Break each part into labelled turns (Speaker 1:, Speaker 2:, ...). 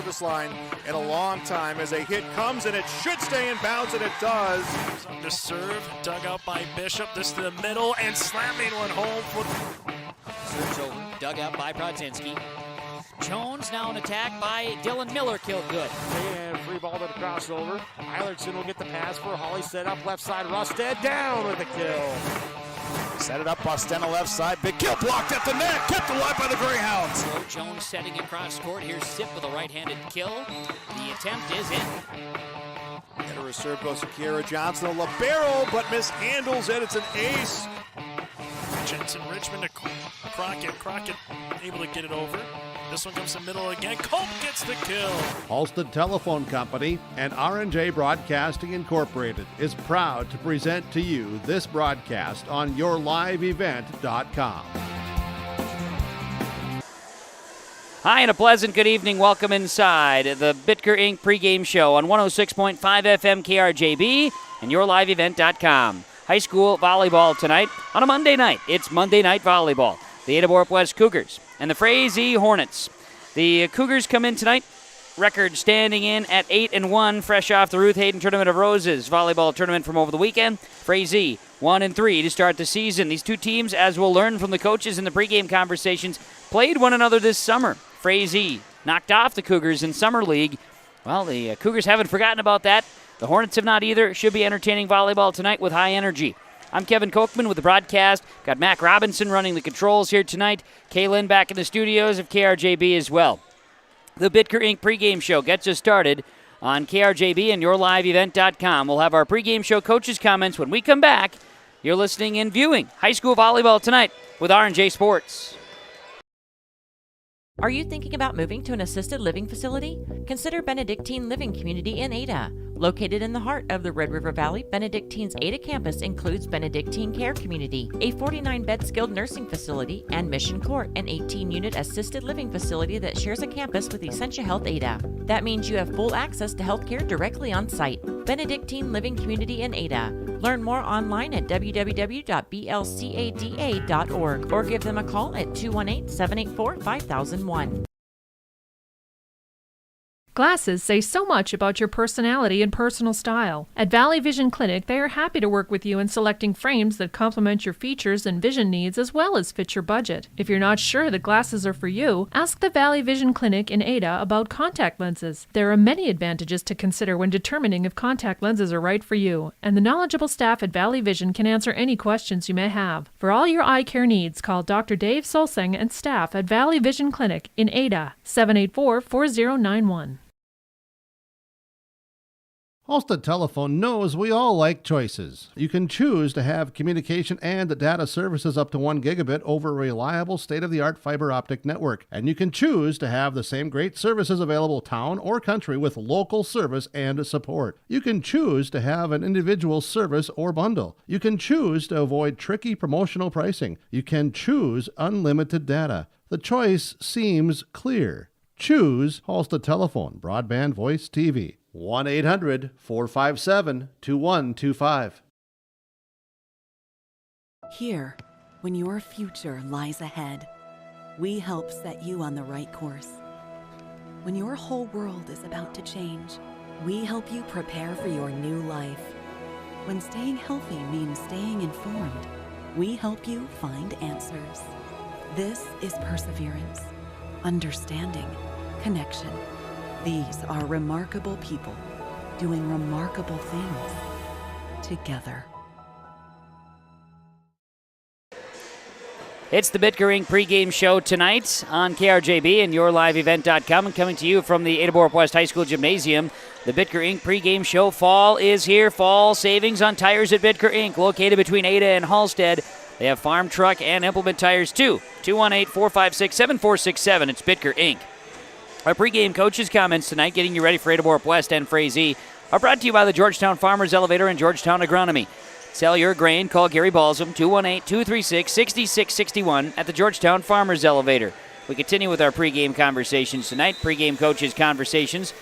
Speaker 1: service line in a long time as a hit comes, and it should stay in bounds, and it does.
Speaker 2: The serve, dug out by Bishop. This to the middle, and slamming one home.
Speaker 3: Serves over, dug out by Brodzinski. Jones now an attack by Dylan Miller, killed good.
Speaker 4: And free ball to the crossover. Eilertson will get the pass for Hawley, set up left side. Rusted down with the kill.
Speaker 1: Set it up, Bostena left side. Big kill blocked at the net. Kept alive by the Greyhounds.
Speaker 3: So Jones setting across court. Here's Sip with a right-handed kill. The attempt is in.
Speaker 1: And a serve goes to Kiera Johnson. A libero, but mishandles it. It's an ace.
Speaker 2: Jensen Richmond to Crockett. Crockett able to get it over. This one comes to the middle again. Cope gets the kill.
Speaker 5: Halstead Telephone Company and R&J Broadcasting Incorporated is proud to present to you this broadcast on YourLiveEvent.com.
Speaker 3: Hi, and a pleasant good evening. Welcome inside the Bitker Inc. pregame show on 106.5 FM KRJB and YourLiveEvent.com. High school volleyball tonight on a Monday night. It's Monday Night Volleyball. The Ada-Borup-West Cougars and the Frazee Hornets. The Cougars come in tonight, record standing in at 8-1, fresh off the Ruth Hayden Tournament of Roses volleyball tournament from over the weekend. Frazee 1-3 to start the season. These two teams, as we'll learn from the coaches in the pregame conversations, played one another this summer. Frazee knocked off the Cougars in Summer League. Well, the Cougars haven't forgotten about that. The Hornets have not either. Should be entertaining volleyball tonight with high energy. I'm Kevin Kochman with the broadcast. Got Mac Robinson running the controls here tonight. Kaylin back in the studios of KRJB as well. The Bitker Inc. pregame show gets us started on KRJB and YourLiveEvent.com. We'll have our pregame show coaches' comments when we come back. You're listening and viewing high school volleyball tonight with R&J Sports.
Speaker 6: Are you thinking about moving to an assisted living facility? Consider Benedictine Living Community in Ada. Located in the heart of the Red River Valley, Benedictine's Ada campus includes Benedictine Care Community, a 49-bed skilled nursing facility, and Mission Court, an 18-unit assisted living facility that shares a campus with Essentia Health Ada. That means you have full access to healthcare directly on site. Benedictine Living Community in Ada. Learn more online at www.blcada.org or give them a call at 218-784-5001.
Speaker 7: Glasses say so much about your personality and personal style. At Valley Vision Clinic, they are happy to work with you in selecting frames that complement your features and vision needs as well as fit your budget. If you're not sure that glasses are for you, ask the Valley Vision Clinic in Ada about contact lenses. There are many advantages to consider when determining if contact lenses are right for you, and the knowledgeable staff at Valley Vision can answer any questions you may have. For all your eye care needs, call Dr. Dave Solseng and staff at Valley Vision Clinic in Ada, 784-4091.
Speaker 5: Halstead Telephone knows we all like choices. You can choose to have communication and data services up to 1 gigabit over a reliable state-of-the-art fiber optic network. And you can choose to have the same great services available town or country with local service and support. You can choose to have an individual service or bundle. You can choose to avoid tricky promotional pricing. You can choose unlimited data. The choice seems clear. Choose Halstead Telephone, broadband voice TV. 1-800-457-2125.
Speaker 8: Here, when your future lies ahead, we help set you on the right course. When your whole world is about to change, we help you prepare for your new life. When staying healthy means staying informed, we help you find answers. This is perseverance, understanding, connection. These are remarkable people doing remarkable things together.
Speaker 3: It's the Bitker Inc. pregame show tonight on KRJB and YourLiveEvent.com, and coming to you from the Ada-Borup-West High School Gymnasium. The Bitker Inc. pregame show. Fall is here. Fall savings on tires at Bitker Inc. Located between Ada and Halstead. They have farm truck and implement tires too. 218-456-7467. It's Bitker Inc. Our pregame coaches' comments tonight, getting you ready for Ada-Borup-West and Frazee, are brought to you by the Georgetown Farmers Elevator and Georgetown Agronomy. Sell your grain, call Gary Balsam, 218-236-6661 at the Georgetown Farmers Elevator. We continue with our pregame conversations tonight, pregame coaches' conversations.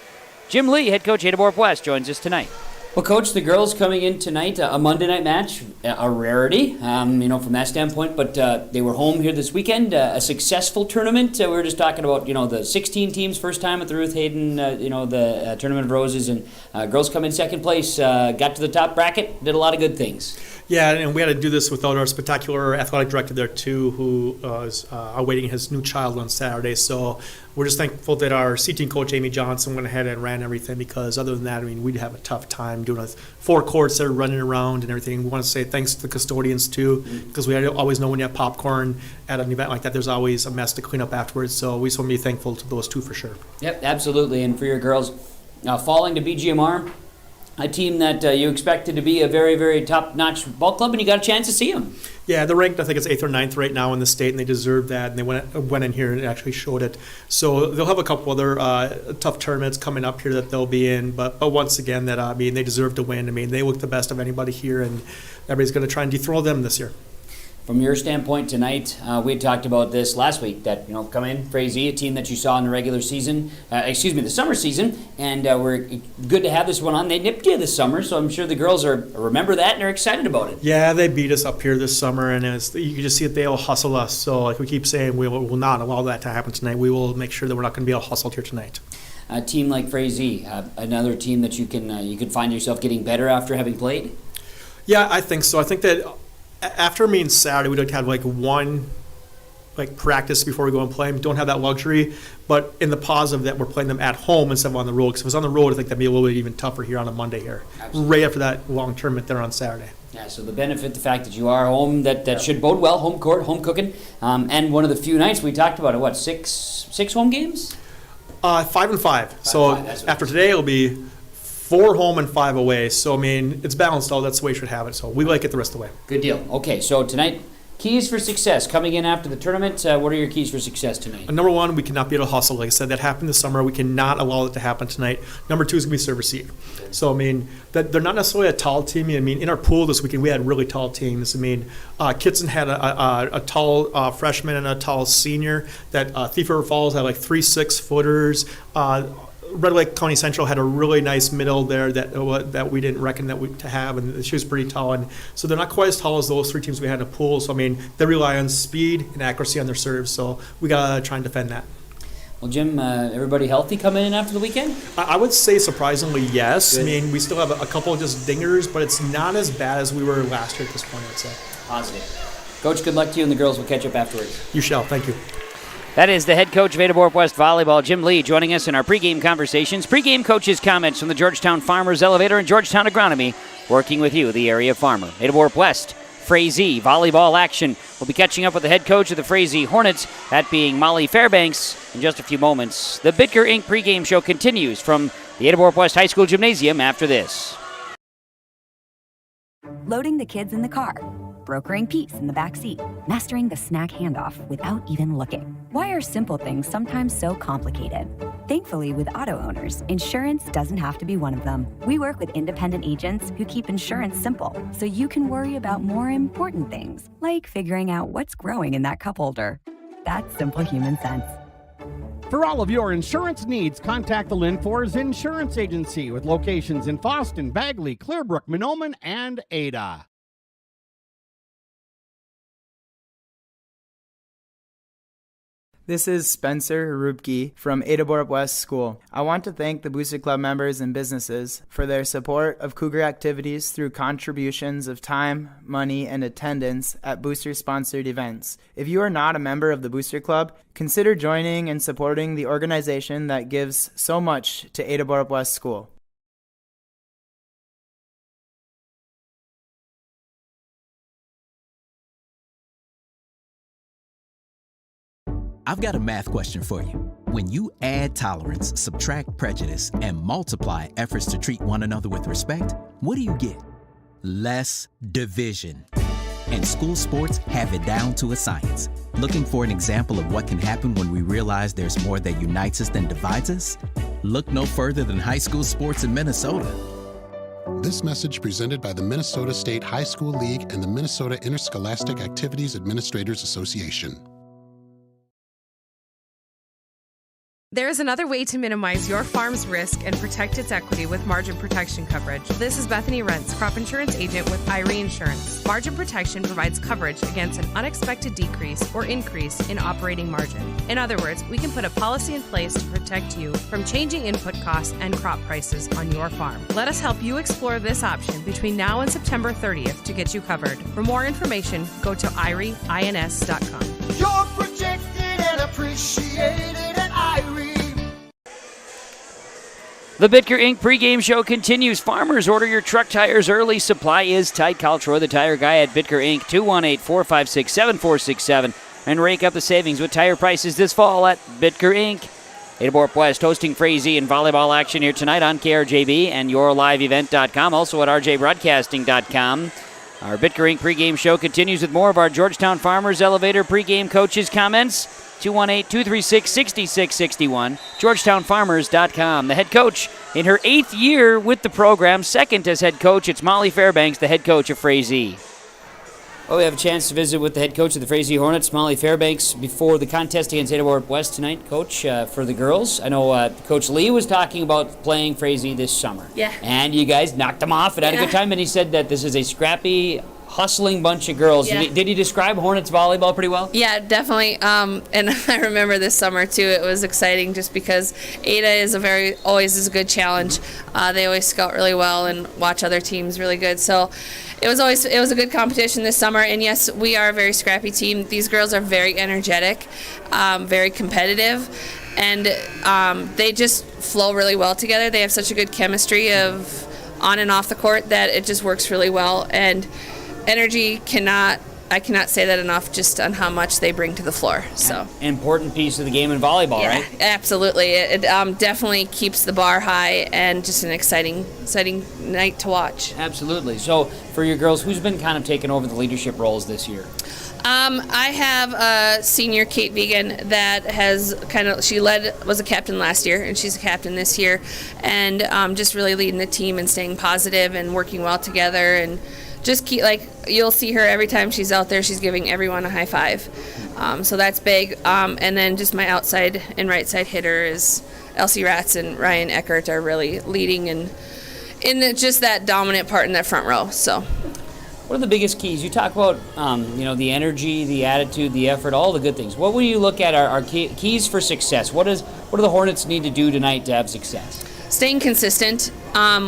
Speaker 3: Jim Lee, head coach Ada-Borup-West, joins us tonight. Well, Coach, the girls coming in tonight, a Monday night match, a rarity, from that standpoint, but they were home here this weekend, a successful tournament. We were just talking about, the 16 teams, first time at the Ruth Hayden, the Tournament of Roses, and girls come in second place, got to the top bracket, did a lot of good things.
Speaker 9: Yeah, and we had to do this without our spectacular athletic director there too, who is awaiting his new child on Saturday. So we're just thankful that our C-team coach, Amy Johnson, went ahead and ran everything, because other than that, we'd have a tough time doing 4 courts that are running around and everything. We want to say thanks to the custodians too, because we always know when you have popcorn at an event like that, there's always a mess to clean up afterwards. So we just want to be thankful to those two for sure.
Speaker 3: Yep, absolutely. And for your girls, falling to BGMR, a team that you expected to be a very, very top-notch ball club, and you got a chance to see them.
Speaker 9: Yeah, they're ranked, I think it's 8th or 9th right now in the state, and they deserve that, and they went in here and actually showed it. So they'll have a couple other tough tournaments coming up here that they'll be in, but once again, they deserve to win. They look the best of anybody here, and everybody's going to try and dethrone them this year.
Speaker 3: From your standpoint tonight, we had talked about this last week, that, come in, Frazee, a team that you saw in the regular season, the summer season, and we're good to have this one on. They nipped you this summer, so I'm sure the girls remember that and are excited about it.
Speaker 9: Yeah, they beat us up here this summer, and you can just see that they'll hustle us. So like we keep saying, we will not allow that to happen tonight. We will make sure that we're not going to be all hustled here tonight.
Speaker 3: A team like Frazee, another team that you can find yourself getting better after having played?
Speaker 9: Yeah, I think so. I think that after Saturday, we'd like to have one practice before we go and play them. Don't have that luxury, but in the positive that we're playing them at home instead of on the road. Because if it was on the road, I think that'd be a little bit even tougher here on a Monday here. Absolutely. Right after that long tournament there on Saturday.
Speaker 3: Yeah, so the the fact that you are home, that should bode well, home court, home cooking, and one of the few nights we talked about it, six home games?
Speaker 9: 5 and 5. So after today, it'll be 4 home and 5 away. So, it's balanced all. That's the way you should have it. So we like it the rest of the way.
Speaker 3: Good deal. Okay, so tonight, keys for success. Coming in after the tournament, what are your keys for success tonight?
Speaker 9: Number 1, we cannot be able to hustle. Like I said, that happened this summer. We cannot allow it to happen tonight. Number 2 is going to be serve-receive. So, that they're not necessarily a tall team. In our pool this weekend, we had really tall teams. Kitson had a tall freshman and a tall senior. That Thief River Falls had 3 6-footers. Red Lake County Central had a really nice middle there that we didn't reckon to have, and she was pretty tall. And so they're not quite as tall as those 3 teams we had in the pool. So, they rely on speed and accuracy on their serves. So we got to try and defend that.
Speaker 3: Well, Jim, everybody healthy coming in after the weekend?
Speaker 9: I would say surprisingly yes.
Speaker 3: Good.
Speaker 9: We still have a couple of just dingers, but it's not as bad as we were last year at this point, I'd say.
Speaker 3: Positive. Coach, good luck to you, and the girls will catch up afterwards.
Speaker 9: You shall. Thank you.
Speaker 3: That is the head coach of Ada-Borup-West Volleyball, Jim Lee, joining us in our pregame conversations. Pregame coaches' comments from the Georgetown Farmers Elevator and Georgetown Agronomy, working with you, the area farmer. Ada-Borup-West, Frazee, volleyball action. We'll be catching up with the head coach of the Frazee Hornets, that being Molly Fairbanks, in just a few moments. The Bitker Inc. pregame show continues from the Ada-Borup-West High School Gymnasium after this.
Speaker 10: Loading the kids in the car, brokering peace in the back seat, mastering the snack handoff without even looking. Why are simple things sometimes so complicated? Thankfully, with auto owners, insurance doesn't have to be one of them. We work with independent agents who keep insurance simple, so you can worry about more important things, like figuring out what's growing in that cup holder. That's simple human sense.
Speaker 11: For all of your insurance needs, contact the Lynn For's Insurance Agency with locations in Fosston, Bagley, Clearbrook, Mahnomen, and Ada.
Speaker 12: This is Spencer Rupke from Ada-Borup-West School. I want to thank the Booster Club members and businesses for their support of Cougar activities through contributions of time, money, and attendance at Booster-sponsored events. If you are not a member of the Booster Club, consider joining and supporting the organization that gives so much to Ada-Borup-West School.
Speaker 13: I've got a math question for you. When you add tolerance, subtract prejudice, and multiply efforts to treat one another with respect, what do you get? Less division. And school sports have it down to a science. Looking for an example of what can happen when we realize there's more that unites us than divides us? Look no further than high school sports in Minnesota.
Speaker 14: This message presented by the Minnesota State High School League and the Minnesota Interscholastic Activities Administrators Association.
Speaker 15: There is another way to minimize your farm's risk and protect its equity with margin protection coverage. This is Bethany Rentz, crop insurance agent with IRE Insurance. Margin protection provides coverage against an unexpected decrease or increase in operating margin. In other words, we can put a policy in place to protect you from changing input costs and crop prices on your farm. Let us help you explore this option between now and September 30th to get you covered. For more information, go to IREINS.com.
Speaker 16: You're protected and appreciated at IRE.
Speaker 3: The Bitker Inc. pregame show continues. Farmers, order your truck tires early. Supply is tight. Call Troy, the tire guy, at Bitker Inc. 218-456-7467 and rake up the savings with tire prices this fall at Bitker Inc. Ada-Borup-West hosting Frazee and volleyball action here tonight on KRJB and yourliveevent.com, also at rjbroadcasting.com. Our Bitker Inc. pregame show continues with more of our Georgetown Farmers Elevator pregame coaches' comments. 218-236-6661, georgetownfarmers.com. The head coach in her 8th year with the program, second as head coach, it's Molly Fairbanks, the head coach of Frazee. Well, we have a chance to visit with the head coach of the Frazee Hornets, Molly Fairbanks, before the contest against Ada-Borup-West tonight, Coach, for the girls. I know Coach Lee was talking about playing Frazee this summer.
Speaker 17: Yeah.
Speaker 3: And you guys knocked them off and had a good time, and he said that this is a scrappy, hustling bunch of girls.
Speaker 17: Yeah.
Speaker 3: Did he describe Hornets volleyball pretty well?
Speaker 17: Yeah, definitely. And I remember this summer too. It was exciting just because Ada is always is a good challenge. They always scout really well and watch other teams really good. So it was a good competition this summer. And yes, we are a very scrappy team. These girls are very energetic, very competitive, and they just flow really well together. They have such a good chemistry of on and off the court that it just works really well. And energy I cannot say that enough just on how much they bring to the floor. So
Speaker 3: important piece of the game in volleyball,
Speaker 17: yeah,
Speaker 3: right?
Speaker 17: Absolutely. It definitely keeps the bar high and just an exciting night to watch.
Speaker 3: Absolutely. So for your girls, who's been kind of taking over the leadership roles this year?
Speaker 17: I have a senior, Kate Vegan, that has was a captain last year, and she's a captain this year, and just really leading the team and staying positive and working well together, and just you'll see her every time she's out there, she's giving everyone a high five. So that's big. And then just my outside and right side hitter is Elsie Ratz and Ryan Eckert are really leading in just that dominant part in that front row. So
Speaker 3: what are the biggest keys? You talk about the energy, the attitude, the effort, all the good things. What will you look at are keys for success? What do the Hornets need to do tonight to have success?
Speaker 17: Staying consistent.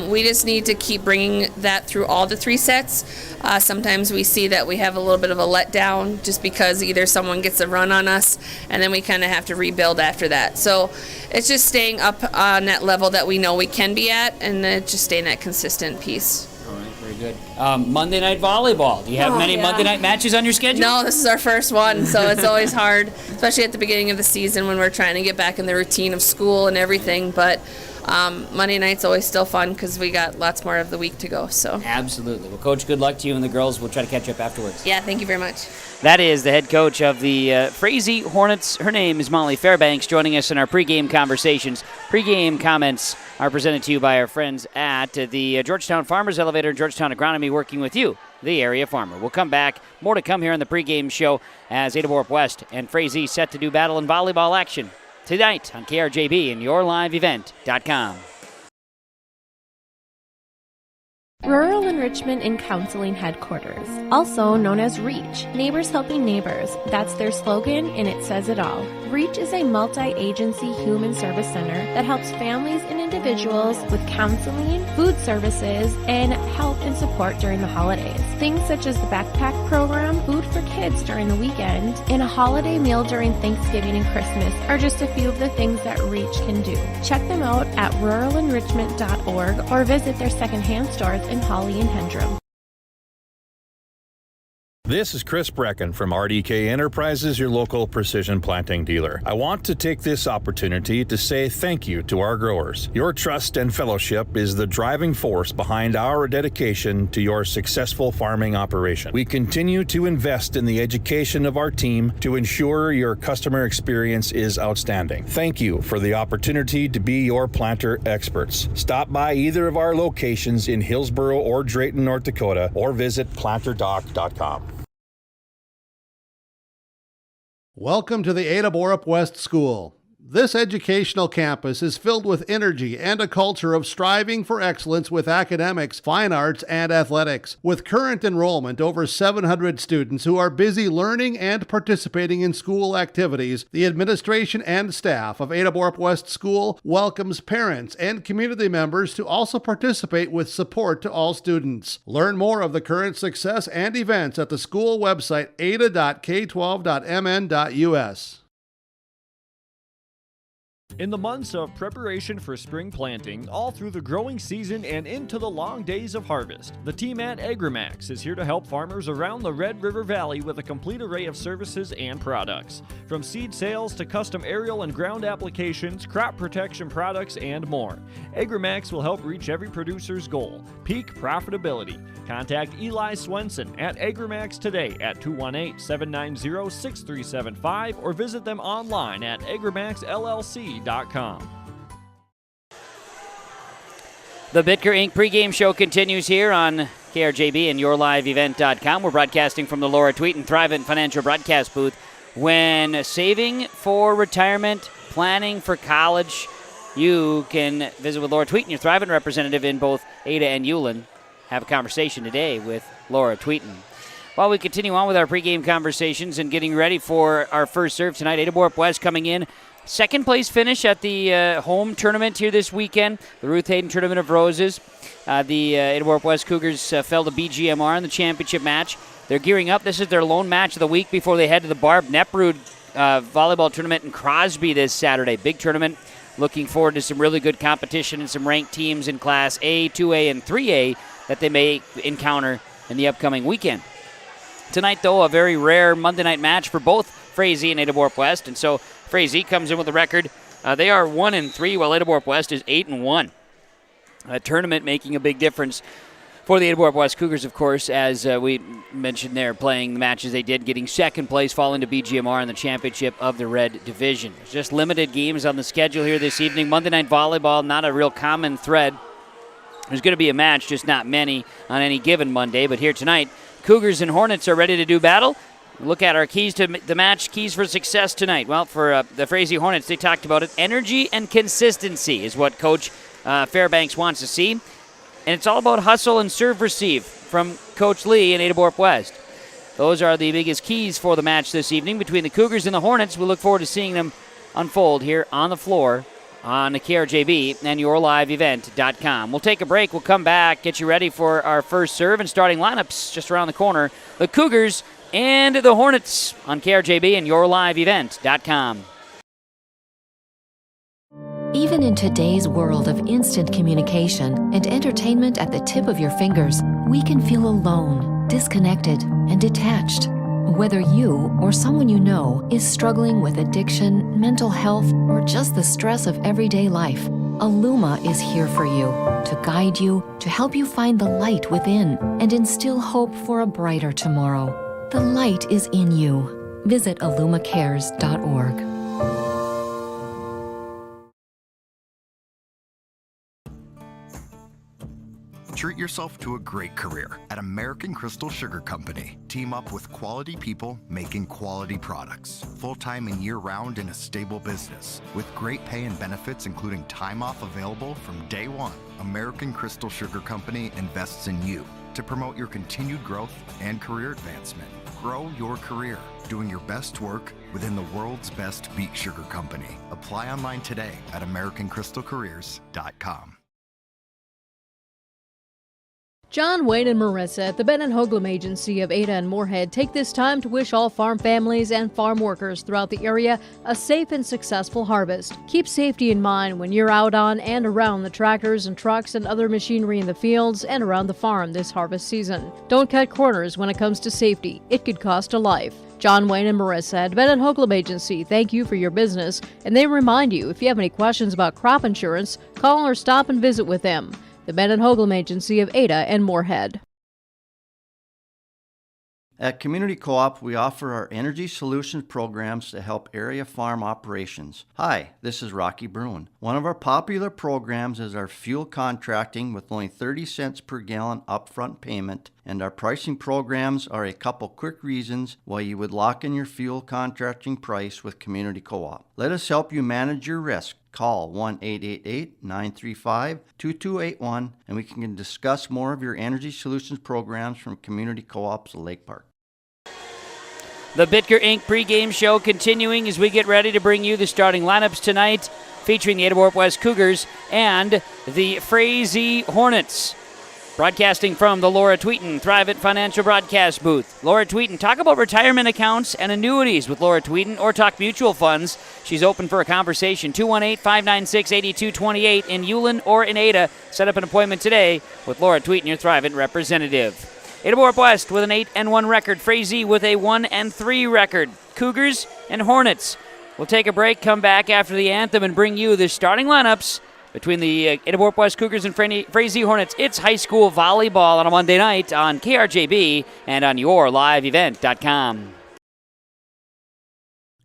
Speaker 17: We just need to keep bringing that through all the 3 sets. Sometimes we see that we have a little bit of a letdown just because either someone gets a run on us and then we kind of have to rebuild after that. So it's just staying up on that level that we know we can be at, and then just staying that consistent piece.
Speaker 3: All right, very good. Monday night volleyball. Do you have many Monday night matches on your schedule?
Speaker 17: No, this is our first one, so it's always hard, especially at the beginning of the season when we're trying to get back in the routine of school and everything. But Monday night's always still fun because we got lots more of the week to go. So
Speaker 3: absolutely. Well, Coach, good luck to you and the girls. We'll try to catch up afterwards.
Speaker 17: Yeah, thank you very much.
Speaker 3: That is the head coach of the Frazee Hornets. Her name is Molly Fairbanks, joining us in our pregame conversations. Pregame comments are presented to you by our friends at the Georgetown Farmers Elevator and Georgetown Agronomy, working with you, the area farmer. We'll come back. More to come here on the pregame show as Ada-Borup-West and Frazee set to do battle in volleyball action tonight on KRJB and yourliveevent.com.
Speaker 18: Rural Enrichment and Counseling Headquarters, also known as REACH, Neighbors Helping Neighbors. That's their slogan, and it says it all. REACH is a multi-agency human service center that helps families and individuals with counseling, food services, and help and support during the holidays. Things such as the backpack program, food for kids during the weekend, and a holiday meal during Thanksgiving and Christmas are just a few of the things that REACH can do. Check them out at ruralenrichment.org or visit their secondhand stores in Holly and Hendrum.
Speaker 19: This is Chris Brecken from RDK Enterprises, your local precision planting dealer. I want to take this opportunity to say thank you to our growers. Your trust and fellowship is the driving force behind our dedication to your successful farming operation. We continue to invest in the education of our team to ensure your customer experience is outstanding. Thank you for the opportunity to be your planter experts. Stop by either of our locations in Hillsboro or Drayton, North Dakota, or visit planterdoc.com.
Speaker 5: Welcome to the Ada-Borup-West School. This educational campus is filled with energy and a culture of striving for excellence with academics, fine arts, and athletics. With current enrollment over 700 students who are busy learning and participating in school activities, the administration and staff of Ada-Borup-West School welcomes parents and community members to also participate with support to all students. Learn more of the current success and events at the school website ada.k12.mn.us.
Speaker 20: In the months of preparation for spring planting, all through the growing season and into the long days of harvest, the team at AgriMax is here to help farmers around the Red River Valley with a complete array of services and products. From seed sales to custom aerial and ground applications, crop protection products, and more. AgriMax will help reach every producer's goal, peak profitability. Contact Eli Swenson at AgriMax today at 218-790-6375 or visit them online at agrimaxllc.com.
Speaker 3: The Bitker Inc. pregame show continues here on KRJB and YourLiveEvent.com. We're broadcasting from the Laura Tweeten Thrivent Financial Broadcast booth. When saving for retirement, planning for college, you can visit with Laura Tweeten, your Thrivent representative in both Ada and Ulen. Have a conversation today with Laura Tweeten. While we continue on with our pregame conversations and getting ready for our first serve tonight, Ada-Borup-West coming in. Second place finish at the home tournament here this weekend, the Ruth Hayden Tournament of Roses. The Ada-Borup-West Cougars fell to BGMR in the championship match. They're gearing up. This is their lone match of the week before they head to the Barb Neprud volleyball tournament in Crosby this Saturday. Big tournament. Looking forward to some really good competition and some ranked teams in Class A, 2A, and 3A that they may encounter in the upcoming weekend. Tonight, though, a very rare Monday night match for both Frazee and Ada-Borup-West, and so Frazee comes in with a record. They are 1-3, while Ada-Borup-West is 8-1. A tournament making a big difference for the Ada-Borup-West Cougars, of course, as we mentioned there, playing the matches they did, getting second place, falling to BGMR in the championship of the Red Division. There's just limited games on the schedule here this evening. Monday night volleyball, not a real common thread. There's going to be a match, just not many on any given Monday, but here tonight, Cougars and Hornets are ready to do battle. Look at our keys to the match, keys for success tonight. Well, for the Frazee Hornets, they talked about it. Energy and consistency is what Coach Fairbanks wants to see. And it's all about hustle and serve-receive from Coach Lee and Ada-Borup-West. Those are the biggest keys for the match this evening between the Cougars and the Hornets. We look forward to seeing them unfold here on the floor on the KRJB and YourLiveEvent.com. We'll take a break. We'll come back, get you ready for our first serve and starting lineups just around the corner. The Cougars and the Hornets on KRJB and YourLiveEvent.com.
Speaker 21: Even in today's world of instant communication and entertainment at the tip of your fingers, we can feel alone, disconnected, and detached. Whether you or someone you know is struggling with addiction, mental health, or just the stress of everyday life, Illuma is here for you, to guide you, to help you find the light within, and instill hope for a brighter tomorrow. The light is in you. Visit illumacares.org.
Speaker 22: Treat yourself to a great career at American Crystal Sugar Company. Team up with quality people making quality products. Full-time and year-round in a stable business. With great pay and benefits including time off available from day one. American Crystal Sugar Company invests in you to promote your continued growth and career advancement. Grow your career, doing your best work within the world's best beet sugar company. Apply online today at AmericanCrystalCareers.com.
Speaker 23: John, Wayne, and Marissa at the Ben & Hoagland Agency of Ada and Moorhead take this time to wish all farm families and farm workers throughout the area a safe and successful harvest. Keep safety in mind when you're out on and around the tractors and trucks and other machinery in the fields and around the farm this harvest season. Don't cut corners when it comes to safety. It could cost a life. John, Wayne, and Marissa at Ben & Hoagland Agency thank you for your business, and they remind you if you have any questions about crop insurance, call or stop and visit with them. The Ben & Hoagland Agency of Ada and Moorhead.
Speaker 1: At Community Co-op, we offer our energy solutions programs to help area farm operations. Hi, this is Rocky Bruin. One of our popular programs is our fuel contracting with only 30 cents per gallon upfront payment, and our pricing programs are a couple quick reasons why you would lock in your fuel contracting price with Community Co-op. Let us help you manage your risk. Call 1-888-935-2281 and we can discuss more of your energy solutions programs from Community Co-ops Lake Park.
Speaker 3: The Bitker Inc. pregame show continuing as we get ready to bring you the starting lineups tonight, featuring the Ada-Borup-West Cougars and the Frazee Hornets. Broadcasting from the Laura Tweeton Thrivent Financial Broadcast booth. Laura Tweeton, talk about retirement accounts and annuities with Laura Tweeton, or talk mutual funds. She's open for a conversation. 218-596-8228 in Ulen or in Ada. Set up an appointment today with Laura Tweeton, your Thrivent representative. Ada-Borup-West with an 8-1 record. Frazee with a 1-3 record. Cougars and Hornets. We'll take a break, come back after the anthem, and bring you the starting lineups between the Ada-Borup-West Cougars and Frazee Hornets. It's high school volleyball on a Monday night on KRJB and on yourliveevent.com.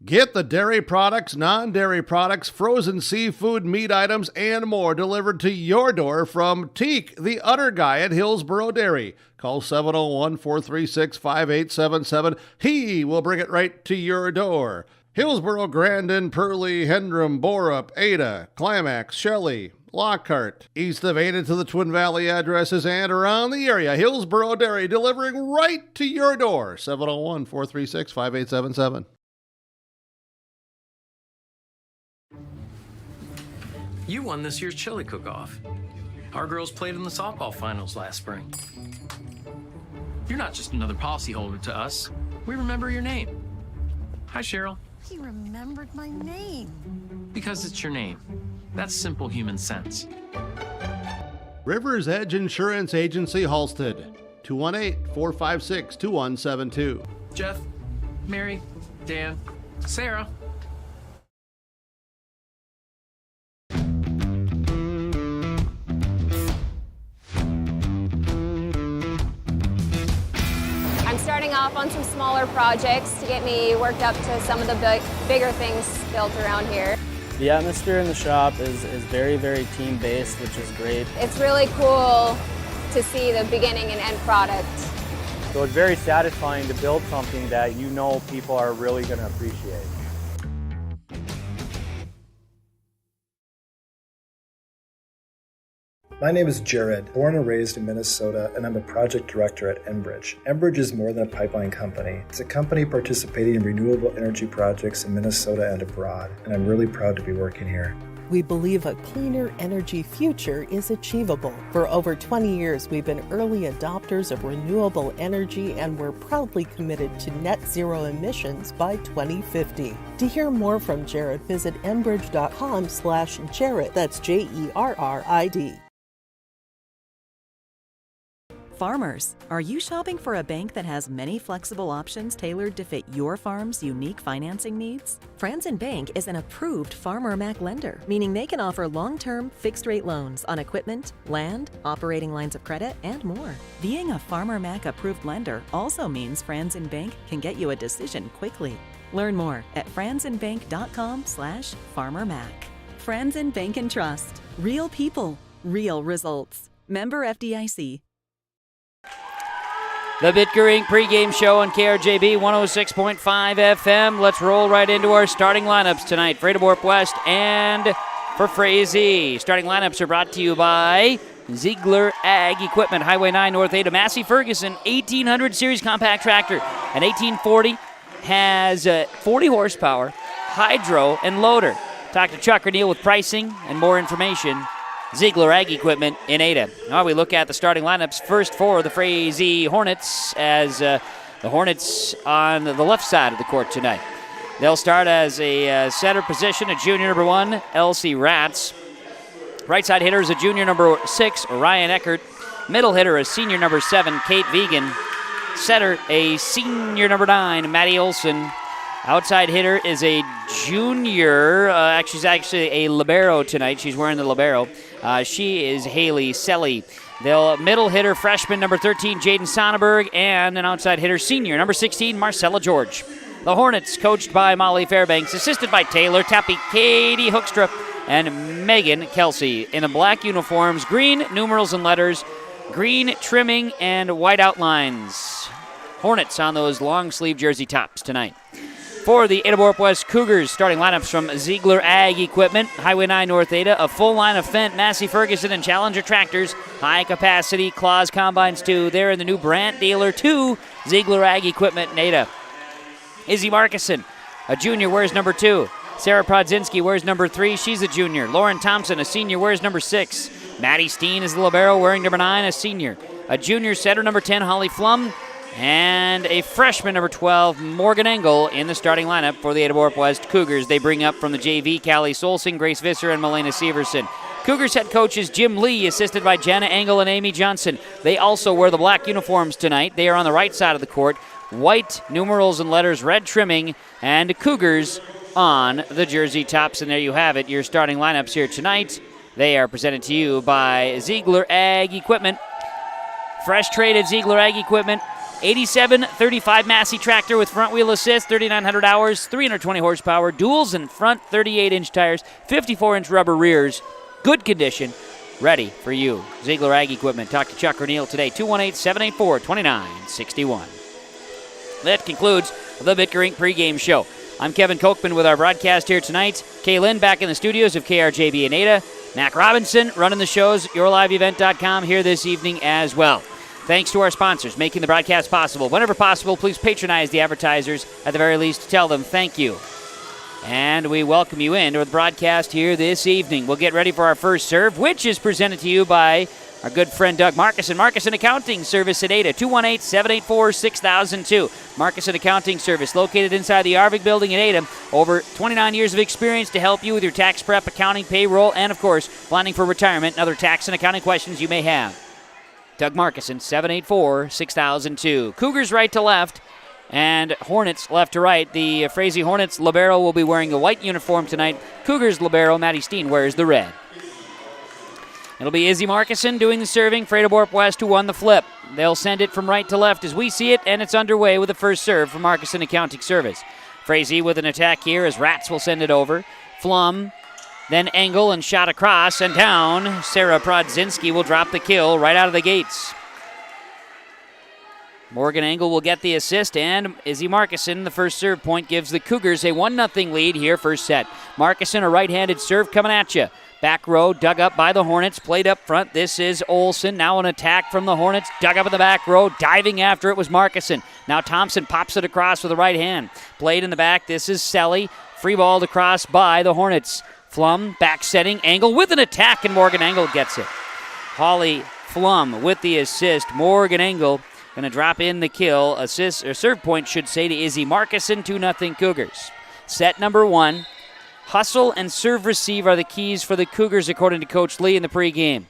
Speaker 5: Get the dairy products, non-dairy products, frozen seafood, meat items, and more delivered to your door from Teak, the Udder Guy at Hillsboro Dairy. Call 701-436-5877. He will bring it right to your door. Hillsboro, Grandin, Purley, Hendrum, Borup, Ada, Climax, Shelley, Lockhart. East of Ada to the Twin Valley addresses and around the area. Hillsboro Dairy delivering right to your door. 701-436-5877.
Speaker 2: You won this year's chili cook-off. Our girls played in the softball finals last spring. You're not just another policyholder to us. We remember your name. Hi, Cheryl.
Speaker 4: He remembered my name.
Speaker 2: Because it's your name. That's simple human sense.
Speaker 5: River's Edge Insurance Agency, Halsted. 218-456-2172.
Speaker 2: Jeff, Mary, Dan, Sarah.
Speaker 24: I'm starting off on some smaller projects to get me worked up to some of the bigger things built around here.
Speaker 25: The atmosphere in the shop is very, very team-based, which is great.
Speaker 24: It's really cool to see the beginning and end product.
Speaker 25: So it's very satisfying to build something that you know people are really going to appreciate.
Speaker 26: My name is Jared, born and raised in Minnesota, and I'm a project director at Enbridge. Enbridge is more than a pipeline company. It's a company participating in renewable energy projects in Minnesota and abroad, and I'm really proud to be working here.
Speaker 27: We believe a cleaner energy future is achievable. For over 20 years, we've been early adopters of renewable energy, and we're proudly committed to net zero emissions by 2050. To hear more from Jared, visit enbridge.com/Jared. That's JERRID.
Speaker 8: Farmers, are you shopping for a bank that has many flexible options tailored to fit your farm's unique financing needs? Franzen Bank is an approved Farmer Mac lender, meaning they can offer long-term, fixed-rate loans on equipment, land, operating lines of credit, and more. Being a Farmer Mac approved lender also means Franzen Bank can get you a decision quickly. Learn more at franzenbank.com/FarmerMac. Franzen Bank and Trust. Real people, real results. Member FDIC.
Speaker 3: The Bitker Inc. pregame show on KRJB 106.5 FM. Let's roll right into our starting lineups tonight for Ada-Borup-West and for Frazee. Starting lineups are brought to you by Ziegler Ag Equipment, Highway 9 North Ada. Massey Ferguson 1800 series compact tractor. An 1840 has 40 horsepower, hydro, and loader. Talk to Chuck or Neil with pricing and more information. Ziegler Ag Equipment in Ada. Now we look at the starting lineups first for the Frazee Hornets, as the Hornets on the left side of the court tonight. They'll start as a center position, a junior number 1, Elsie Ratz. Right side hitter is a junior number 6, Ryan Eckert. Middle hitter is senior number 7, Kate Vegan. Setter, a senior number 9, Maddie Olson. Outside hitter is a junior. She's actually a libero tonight. She's wearing the libero. She is Haley Selly. They'll middle hitter freshman number 13, Jaden Sonnenberg, and an outside hitter senior, number 16, Marcella George. The Hornets, coached by Molly Fairbanks, assisted by Taylor Tappy, Katie Hoekstra, and Megan Kelsey. In the black uniforms, green numerals and letters, green trimming, and white outlines. Hornets on those long sleeve jersey tops tonight. For the Ada-Borup-West Cougars, starting lineups from Ziegler Ag Equipment, Highway 9 North Ada, a full line of Fendt, Massey Ferguson, and Challenger tractors, high capacity Claus combines too. They're in the new Brandt dealer 2, Ziegler Ag Equipment in Ada. Izzy Markison, a junior, wears number 2. Sarah Prodzinski wears number 3. She's a junior. Lauren Thompson, a senior, wears number 6. Maddie Steen is the libero, wearing number 9, a senior. A junior setter, number 10, Holly Flum. And a freshman, number 12, Morgan Engel, in the starting lineup for the Ada-Borup-West Cougars. They bring up from the JV, Callie Solsing, Grace Visser, and Melena Severson. Cougars head coaches Jim Lee, assisted by Jenna Engel and Amy Johnson. They also wear the black uniforms tonight. They are on the right side of the court. White numerals and letters, red trimming, and Cougars on the jersey tops. And there you have it, your starting lineups here tonight. They are presented to you by Ziegler Ag Equipment. Fresh traded Ziegler Ag Equipment. 87-35 Massey tractor with front wheel assist, 3,900 hours, 320 horsepower, duals and front 38-inch tires, 54-inch rubber rears. Good condition, ready for you. Ziegler Ag Equipment. Talk to Chuck or Neil today, 218-784-2961. That concludes the Bitker Inc. pregame show. I'm Kevin Kochman with our broadcast here tonight. Kay Lynn back in the studios of KRJB and Ada. Mac Robinson running the shows, yourliveevent.com here this evening as well. Thanks to our sponsors making the broadcast possible. Whenever possible, please patronize the advertisers. At the very least, tell them thank you. And we welcome you into the broadcast here this evening. We'll get ready for our first serve, which is presented to you by our good friend Doug Markuson, Markuson Accounting Service at Ada, 218-784-6002. Markuson Accounting Service, located inside the Arvig Building in Ada. Over 29 years of experience to help you with your tax prep, accounting, payroll, and, of course, planning for retirement and other tax and accounting questions you may have. Doug Markuson, 784-6002. Cougars right to left and Hornets left to right. The Frazee Hornets libero will be wearing a white uniform tonight. Cougars libero, Maddie Steen, wears the red. It'll be Izzy Markuson doing the serving for Ada-Borup-West, who won the flip. They'll send it from right to left as we see it, and it's underway with the first serve from Markuson Accounting Service. Frazee with an attack here as Rats will send it over. Flum, then Engel, and shot across and down. Sarah Prodzinski will drop the kill right out of the gates. Morgan Engel will get the assist, and Izzy Markuson, the first serve point, gives the Cougars a 1-0 lead here first set. Markuson, a right-handed serve coming at you. Back row dug up by the Hornets, played up front. This is Olsen. Now an attack from the Hornets, dug up in the back row. Diving after it was Markuson. Now Thompson pops it across with the right hand. Played in the back. This is Selly. Free balled across by the Hornets. Flum back setting. Engel with an attack, and Morgan Engel gets it. Holly Flum with the assist. Morgan Engel going to drop in the kill. Assist, or serve point, should say, to Izzy Markuson. 2-0 Cougars. Set number 1. Hustle and serve receive are the keys for the Cougars, according to Coach Lee in the pregame.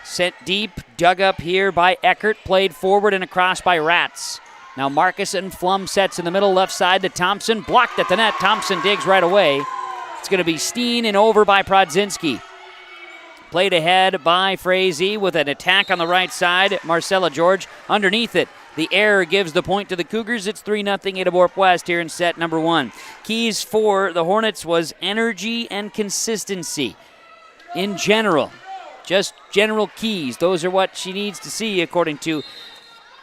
Speaker 3: Sent deep, dug up here by Eckert, played forward and across by Rats. Now Markuson, Flum sets in the middle, left side to Thompson, blocked at the net. Thompson digs right away. It's going to be Steen and over by Prodzinski. Played ahead by Frazee with an attack on the right side. Marcella George underneath it. The error gives the point to the Cougars. It's 3-0 Ada-Borup-West here in set number 1. Keys for the Hornets was energy and consistency. In general, just general keys. Those are what she needs to see, according to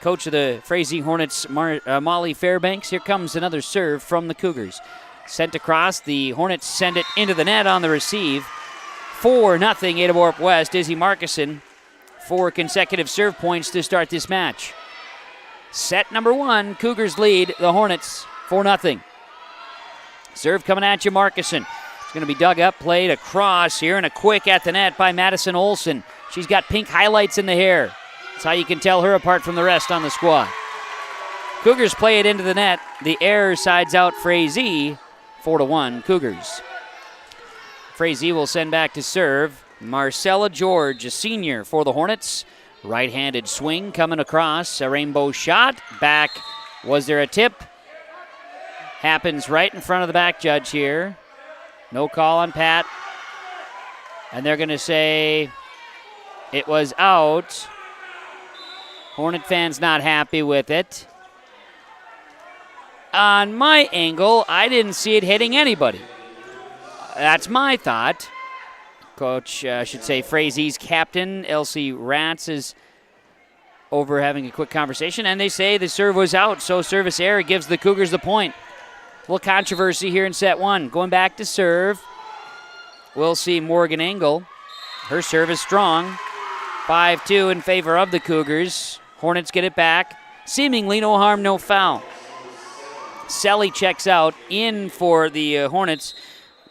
Speaker 3: coach of the Frazee Hornets, Molly Fairbanks. Here comes another serve from the Cougars. Sent across. The Hornets send it into the net on the receive. 4-0 Ada-Borup-West. Izzy Markuson, 4 consecutive serve points to start this match. Set number 1, Cougars lead the Hornets 4-0. Serve coming at you, Markuson. It's going to be dug up, played across here, and a quick at the net by Madison Olsen. She's got pink highlights in the hair. That's how you can tell her apart from the rest on the squad. Cougars play it into the net. The error sides out Frazee, 4-1 Cougars. Frazee will send back to serve. Marcella George, a senior for the Hornets. Right-handed swing coming across, a rainbow shot. Back, was there a tip? Happens right in front of the back judge here. No call on Pat. And they're going to say It was out. Hornet fans not happy with it. On my angle, I didn't see it hitting anybody. That's my thought. Coach, I should say, Frazee's captain, Elsie Ratz, is over having a quick conversation, and they say the serve was out, so service error gives the Cougars the point. A little controversy here in set one. Going back to serve, we'll see Morgan Engel. Her serve is strong. 5-2 in favor of the Cougars. Hornets get it back. Seemingly no harm, no foul. Selly checks out. In for the Hornets,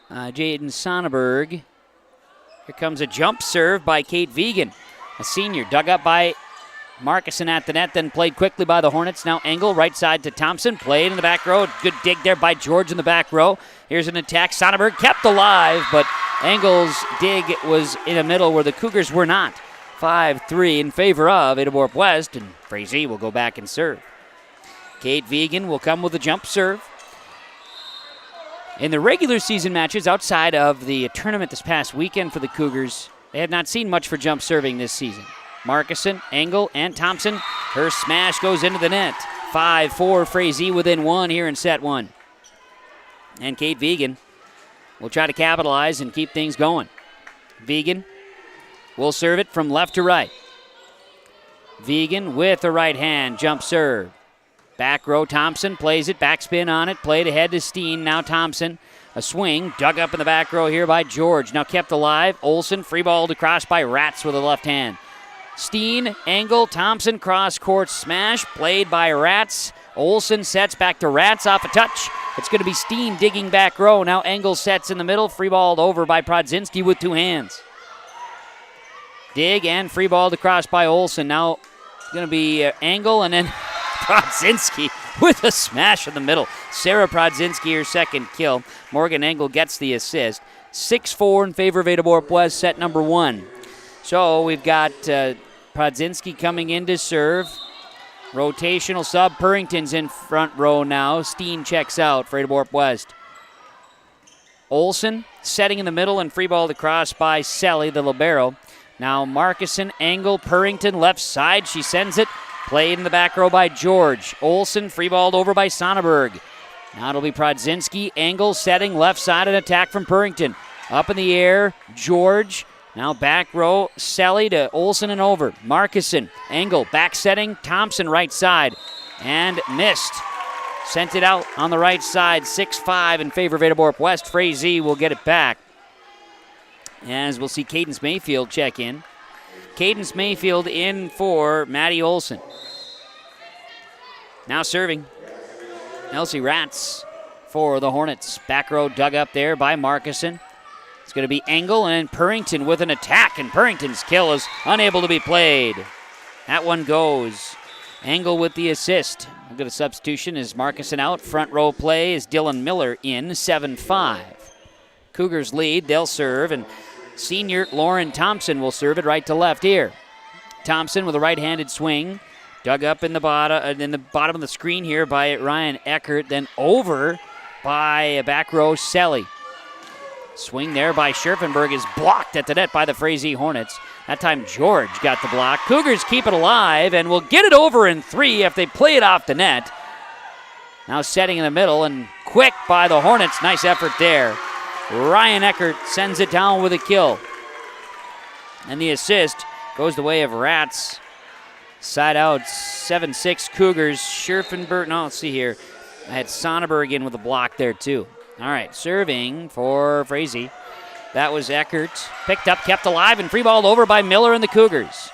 Speaker 3: Jaden Sonnenberg. Here comes a jump serve by Kate Vegan, a senior. Dug up by Markuson at the net, then played quickly by the Hornets. Now Engel, right side to Thompson. Played in the back row. Good dig there by George in the back row. Here's an attack. Sonnenberg kept alive, but Engel's dig was in the middle where the Cougars were not. 5-3 in favor of Ada-Borup-West, and Frazee will go back and serve. Kate Vegan will come with a jump serve. In the regular season matches outside of the tournament this past weekend for the Cougars, they have not seen much for jump serving this season. Markuson, Engel, and Thompson. Her smash goes into the net. 5-4, Frazee within one here in set one. And Kate Vegan will try to capitalize and keep things going. Vegan will serve it from left to right. Vegan with the right hand, jump serve. Back row, Thompson plays it, backspin on it, played ahead to Steen. Now Thompson, a swing, dug up in the back row here by George. Now kept alive, Olsen, free balled across by Ratz with the left hand. Steen, Engel, Thompson, cross court smash, played by Ratz. Olsen sets back to Ratz off a touch. It's going to be Steen digging back row. Now Engel sets in the middle, free balled over by Prodzinski with two hands. Dig and free balled across by Olsen. Now it's going to be Engel and then Prodzinski with a smash in the middle. Sarah Prodzinski, her second kill. Morgan Engel gets the assist. 6-4 in favor of Ada-Borup-West, set number one. So we've got Prodzinski coming in to serve. Rotational sub. Purrington's in front row now. Steen checks out for Ada-Borup-West. Olsen setting in the middle and free balled across by Selly, the libero. Now Markuson, Engel, Purrington, left side. She sends it. Played in the back row by George. Olsen free-balled over by Sonnenberg. Now it'll be Prodzinski. Engel setting left side, an attack from Purrington. Up in the air, George. Now back row, Selly to Olsen and over. Markuson, Engel back setting, Thompson right side. And missed. Sent it out on the right side, 6-5 in favor of Ada-Borup-West. Frazee will get it back. As we'll see Cadence Mayfield check in. Cadence Mayfield in for Maddie Olsen. Now serving, Elsie Ratz for the Hornets. Back row dug up there by Markuson. It's going to be Engel and Purrington with an attack, and Purrington's kill is unable to be played. That one goes. Engel with the assist. A good substitution is Markuson out. Front row play is Dylan Miller in, 7-5. Cougars lead, they'll serve, and senior Lauren Thompson will serve it right to left here. Thompson with a right-handed swing. Dug up in the bottom of the screen here by Ryan Eckert, then over by a back row Selly. Swing there by Scherfenberg is blocked at the net by the Frazee Hornets. That time George got the block. Cougars keep it alive and will get it over in three if they play it off the net. Now setting in the middle and quick by the Hornets. Nice effort there. Ryan Eckert sends it down with a kill. And the assist goes the way of Ratz. Side out, 7-6 Cougars. Scherfenberg, no, let's see here. I had Sonnenberg in with a block there too. All right, serving for Frazee. That was Eckert. Picked up, kept alive, and free-balled over by Miller and the Cougars.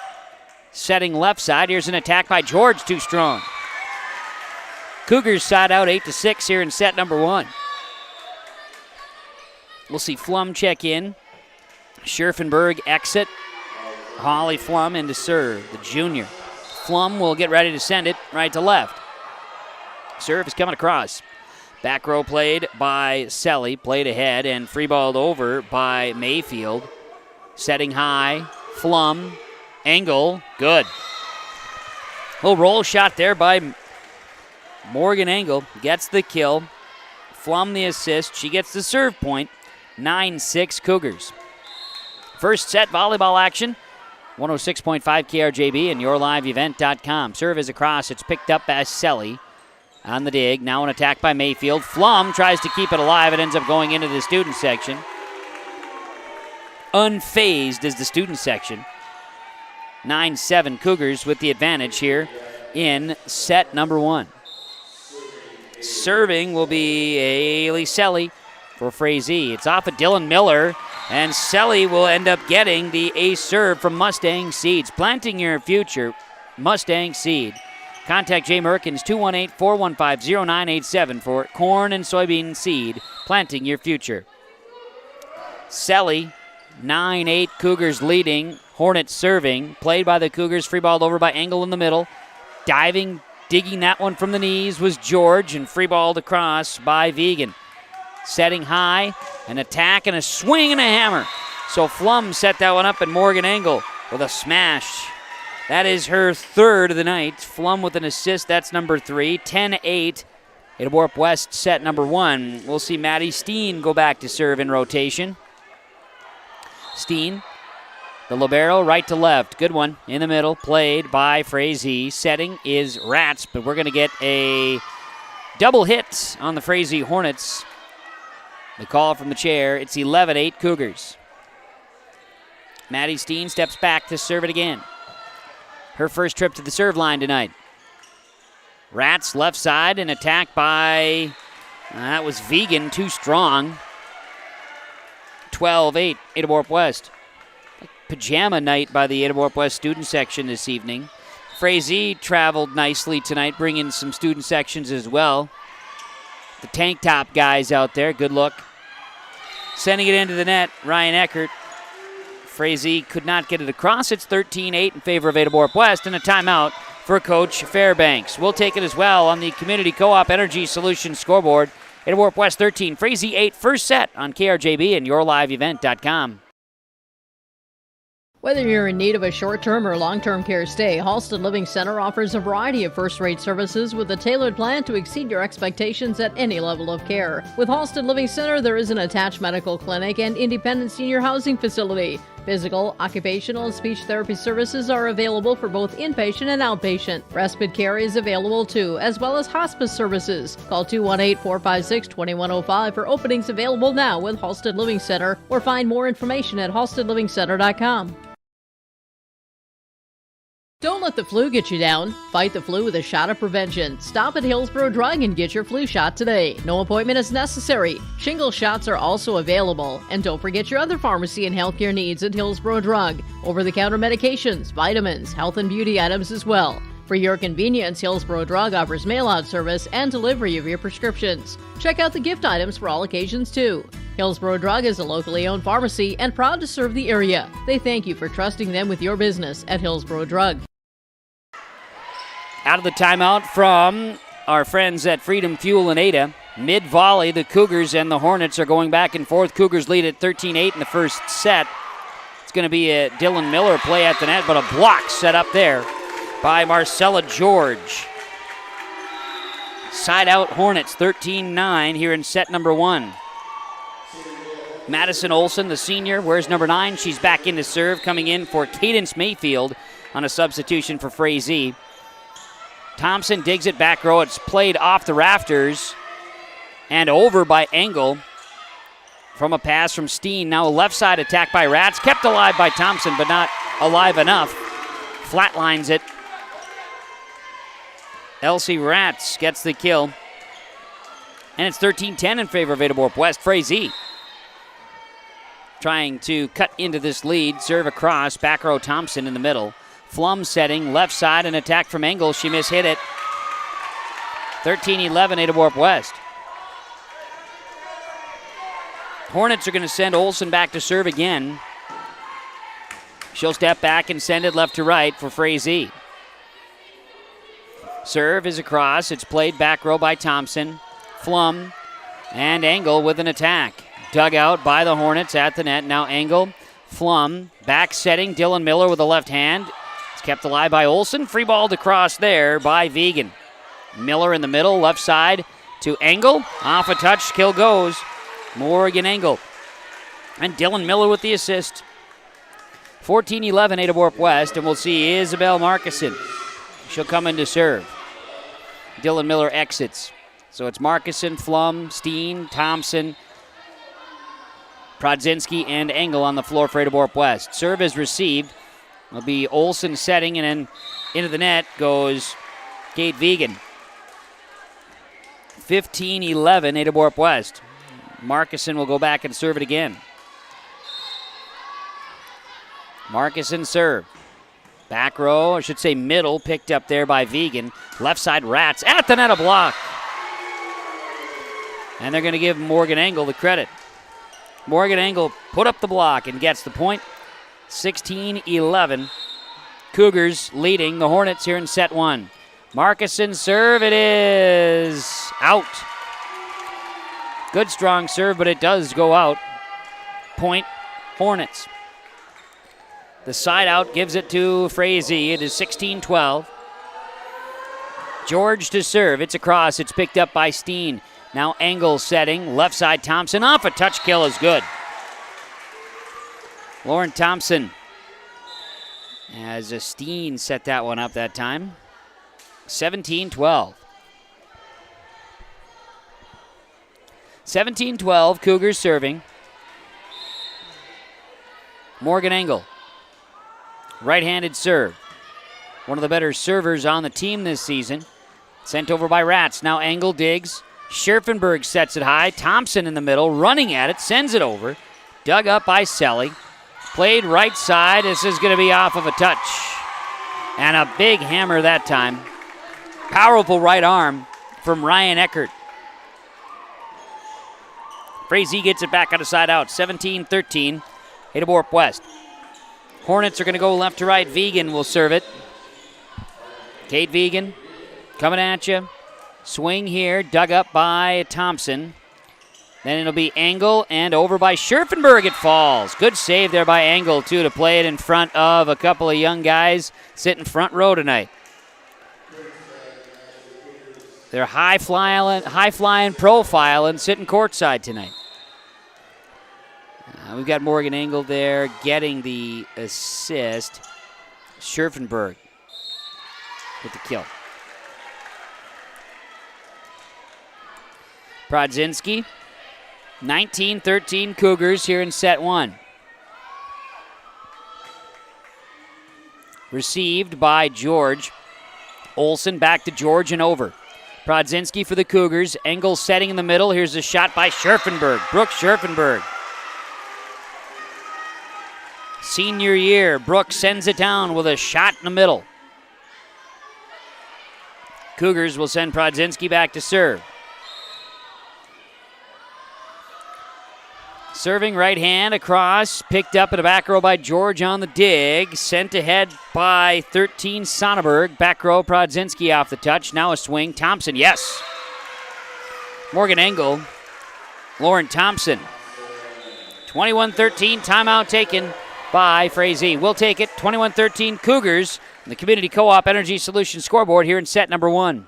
Speaker 3: Setting left side, here's an attack by George, too strong. Cougars side out 8-6 here in set number one. We'll see Flum check in. Scherfenberg exit. Holly Flum in to serve, the junior. Flum will get ready to send it right to left. Serve is coming across. Back row played by Selly, played ahead and free-balled over by Mayfield. Setting high, Flum, Engel, good. Little roll shot there by Morgan Engel, gets the kill. Flum the assist, she gets the serve point. 9-6 Cougars. First set volleyball action 106.5 KRJB and yourliveevent.com. Serve is across. It's picked up by Selly on the dig. Now an attack by Mayfield. Flum tries to keep it alive. It ends up going into the student section. Unfazed is the student section. 9-7 Cougars with the advantage here in set number 1. Serving will be Ailey Selly for Frazee. It's off of Dylan Miller, and Selly will end up getting the ace serve from Mustang Seeds. Planting your future, Mustang Seed. Contact Jay Merkins, 218-415-0987 for corn and soybean seed. Planting your future. Selly, 9-8 Cougars leading. Hornets serving. Played by the Cougars, free balled over by Engel in the middle. Diving, digging that one from the knees was George, and free balled across by Vegan. Setting high, an attack and a swing and a hammer. So Flum set that one up, and Morgan Engel with a smash. That is her third of the night. Flum with an assist, that's number 3. 10-8, Ada-Borup-West set number 1. We'll see Maddie Steen go back to serve in rotation. Steen, the libero, right to left. Good one in the middle, played by Frazee. Setting is Rats, but we're going to get a double hit on the Frazee Hornets. The call from the chair, it's 11-8 Cougars. Maddie Steen steps back to serve it again. Her first trip to the serve line tonight. Rats left side, an attack by, that was Vegan, too strong. 12-8, Ada-Borup-West. Pajama night by the Ada-Borup-West student section this evening. Frazee traveled nicely tonight, bringing some student sections as well. The tank top guys out there, good look. Sending it into the net, Ryan Eckert. Frazee could not get it across. It's 13-8 in favor of Ada-Borup-West, and a timeout for Coach Fairbanks. We'll take it as well on the Community Co-op Energy Solutions scoreboard. Ada-Borup-West 13, Frazee 8, first set on KRJB and yourliveevent.com.
Speaker 23: Whether you're in need of a short-term or long-term care stay, Halsted Living Center offers a variety of first-rate services with a tailored plan to exceed your expectations at any level of care. With Halsted Living Center, there is an attached medical clinic and independent senior housing facility. Physical, occupational, and speech therapy services are available for both inpatient and outpatient. Respite care is available too, as well as hospice services. Call 218-456-2105 for openings available now with Halsted Living Center, or find more information at halstedlivingcenter.com. Don't let the flu get you down. Fight the flu with a shot of prevention. Stop at Hillsborough Drug and get your flu shot today. No appointment is necessary. Shingle shots are also available. And don't forget your other pharmacy and healthcare needs at Hillsborough Drug. Over-the-counter medications, vitamins, health and beauty items as well. For your convenience, Hillsborough Drug offers mail-out service and delivery of your prescriptions. Check out the gift items for all occasions too. Hillsborough Drug is a locally owned pharmacy and proud to serve the area. They thank you for trusting them with your business at Hillsborough Drug.
Speaker 3: Out of the timeout from our friends at Freedom Fuel in Ada. Mid-volley, the Cougars and the Hornets are going back and forth. Cougars lead at 13-8 in the first set. It's going to be a Dylan Miller play at the net, but a block set up there by Marcella George. Side out Hornets, 13-9 here in set number 1. Madison Olson, the senior, wears number 9. She's back in to serve, coming in for Cadence Mayfield on a substitution for Frazee. Thompson digs it back row. It's played off the rafters and over by Engel from a pass from Steen. Now a left side attack by Rats. Kept alive by Thompson, but not alive enough. Flatlines it. Elsie Rats gets the kill. And it's 13-10 in favor of Ada-Borup-West. Frazee trying to cut into this lead. Serve across. Back row Thompson in the middle. Flum setting, left side, an attack from Engel. She mishit it. 13-11, Ada-Borup-West. Hornets are going to send Olsen back to serve again. She'll step back and send it left to right for Frazee. Serve is across. It's played back row by Thompson. Flum and Engel with an attack. Dug out by the Hornets at the net. Now Engel, Flum, back setting. Dylan Miller with the left hand. Kept alive by Olsen. Free balled across there by Vegan. Miller in the middle, left side to Engel. Off a touch, kill goes. Morgan Engel. And Dylan Miller with the assist. 14-11 Ada-Borup-West, and we'll see Isabel Markison. She'll come in to serve. Dylan Miller exits. So it's Markison, Flum, Steen, Thompson, Prodzinski, and Engel on the floor for Ada-Borup-West. Serve is received. It'll be Olsen setting, and then into the net goes Kate Vegan. 15-11 Ada-Borup-West. Markison will go back and serve it again. Markison serve. Back row, I should say middle, picked up there by Vegan. Left side Rats at the net, a block. And they're going to give Morgan Engel the credit. Morgan Engel put up the block and gets the point. 16-11. Cougars leading the Hornets here in set one. Markison serve, it is out. Good strong serve, but it does go out. Point Hornets. The side out gives it to Frazee. It is 16-12. George to serve. It's across. It's picked up by Steen. Now Engel setting. Left side Thompson off. A touch kill is good. Lauren Thompson as Steen set that one up that time. 17-12. 17-12. Cougars serving. Morgan Engel. Right-handed serve. One of the better servers on the team this season. Sent over by Rats. Now Engel digs. Scherfenberg sets it high. Thompson in the middle, running at it, sends it over. Dug up by Selly. Played right side. This is going to be off of a touch. And a big hammer that time. Powerful right arm from Ryan Eckert. Frazee gets it back on the side out. 17-13. Ada-Borup-West. Hornets are going to go left to right. Vegan will serve it. Kate Vegan coming at you. Swing here, dug up by Thompson. Then it'll be Engel, and over by Scherfenberg it falls. Good save there by Engel, too, to play it in front of a couple of young guys sitting front row tonight. They're high-flying profile and sitting courtside tonight. We've got Morgan Engel there getting the assist. Scherfenberg with the kill. Prodzinski. 19-13 Cougars here in set one. Received by George. Olsen back to George and over. Prodzinski for the Cougars. Engel setting in the middle. Here's a shot by Scherfenberg. Brooke Scherfenberg. Senior year. Brooke sends it down with a shot in the middle. Cougars will send Prodzinski back to serve. Serving right hand across, picked up in the back row by George on the dig. Sent ahead by 13 Sonneberg. Back row Prodzinski off the touch. Now a swing. Thompson, yes. Morgan Engel. Lauren Thompson. 21-13, timeout taken by Frazee. We'll take it. 21-13 Cougars. And the Community Co-op Energy Solutions scoreboard here in set number one.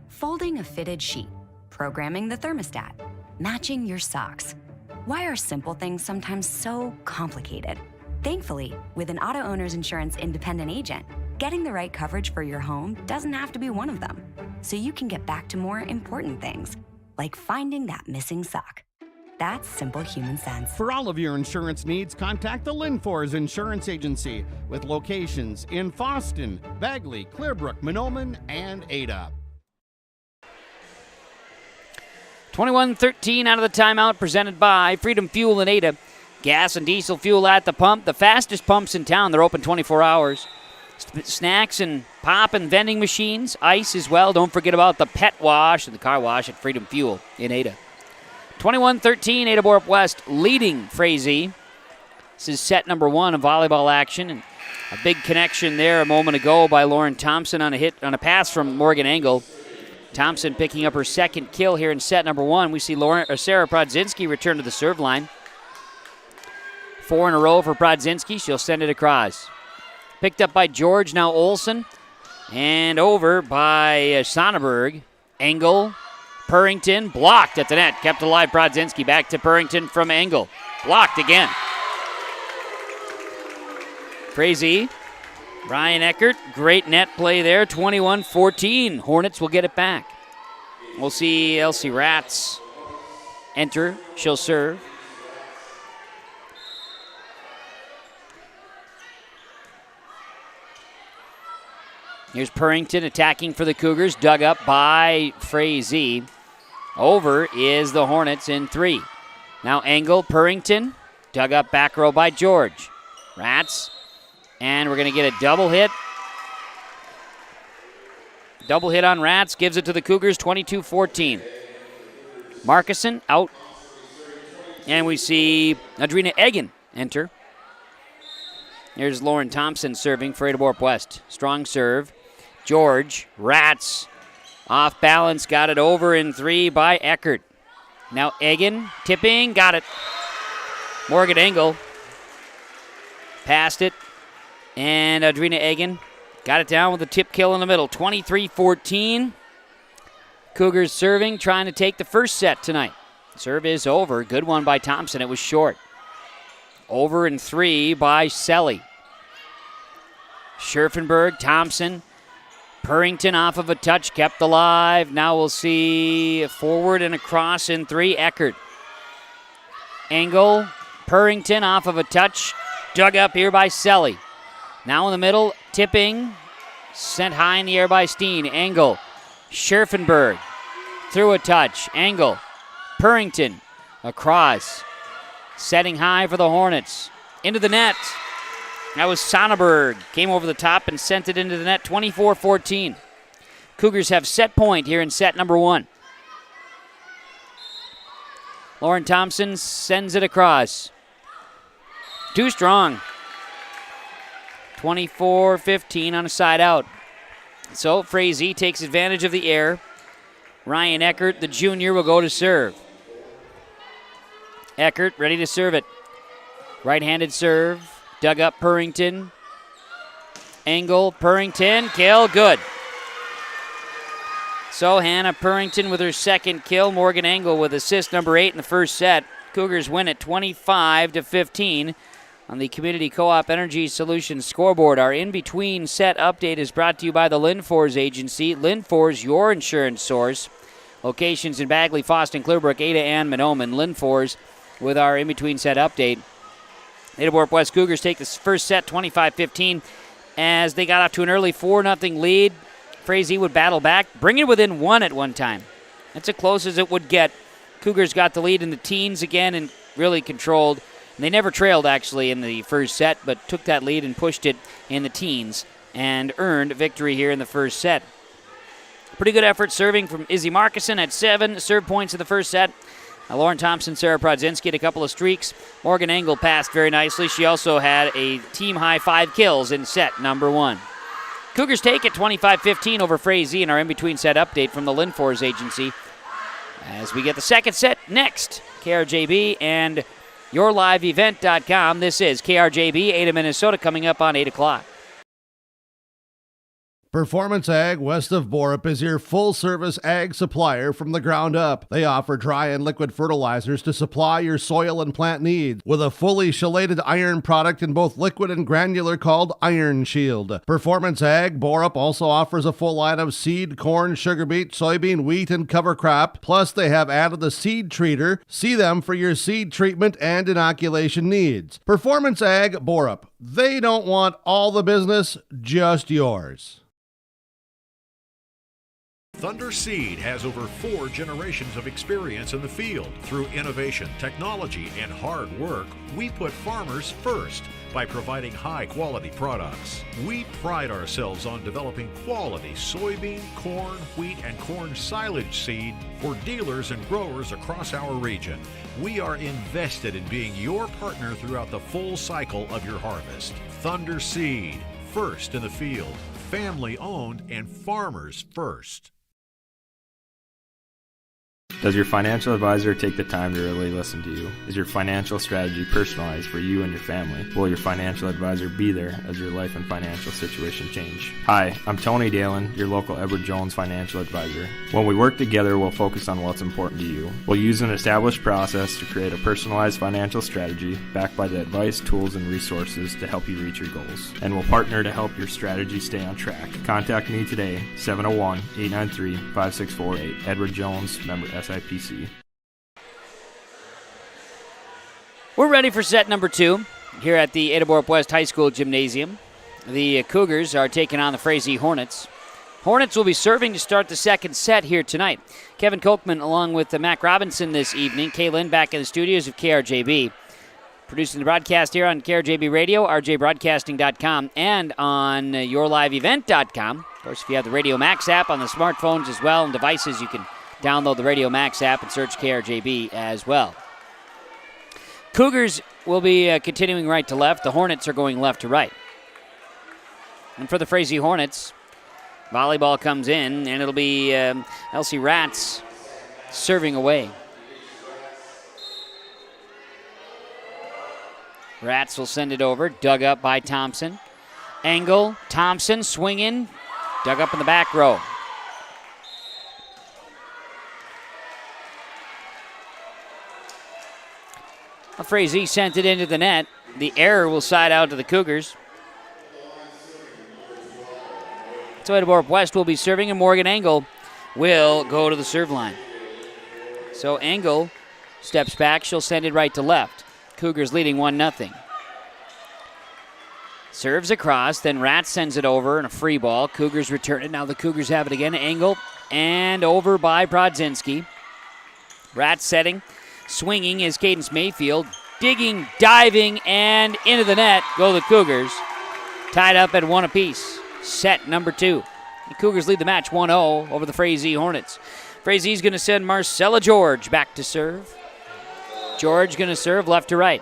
Speaker 6: Folding a fitted sheet. Programming the thermostat. Matching your socks. Why are simple things sometimes so complicated? Thankfully, with an auto owner's insurance independent agent, getting the right coverage for your home doesn't have to be one of them. So you can get back to more important things, like finding that missing sock. That's simple human sense.
Speaker 7: For all of your insurance needs, contact the Linfors Insurance Agency with locations in Foston, Bagley, Clearbrook, Mahnomen, and Ada.
Speaker 3: 21-13 out of the timeout presented by Freedom Fuel in Ada. Gas and diesel fuel at the pump. The fastest pumps in town. They're open 24 hours. Snacks and pop and vending machines. Ice as well. Don't forget about the pet wash and the car wash at Freedom Fuel in Ada. 21-13, Ada-Borup-West leading Frazee. This is set number one of volleyball action. And a big connection there a moment ago by Lauren Thompson on a pass from Morgan Engel. Thompson picking up her second kill here in set number one. We see Sarah Prodzinski return to the serve line. 4 in a row for Prodzinski. She'll send it across. Picked up by George, now Olsen. And over by Sonneberg. Engel, Purrington, blocked at the net. Kept alive Prodzinski. Back to Purrington from Engel. Blocked again. Frazee, Ryan Eckert, great net play there, 21-14. Hornets will get it back. We'll see Elsie Ratz enter. She'll serve. Here's Purrington attacking for the Cougars, dug up by Frazee. Over is the Hornets in 3. Now Engel, Purrington, dug up back row by George. Ratz, and we're going to get a double hit. Double hit on Ratz, gives it to the Cougars, 22-14. Markison out. And we see Adrina Egan enter. Here's Lauren Thompson serving for Ada-Borup-West. Strong serve. George, Ratz, off balance, got it over in 3 by Eckert. Now Egan, tipping, got it. Morgan Engel passed it, and Adrina Egan got it down with a tip kill in the middle, 23-14. Cougars serving, trying to take the first set tonight. Serve is over, good one by Thompson, it was short. Over in 3 by Selly. Scherfenberg, Thompson, Purrington off of a touch, kept alive. Now we'll see forward and across in 3, Eckert. Engel, Purrington off of a touch, dug up here by Selly. Now in the middle, tipping, sent high in the air by Steen. Engel, Scherfenberg, through a touch. Engel, Purrington, across, setting high for the Hornets. Into the net. That was Sonneberg. Came over the top and sent it into the net, 24-14. Cougars have set point here in set number 1. Lauren Thompson sends it across. Too strong. 24-15 on a side out. So Frazee takes advantage of the air. Ryan Eckert, the junior, will go to serve. Eckert ready to serve it. Right-handed serve. Dug up Purrington. Engel, Purrington, kill, good. So Hannah Purrington with her second kill. Morgan Engel with assist number 8 in the first set. Cougars win at 25-15 on the Community Co-op Energy Solutions scoreboard. Our in-between set update is brought to you by the Linfors Agency. Linfors, your insurance source. Locations in Bagley, Foston, Clearbrook, Ada, and Mahnomen. Linfors with our in-between set update. Ada-Borup-West Cougars take this first set 25-15 as they got off to an early 4-0 lead. Frazee would battle back, bring it within 1 at one time. That's as close as it would get. Cougars got the lead in the teens again and really controlled. And they never trailed, actually, in the first set, but took that lead and pushed it in the teens and earned victory here in the first set. Pretty good effort serving from Izzy Markison at 7 serve points in the first set. Lauren Thompson, Sarah Prodzinski had a couple of streaks. Morgan Engel passed very nicely. She also had a team-high 5 kills in set number 1. Cougars take it 25-15 over Frazee in our in-between set update from the Linfors Agency. As we get the second set next, KRJB and YourLiveEvent.com. This is KRJB, Ada, Minnesota, coming up on 8 o'clock.
Speaker 5: Performance Ag west of Borup is your full-service ag supplier from the ground up. They offer dry and liquid fertilizers to supply your soil and plant needs with a fully chelated iron product in both liquid and granular called Iron Shield. Performance Ag Borup also offers a full line of seed, corn, sugar beet, soybean, wheat, and cover crop. Plus, they have added the seed treater. See them for your seed treatment and inoculation needs. Performance Ag Borup. They don't want all the business, just yours.
Speaker 9: Thunder Seed has over 4 generations of experience in the field. Through innovation, technology, and hard work, we put farmers first by providing high-quality products. We pride ourselves on developing quality soybean, corn, wheat, and corn silage seed for dealers and growers across our region. We are invested in being your partner throughout the full cycle of your harvest. Thunder Seed, first in the field, family-owned, and farmers first.
Speaker 10: Does your financial advisor take the time to really listen to you? Is your financial strategy personalized for you and your family? Will your financial advisor be there as your life and financial situation change? Hi, I'm Tony Dalen, your local Edward Jones financial advisor. When we work together, we'll focus on what's important to you. We'll use an established process to create a personalized financial strategy backed by the advice, tools, and resources to help you reach your goals. And we'll partner to help your strategy stay on track. Contact me today, 701-893-5648. Edward Jones, member SIPC.
Speaker 3: We're ready for set number 2 here at the Ada-Borup-West High School Gymnasium. The Cougars are taking on the Frazee Hornets. Hornets will be serving to start the second set here tonight. Kevin Kochman along with Mac Robinson this evening. Kaylin back in the studios of KRJB. Producing the broadcast here on KRJB Radio, rjbroadcasting.com, and on yourliveevent.com. Of course, if you have the Radio Max app on the smartphones as well and devices, you can download the Radio Max app and search KRJB as well. Cougars will be continuing right to left. The Hornets are going left to right. And for the Frazee Hornets, volleyball comes in, and it'll be Elsie Ratz serving away. Ratz will send it over, dug up by Thompson. Engel, Thompson swinging, dug up in the back row. Frazee sent it into the net. The error will side out to the Cougars. So Ada-Borup-West will be serving, and Morgan Engel will go to the serve line. So Engel steps back. She'll send it right to left. Cougars leading 1-0. Serves across, then Ratz sends it over and a free ball. Cougars return it. Now the Cougars have it again. Engel and over by Brodzinski. Ratz setting, swinging is Cadence Mayfield. Digging, diving, and into the net go the Cougars. Tied up at 1 apiece. Set number 2. The Cougars lead the match 1-0 over the Frazee Hornets. Frazee's going to send Marcella George back to serve. George going to serve left to right.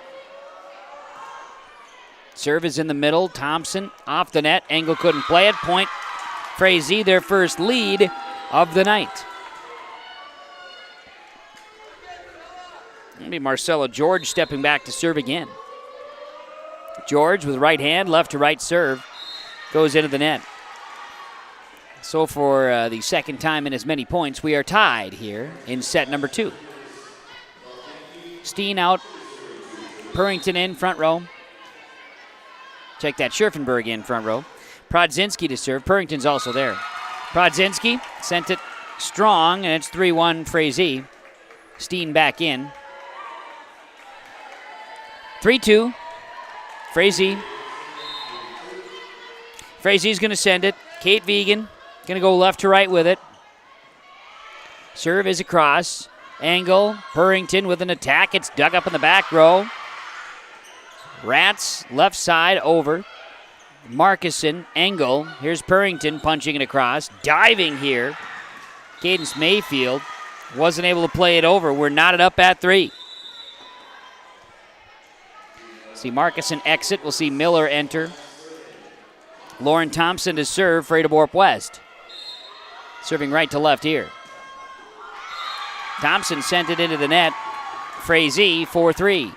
Speaker 3: Serve is in the middle. Thompson off the net. Engel couldn't play it. Point Frazee, their first lead of the night. It'll be Marcella George stepping back to serve again. George with right hand, left to right serve. Goes into the net. So for the second time in as many points, we are tied here in set number 2. Steen out. Purrington in front row. Check that. Scherfenberg in front row. Brodzinski to serve. Purrington's also there. Brodzinski sent it strong, and it's 3-1 Frazee. Steen back in. 3-2. Frazee. Frazee's going to send it. Kate Vegan going to go left to right with it. Serve is across. Engel, Purrington with an attack. It's dug up in the back row. Ratz, left side over. Markison, Engel. Here's Purrington punching it across. Diving here. Cadence Mayfield wasn't able to play it over. We're knotted up at 3. See Markison exit. We'll see Miller enter. Lauren Thompson to serve for Ada-Borup-West. Serving right to left here. Thompson sent it into the net. Frazee 4-3.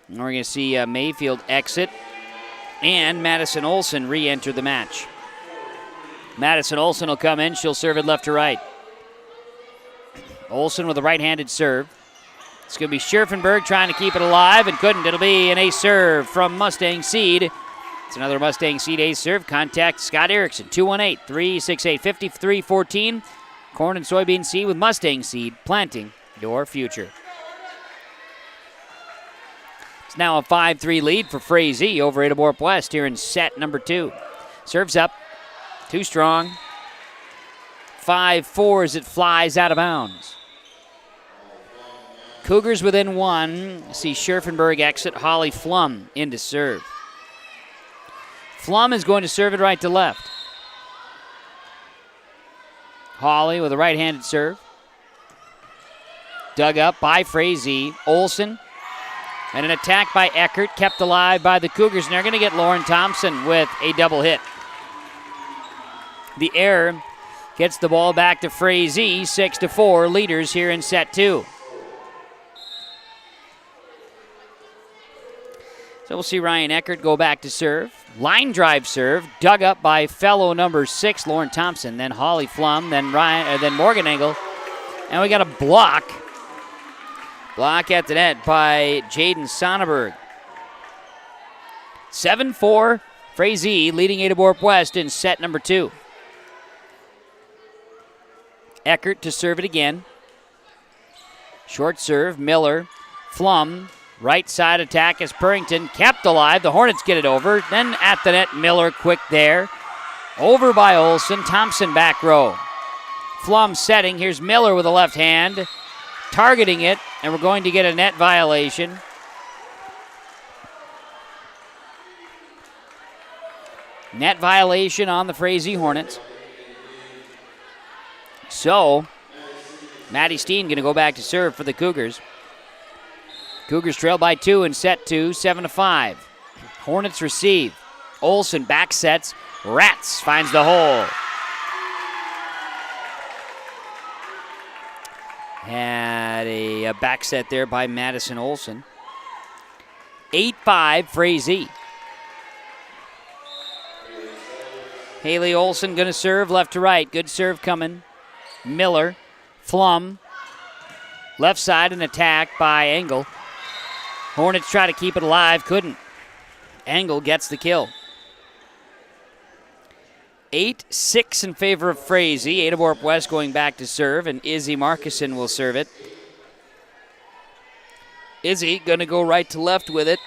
Speaker 3: And we're going to see Mayfield exit and Madison Olson re-enter the match. Madison Olson will come in. She'll serve it left to right. Olson with a right-handed serve. It's going to be Scherfenberg trying to keep it alive and couldn't. It'll be an ace serve from Mustang Seed. It's another Mustang Seed ace serve. Contact Scott Erickson, 218-368-5314. Corn and soybean seed with Mustang Seed, planting your future. It's now a 5-3 lead for Frazee over Ada-Borup-West here in set number 2. Serves up, too strong. 5-4 as it flies out of bounds. Cougars within 1. See Scherfenberg exit, Holly Flum in to serve. Flum is going to serve it right to left. Holly with a right-handed serve. Dug up by Frazee. Olson. And an attack by Eckert, kept alive by the Cougars. And they're going to get Lauren Thompson with a double hit. The error gets the ball back to Frazee, 6-4, leaders here in set 2. So we'll see Ryan Eckert go back to serve. Line drive serve, dug up by fellow number 6, Lauren Thompson, then Holly Flum, then Morgan Engel. And we got a block. Block at the net by Jaden Sonneberg. 7-4, Frazee leading Ada-Borup-West in set number 2. Eckert to serve it again. Short serve, Miller, Flum. Right side attack is Purrington, kept alive. The Hornets get it over. Then at the net, Miller quick there. Over by Olsen, Thompson back row. Flum setting, here's Miller with a left hand. Targeting it, and we're going to get a net violation. Net violation on the Frazee Hornets. So, Maddie Steen going to go back to serve for the Cougars. Cougars trail by 2 in set 2, 7-5. Hornets receive. Olsen back sets. Rats finds the hole. Had a back set there by Madison Olsen. 8-5, Frazee. Haley Olsen going to serve left to right. Good serve coming. Miller. Flum. Left side, an attack by Engel. Hornets try to keep it alive, couldn't. Engel gets the kill. 8-6 in favor of Frazee. Ada-Borup-West going back to serve, and Izzy Markison will serve it. Izzy going to go right to left with it.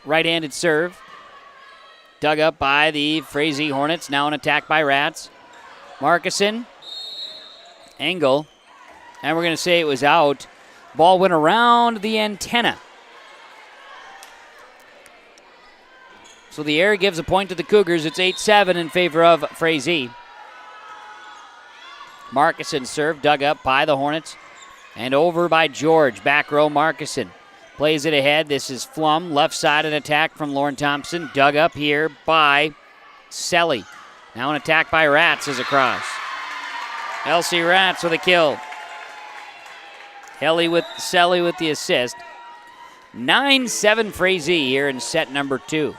Speaker 3: Right-handed serve. Dug up by the Frazee Hornets. Now an attack by Rats. Markison. Engel. And we're going to say it was out. Ball went around the antenna. So the error gives a point to the Cougars. It's 8-7 in favor of Frazee. Markison serve, dug up by the Hornets. And over by George. Back row, Markison. Plays it ahead. This is Flum. Left side, an attack from Lauren Thompson. Dug up here by Selly. Now an attack by Rats is across. Elsie Rats with a kill. Selly with the assist. 9-7 Frazee here in set number 2.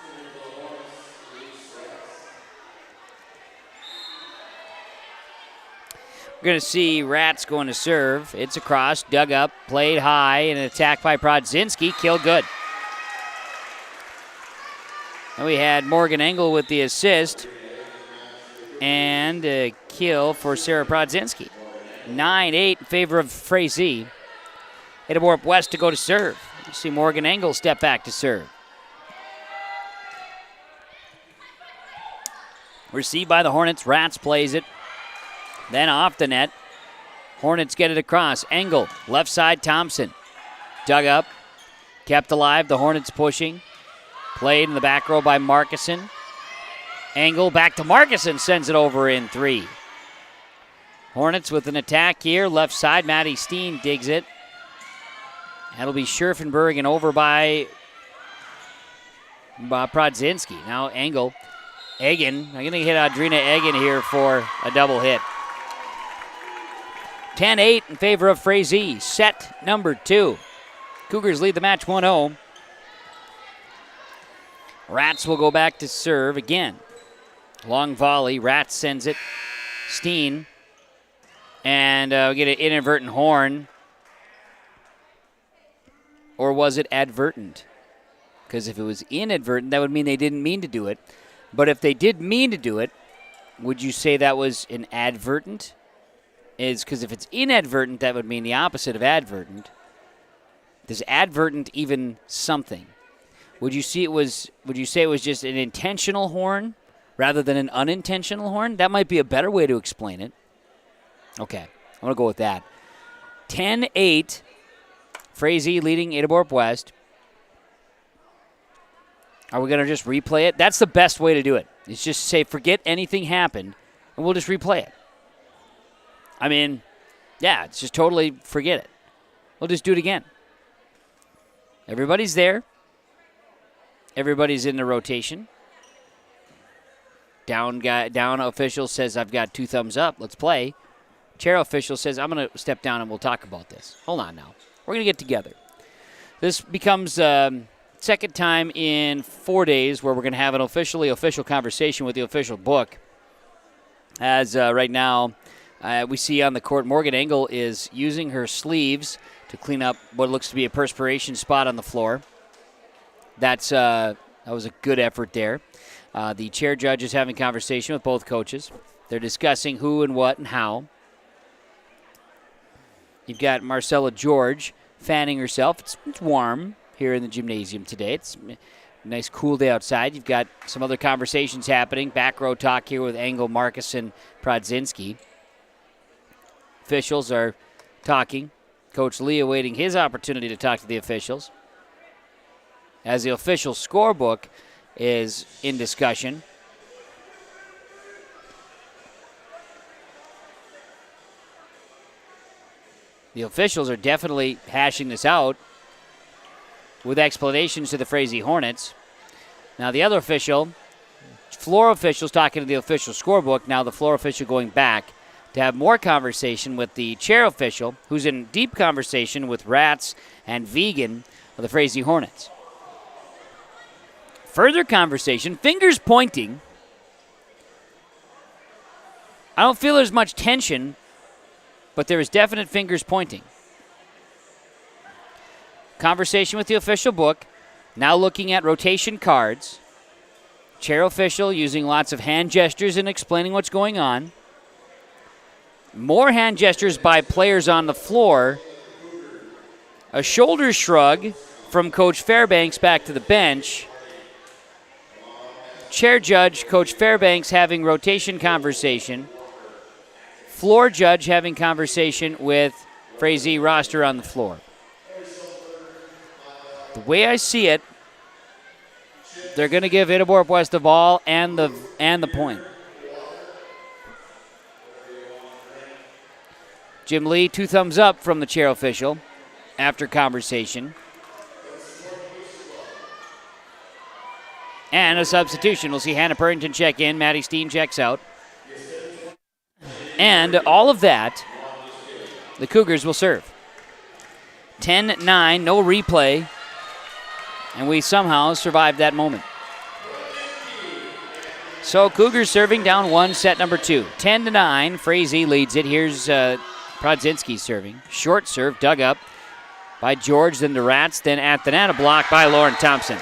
Speaker 3: We're going to see Rats going to serve. It's across, dug up, played high, and an attack by Prodzinski. Kill good. And we had Morgan Engel with the assist. And a kill for Sarah Prodzinski. 9-8 in favor of Frazee. Ada-Borup-West to go to serve. You see Morgan Engel step back to serve. Received by the Hornets. Rats plays it. Then off the net. Hornets get it across. Engel, left side, Thompson. Dug up. Kept alive. The Hornets pushing. Played in the back row by Markison. Engel back to Markison. Sends it over in 3. Hornets with an attack here. Left side. Maddie Steen digs it. That'll be Scherfenberg and over by Prodzinski. Now Engel. Egan. I'm going to hit Audrina Egan here for a double hit. 10-8 in favor of Frazee. Set number 2. Cougars lead the match 1-0. Rats will go back to serve again. Long volley. Rats sends it. Steen. And we get an inadvertent horn. Or was it advertent? Because if it was inadvertent, that would mean they didn't mean to do it. But if they did mean to do it, would you say that was an advertent? Is because if it's inadvertent, that would mean the opposite of advertent. Does advertent even something? Would you say it was just an intentional horn rather than an unintentional horn? That might be a better way to explain it. Okay, I'm going to go with that. 10-8, Frazee leading Ada-Borup-West. Are we going to just replay it? That's the best way to do it. It's just say, forget anything happened, and we'll just replay it. I mean, yeah, it's just totally forget it. We'll just do it again. Everybody's there. Everybody's in the rotation. Down official says, I've got 2 thumbs up. Let's play. Chair official says, I'm going to step down and we'll talk about this. Hold on now. We're going to get together. This becomes second time in 4 days where we're going to have an official conversation with the official book. As right now, we see on the court, Morgan Engel is using her sleeves to clean up what looks to be a perspiration spot on the floor. That was a good effort there. The chair judge is having conversation with both coaches. They're discussing who and what and how. You've got Marcella George fanning herself. It's warm here in the gymnasium today. It's a nice cool day outside. You've got some other conversations happening. Back row talk here with Engel, Marcus, and Prodzinski. Officials are talking. Coach Lee awaiting his opportunity to talk to the officials. As the official scorebook is in discussion. The officials are definitely hashing this out with explanations to the Frazee Hornets. Now the other official, floor officials talking to the official scorebook. Now the floor official going back to have more conversation with the chair official, who's in deep conversation with Rats and Vegan of the Frazee Hornets. Further conversation, fingers pointing. I don't feel there's much tension, but there is definite fingers pointing. Conversation with the official book. Now looking at rotation cards. Chair official using lots of hand gestures and explaining what's going on. More hand gestures by players on the floor. A shoulder shrug from Coach Fairbanks back to the bench. Chair judge, Coach Fairbanks, having rotation conversation. Floor judge having conversation with Frazee roster on the floor. The way I see it, they're going to give Ada-Borup-West the ball and the point. Jim Lee, 2 thumbs up from the chair official after conversation. And a substitution. We'll see Hannah Purrington check in. Maddie Steen checks out. And all of that, the Cougars will serve. 10-9, no replay. And we somehow survived that moment. So Cougars serving down 1, set number 2. 10-9, Frazee leads it. Here's Prodzinski serving. Short serve, dug up by George, then to Rats, then at the net, a block by Lauren Thompson.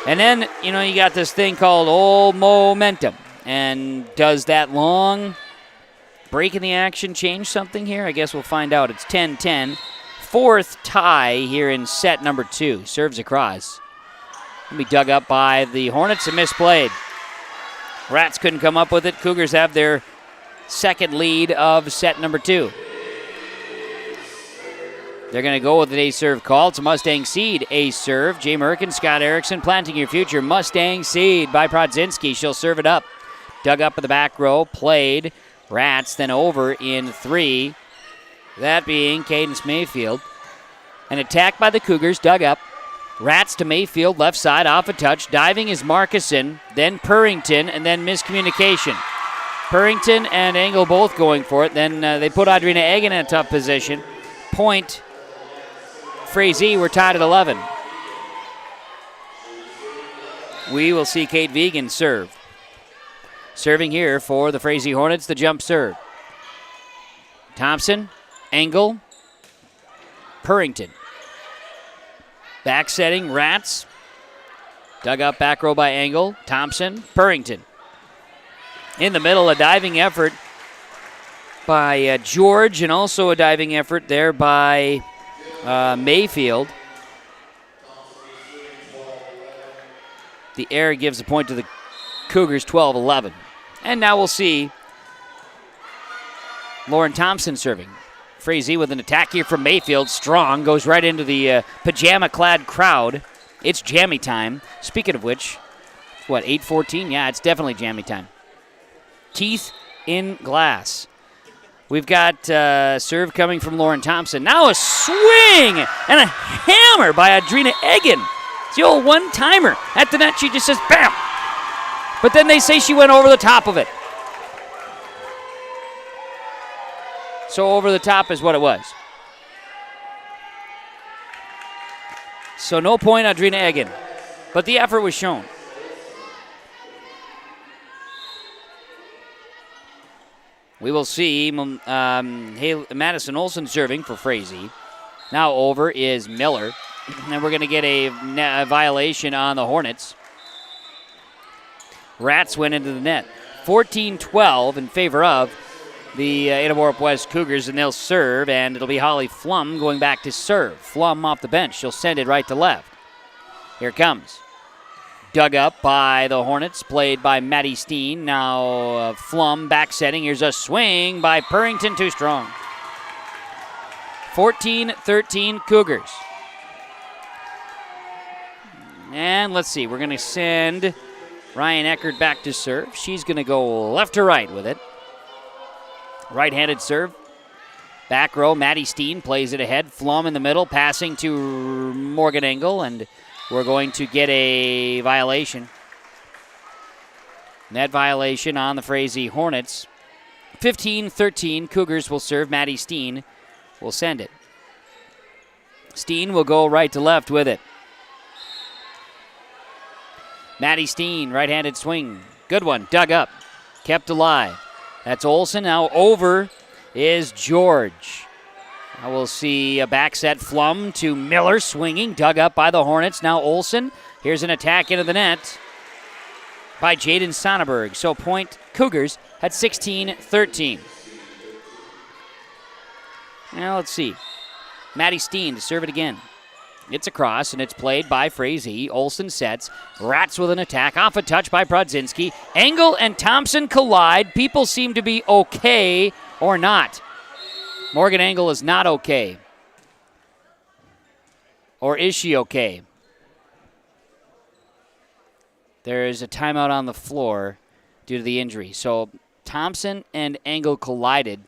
Speaker 3: And then, you got this thing called old momentum. And does that long break in the action change something here? I guess we'll find out. It's 10-10. 4th tie here in set number 2. Serves across. It'll be dug up by the Hornets and misplayed. Rats couldn't come up with it. Cougars have their second lead of set number 2. They're going to go with an ace serve call. It's a Mustang seed ace serve. Jay Merkin, Scott Erickson, planting your future. Mustang seed by Prodzinski. She'll serve it up. Dug up in the back row. Played. Rats then over in 3. That being Cadence Mayfield. An attack by the Cougars. Dug up. Rats to Mayfield. Left side off a touch. Diving is Markison. Then Purrington. And then miscommunication. Purrington and Engel both going for it. Then they put Audrina Egan in a tough position. Point. Frazee, we're tied at 11. We will see Kate Vegan serve. Serving here for the Frazee Hornets, the jump serve. Thompson, Engel, Purrington. Back setting, Rats. Dug up back row by Engel, Thompson, Purrington. In the middle, a diving effort by George, and also a diving effort there by Mayfield. The error gives the point to the Cougars, 12-11. And now we'll see Lauren Thompson serving. Frazee with an attack here from Mayfield. Strong, goes right into the pajama-clad crowd. It's jammy time. Speaking of which, 8:14? Yeah, it's definitely jammy time. Teeth in glass. We've got serve coming from Lauren Thompson. Now a swing and a hammer by Audrina Egan. It's the old one-timer. At the net, she just says, bam! But then they say she went over the top of it. So over the top is what it was. So no point on Drina Egan. But the effort was shown. We will see Madison Olson serving for Frazee. Now over is Miller. And we're going to get a violation on the Hornets. Rats went into the net. 14-12 in favor of the Ada-Borup-West Cougars, and they'll serve, and it'll be Holly Flum going back to serve. Flum off the bench. She'll send it right to left. Here it comes. Dug up by the Hornets, played by Maddie Steen. Now Flum back setting. Here's a swing by Purrington, too strong. 14-13 Cougars. And let's see, we're going to send Ryan Eckert back to serve. She's going to go left to right with it. Right-handed serve. Back row, Maddie Steen plays it ahead. Flum in the middle, passing to Morgan Engel, and we're going to get a violation. Net violation on the Frazee Hornets. 15-13, Cougars will serve. Maddie Steen will send it. Steen will go right to left with it. Maddie Steen, right-handed swing. Good one, dug up, kept alive. That's Olsen. Now over is George. Now we'll see a back set. Flum to Miller, swinging, dug up by the Hornets. Now Olsen. Here's an attack into the net by Jaden Sonnenberg. So point Cougars at 16-13. Now let's see. Maddie Steen to serve it again. It's across, and it's played by Frazee. Olsen sets. Rats with an attack. Off a touch by Brodzinski. Engel and Thompson collide. People seem to be okay or not. Morgan Engel is not okay. Or is she okay? There is a timeout on the floor due to the injury. So Thompson and Engel collided.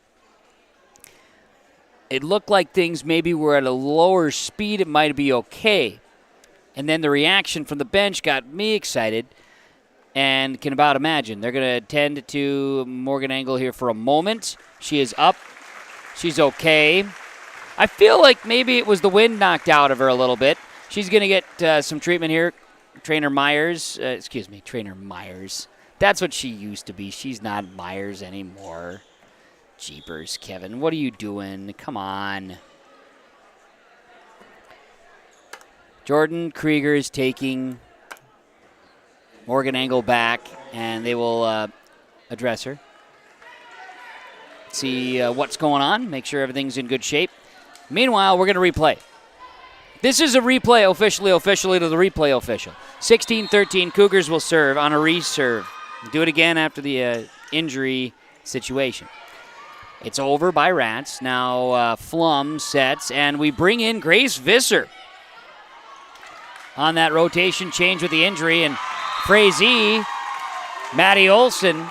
Speaker 3: It looked like things maybe were at a lower speed. It might be okay. And then the reaction from the bench got me excited and can about imagine. They're going to tend to Morgan Engel here for a moment. She is up. She's okay. I feel like maybe it was the wind knocked out of her a little bit. She's going to get some treatment here. Trainer Myers. That's what she used to be. She's not Myers anymore. Jeepers, Kevin. What are you doing? Come on. Jordan Krieger is taking Morgan Engel back, and they will address her. See what's going on. Make sure everything's in good shape. Meanwhile, we're going to replay. This is a replay officially to the replay official. 16-13, Cougars will serve on a reserve. Do it again after the injury situation. It's over by Rats. Now Flum sets, and we bring in Grace Visser on that rotation change with the injury. And Frazee, Maddie Olsen,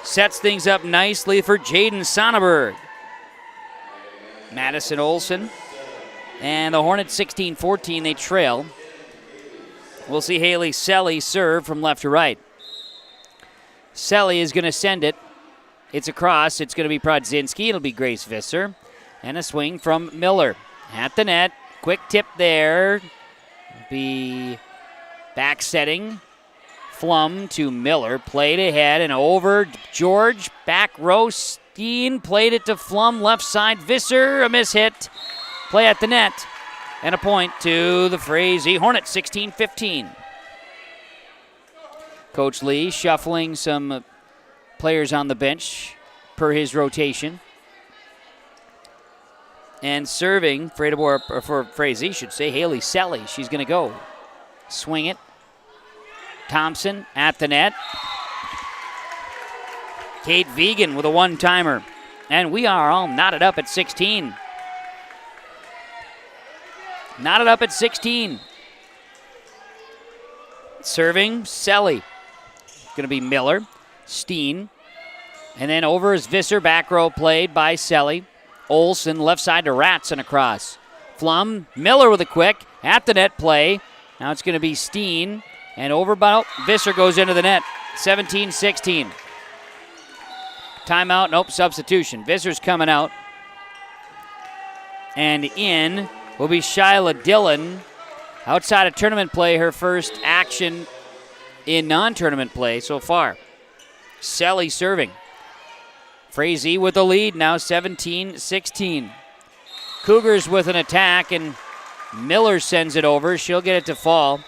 Speaker 3: sets things up nicely for Jaden Sonnenberg. Madison Olsen. And the Hornets 16-14, they trail. We'll see Haley Selly serve from left to right. Selly is going to send it. It's across. It's going to be Brodzinski. It'll be Grace Visser. And a swing from Miller. At the net. Quick tip there. It'll be back setting. Flum to Miller. Played ahead and over. George. Back row. Steen played it to Flum. Left side. Visser. A miss hit. Play at the net. And a point to the Frazee Hornets. 16-15. Coach Lee shuffling some players on the bench per his rotation. And serving for Frazee, should say, Haley Selly. She's going to go. Swing it. Thompson at the net. Kate Vegan with a one-timer. And we are all knotted up at 16. Knotted up at 16. Serving, Selly. Going to be Miller. Steen. And then over is Visser, back row played by Selly. Olsen, left side to Rats and across. Flum, Miller with a quick, at the net play. Now it's going to be Steen, And over by Visser goes into the net. 17-16. Timeout, nope, substitution. Visser's coming out. And in will be Shyla Dillon. Outside of tournament play, her first action in non-tournament play so far. Selly serving. Frazee with the lead now, 17-16. Cougars with an attack, and Miller sends it over. She'll get it to fall.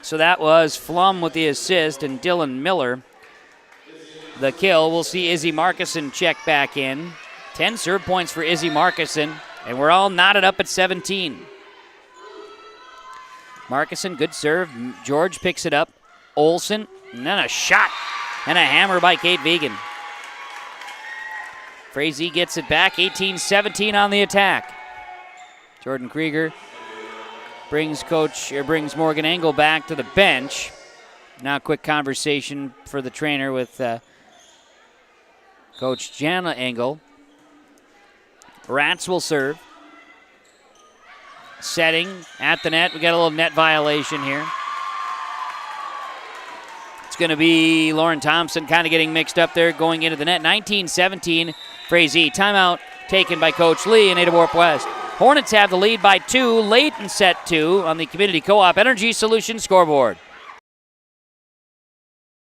Speaker 3: So that was Flum with the assist, and Dylan Miller the kill. We'll see Izzy Markison check back in. 10 serve points for Izzy Markison, and we're all knotted up at 17. Markison, good serve. George picks it up. Olsen, and then a shot and a hammer by Kate Vegan. Frazee gets it back, 18-17 on the attack. Jordan Krieger brings Morgan Engel back to the bench. Now a quick conversation for the trainer with Coach Jana Engel. Rats will serve. Setting at the net. We got a little net violation here. It's going to be Lauren Thompson kind of getting mixed up there going into the net. 19-17, Frazee. Timeout taken by Coach Lee and Ada-Borup-West. Hornets have the lead by 2 late in set 2 on the Community Co-op Energy Solutions scoreboard.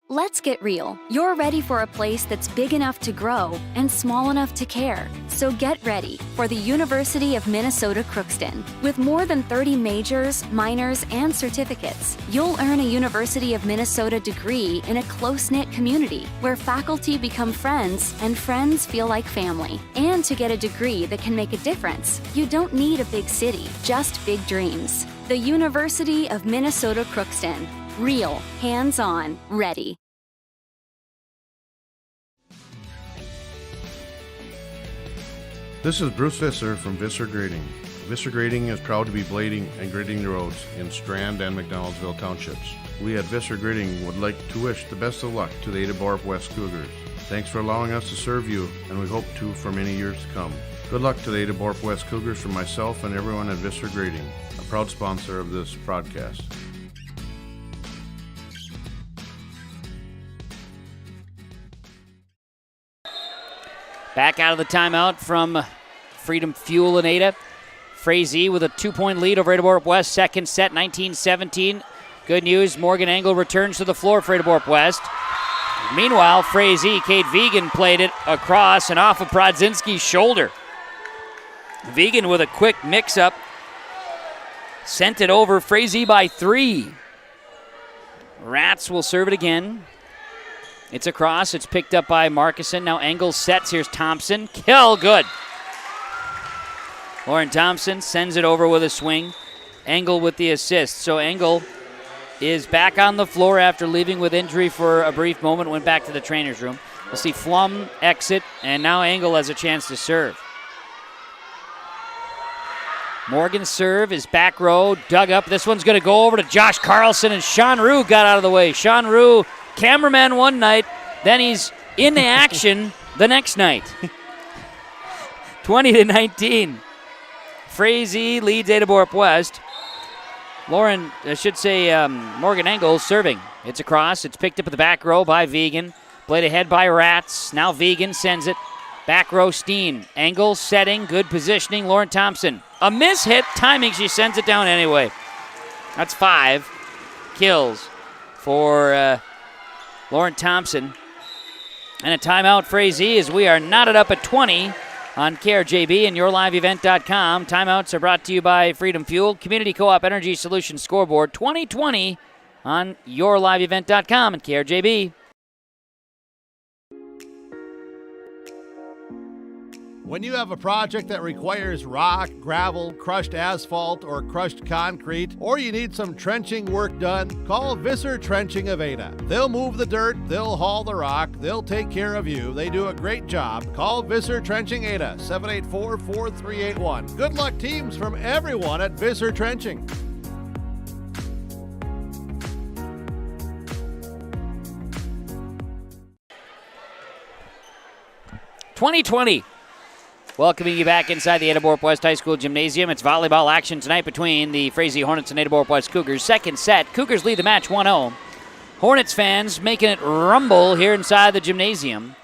Speaker 11: Let's get real. You're ready for a place that's big enough to grow and small enough to care. So get ready for the University of Minnesota Crookston. With more than 30 majors, minors, and certificates, you'll earn a University of Minnesota degree in a close-knit community where faculty become friends and friends feel like family. And to get a degree that can make a difference, you don't need a big city, just big dreams. The University of Minnesota Crookston. Real, hands-on, ready.
Speaker 5: This is Bruce Visser from Visser Grading. Visser Grading is proud to be blading and grading the roads in Strand and McDonaldsville townships. We at Visser Grading would like to wish the best of luck to the Ada-Borup-West Cougars. Thanks for allowing us to serve you, and we hope to for many years to come. Good luck to the Ada-Borup-West Cougars from myself and everyone at Visser Grading, a proud sponsor of this broadcast.
Speaker 3: Back out of the timeout from Freedom Fuel and Ada. Frazee with a 2-point lead over Ada-Borup-West. Second set, 19-17. Good news, Morgan Engel returns to the floor for Ada-Borup-West. Meanwhile, Frazee, Kate Vegan played it across and off of Prodzinski's shoulder. Vegan with a quick mix-up. Sent it over, Frazee by 3. Rats will serve it again. It's across. It's picked up by Markison. Now Engel sets. Here's Thompson. Kill. Good. Lauren Thompson sends it over with a swing. Engel with the assist. So Engel is back on the floor after leaving with injury for a brief moment. Went back to the trainer's room. We'll see Flum exit. And now Engel has a chance to serve. Morgan's serve is back row. Dug up. This one's going to go over to Josh Carlson. And Sean Rue got out of the way. Sean Rue, cameraman one night, then he's in the action the next night. 20-19. Frazee leads Ada-Borup-West. Morgan Engel serving. It's across. It's picked up at the back row by Vegan. Played ahead by Rats. Now Vegan sends it. Back row Steen. Engel setting. Good positioning. Lauren Thompson. A miss hit. Timing. She sends it down anyway. That's 5 kills for Lauren Thompson. And a timeout, Frazee, as we are knotted up at 20 on KRJB and YourLiveEvent.com. Timeouts are brought to you by Freedom Fuel, Community Co-op Energy Solutions Scoreboard 2020 on YourLiveEvent.com and KRJB.
Speaker 5: When you have a project that requires rock, gravel, crushed asphalt, or crushed concrete, or you need some trenching work done, call Visser Trenching of Ada. They'll move the dirt, they'll haul the rock, they'll take care of you. They do a great job. Call Visser Trenching Ada, 784-4381. Good luck, teams, from everyone at Visser Trenching.
Speaker 3: Welcoming you back inside the Ada-Borup-West High School Gymnasium. It's volleyball action tonight between the Frazee Hornets and Ada-Borup-West Cougars. Second set, Cougars lead the match 1-0. Hornets fans making it rumble here inside the gymnasium.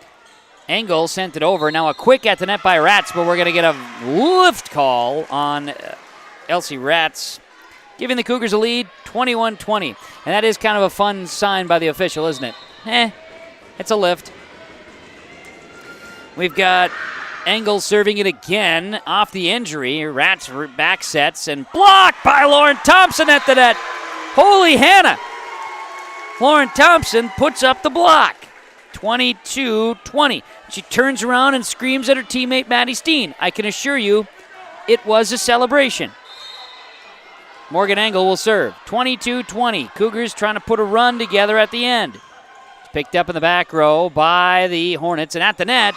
Speaker 3: Engel sent it over. Now a quick at the net by Rats, but we're going to get a lift call on Elsie Rats, giving the Cougars a lead, 21-20. And that is kind of a fun sign by the official, isn't it? It's a lift. We've got Engel serving it again off the injury. Rats back sets and blocked by Lauren Thompson at the net. Holy Hannah! Lauren Thompson puts up the block. 22-20. She turns around and screams at her teammate Maddie Steen. I can assure you, it was a celebration. Morgan Engel will serve. 22-20. Cougars trying to put a run together at the end. It's picked up in the back row by the Hornets, and at the net,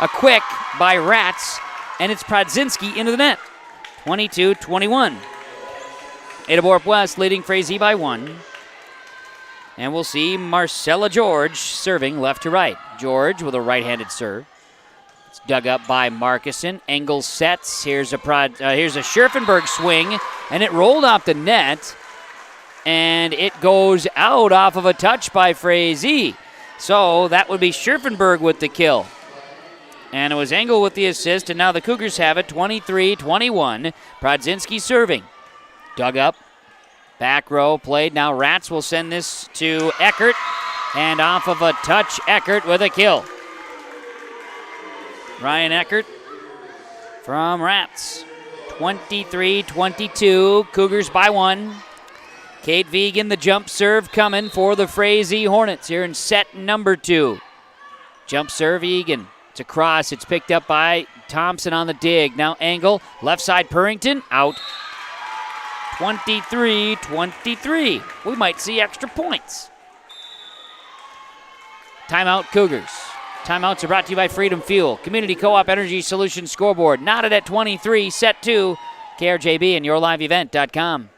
Speaker 3: a quick by Rats, and it's Prodzinski into the net. 22-21. Ada-Borup-West leading Frazee by 1. And we'll see Marcella George serving left to right. George with a right-handed serve. It's dug up by Markison. Engel sets. Here's a Scherfenberg swing, and it rolled off the net, and it goes out off of a touch by Frazee. So that would be Scherfenberg with the kill. And it was Engel with the assist, and now the Cougars have it, 23-21. Prodzinski serving. Dug up. Back row played. Now Rats will send this to Eckert. And off of a touch, Eckert with a kill. Ryan Eckert from Rats. 23-22. Cougars by 1. Kate Vegan, the jump serve coming for the Frazee Hornets here in set number 2. Jump serve, Egan. It's a cross. It's picked up by Thompson on the dig. Now Engel, left side Purrington, out. 23-23. We might see extra points. Timeout Cougars. Timeouts are brought to you by Freedom Fuel, Community Co-op Energy Solutions scoreboard. Knotted at 23, set 2. KRJB and YourLiveEvent.com.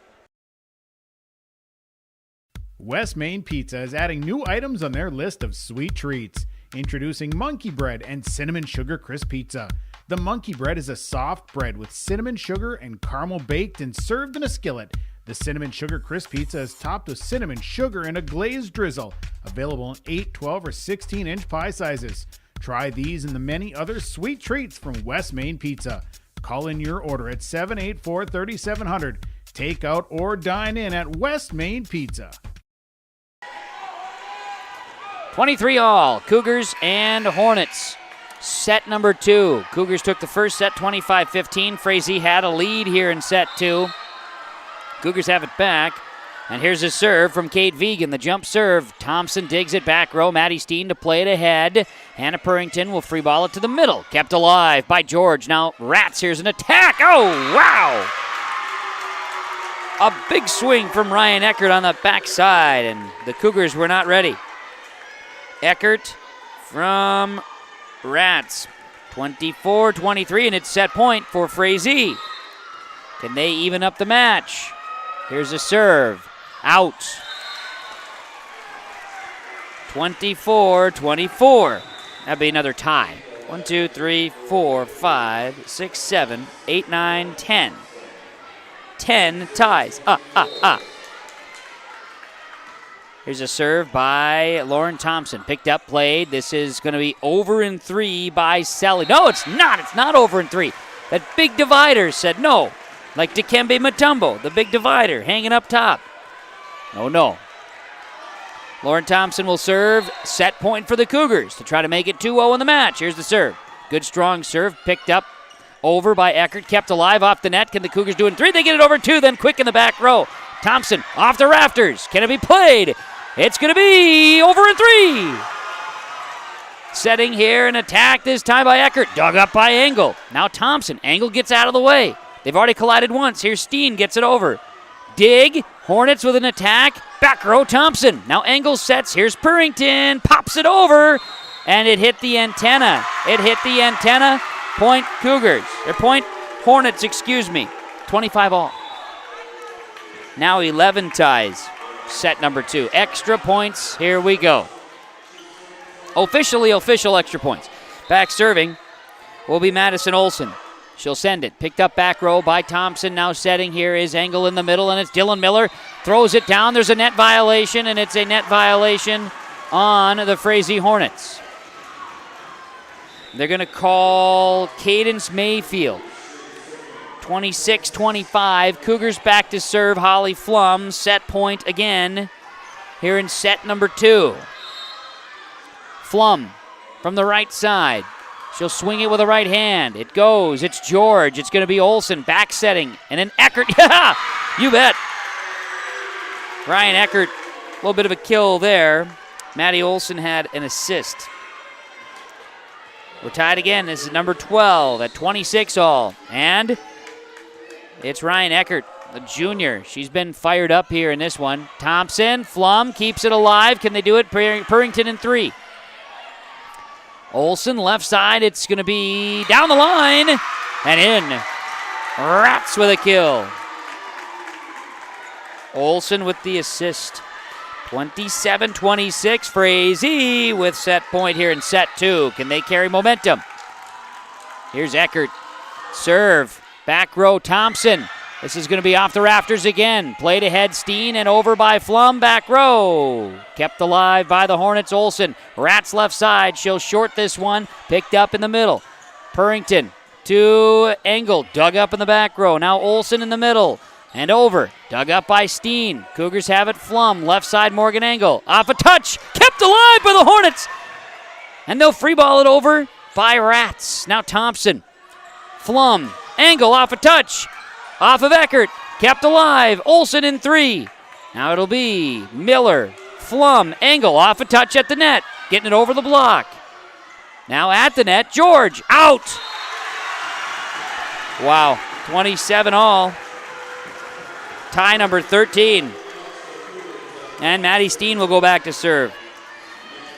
Speaker 12: West Main Pizza is adding new items on their list of sweet treats. Introducing Monkey Bread and Cinnamon Sugar Crisp Pizza. The Monkey Bread is a soft bread with cinnamon sugar and caramel baked and served in a skillet. The Cinnamon Sugar Crisp Pizza is topped with cinnamon sugar and a glazed drizzle. Available in 8, 12, or 16-inch pie sizes. Try these and the many other sweet treats from West Main Pizza. Call in your order at 784-3700. Take out or dine in at West Main Pizza.
Speaker 3: 23 all, Cougars and Hornets. Set number 2. Cougars took the first set 25-15. Frazee had a lead here in set 2. Cougars have it back. And here's a serve from Kate Vegan, the jump serve. Thompson digs it back row. Maddie Steen to play it ahead. Hannah Purrington will free ball it to the middle. Kept alive by George. Now Rats, here's an attack. Oh, wow! A big swing from Ryan Eckert on the backside, and the Cougars were not ready. Eckert from Rats. 24-23, and it's set point for Frazee. Can they even up the match? Here's a serve. Out. 24-24. That'd be another tie. 1, 2, 3, 4, 5, 6, 7, 8, 9, 10. 10 ties. Here's a serve by Lauren Thompson. Picked up, played. This is going to be over in 3 by Sally. No, it's not. It's not over in 3. That big divider said no. Like Dikembe Mutombo, the big divider, hanging up top. No. Lauren Thompson will serve. Set point for the Cougars to try to make it 2-0 in the match. Here's the serve. Good, strong serve. Picked up over by Eckert. Kept alive off the net. Can the Cougars do it in 3? They get it over 2, then quick in the back row. Thompson off the rafters. Can it be played? It's going to be over in 3. Setting here an attack this time by Eckert. Dug up by Engel. Now Thompson. Engel gets out of the way. They've already collided once. Here's Steen, gets it over. Dig. Hornets with an attack. Back row Thompson. Now Engel sets. Here's Purrington. Pops it over. And it hit the antenna. Point Cougars. Or point Hornets, excuse me. 25 all. Now 11 ties. Set number 2. Extra points. Here we go. Official extra points. Back serving. will be Madison Olson. She'll send it. Picked up back row by Thompson. Now setting here is Engel in the middle, and it's Dylan Miller. Throws it down. There's a net violation, and it's a net violation on the Frazee Hornets. They're going to call Cadence Mayfield. 26-25. Cougars back to serve. Holly Flum. Set point again here in set number 2. Flum from the right side. She'll swing it with a right hand. It goes. It's George. It's going to be Olson back setting. And then Eckert. Yeah, you bet. Ryan Eckert, a little bit of a kill there. Maddie Olson had an assist. We're tied again. This is number 12 at 26 all. And it's Ryan Eckert, the junior. She's been fired up here in this one. Thompson, Flum keeps it alive. Can they do it? Purrington in 3. Olson, left side. It's going to be down the line and in. Rats with a kill. Olson with the assist. 27-26. Frazee with set point here in set 2. Can they carry momentum? Here's Eckert. Serve. Back row, Thompson. This is going to be off the rafters again. Played ahead, Steen, and over by Flum. Back row. Kept alive by the Hornets. Olson. Rats left side. She'll short this one. Picked up in the middle. Purrington to Engel. Dug up in the back row. Now Olson in the middle. And over. Dug up by Steen. Cougars have it. Flum. Left side, Morgan Engel. Off a touch. Kept alive by the Hornets. And they'll free ball it over by Rats. Now Thompson. Flum. Engel off a touch. Off of Eckert, kept alive, Olson in 3. Now it'll be Miller, Flum, Engel off a touch at the net, getting it over the block. Now at the net, George, out. Wow, 27 all. Tie number 13. And Maddie Steen will go back to serve.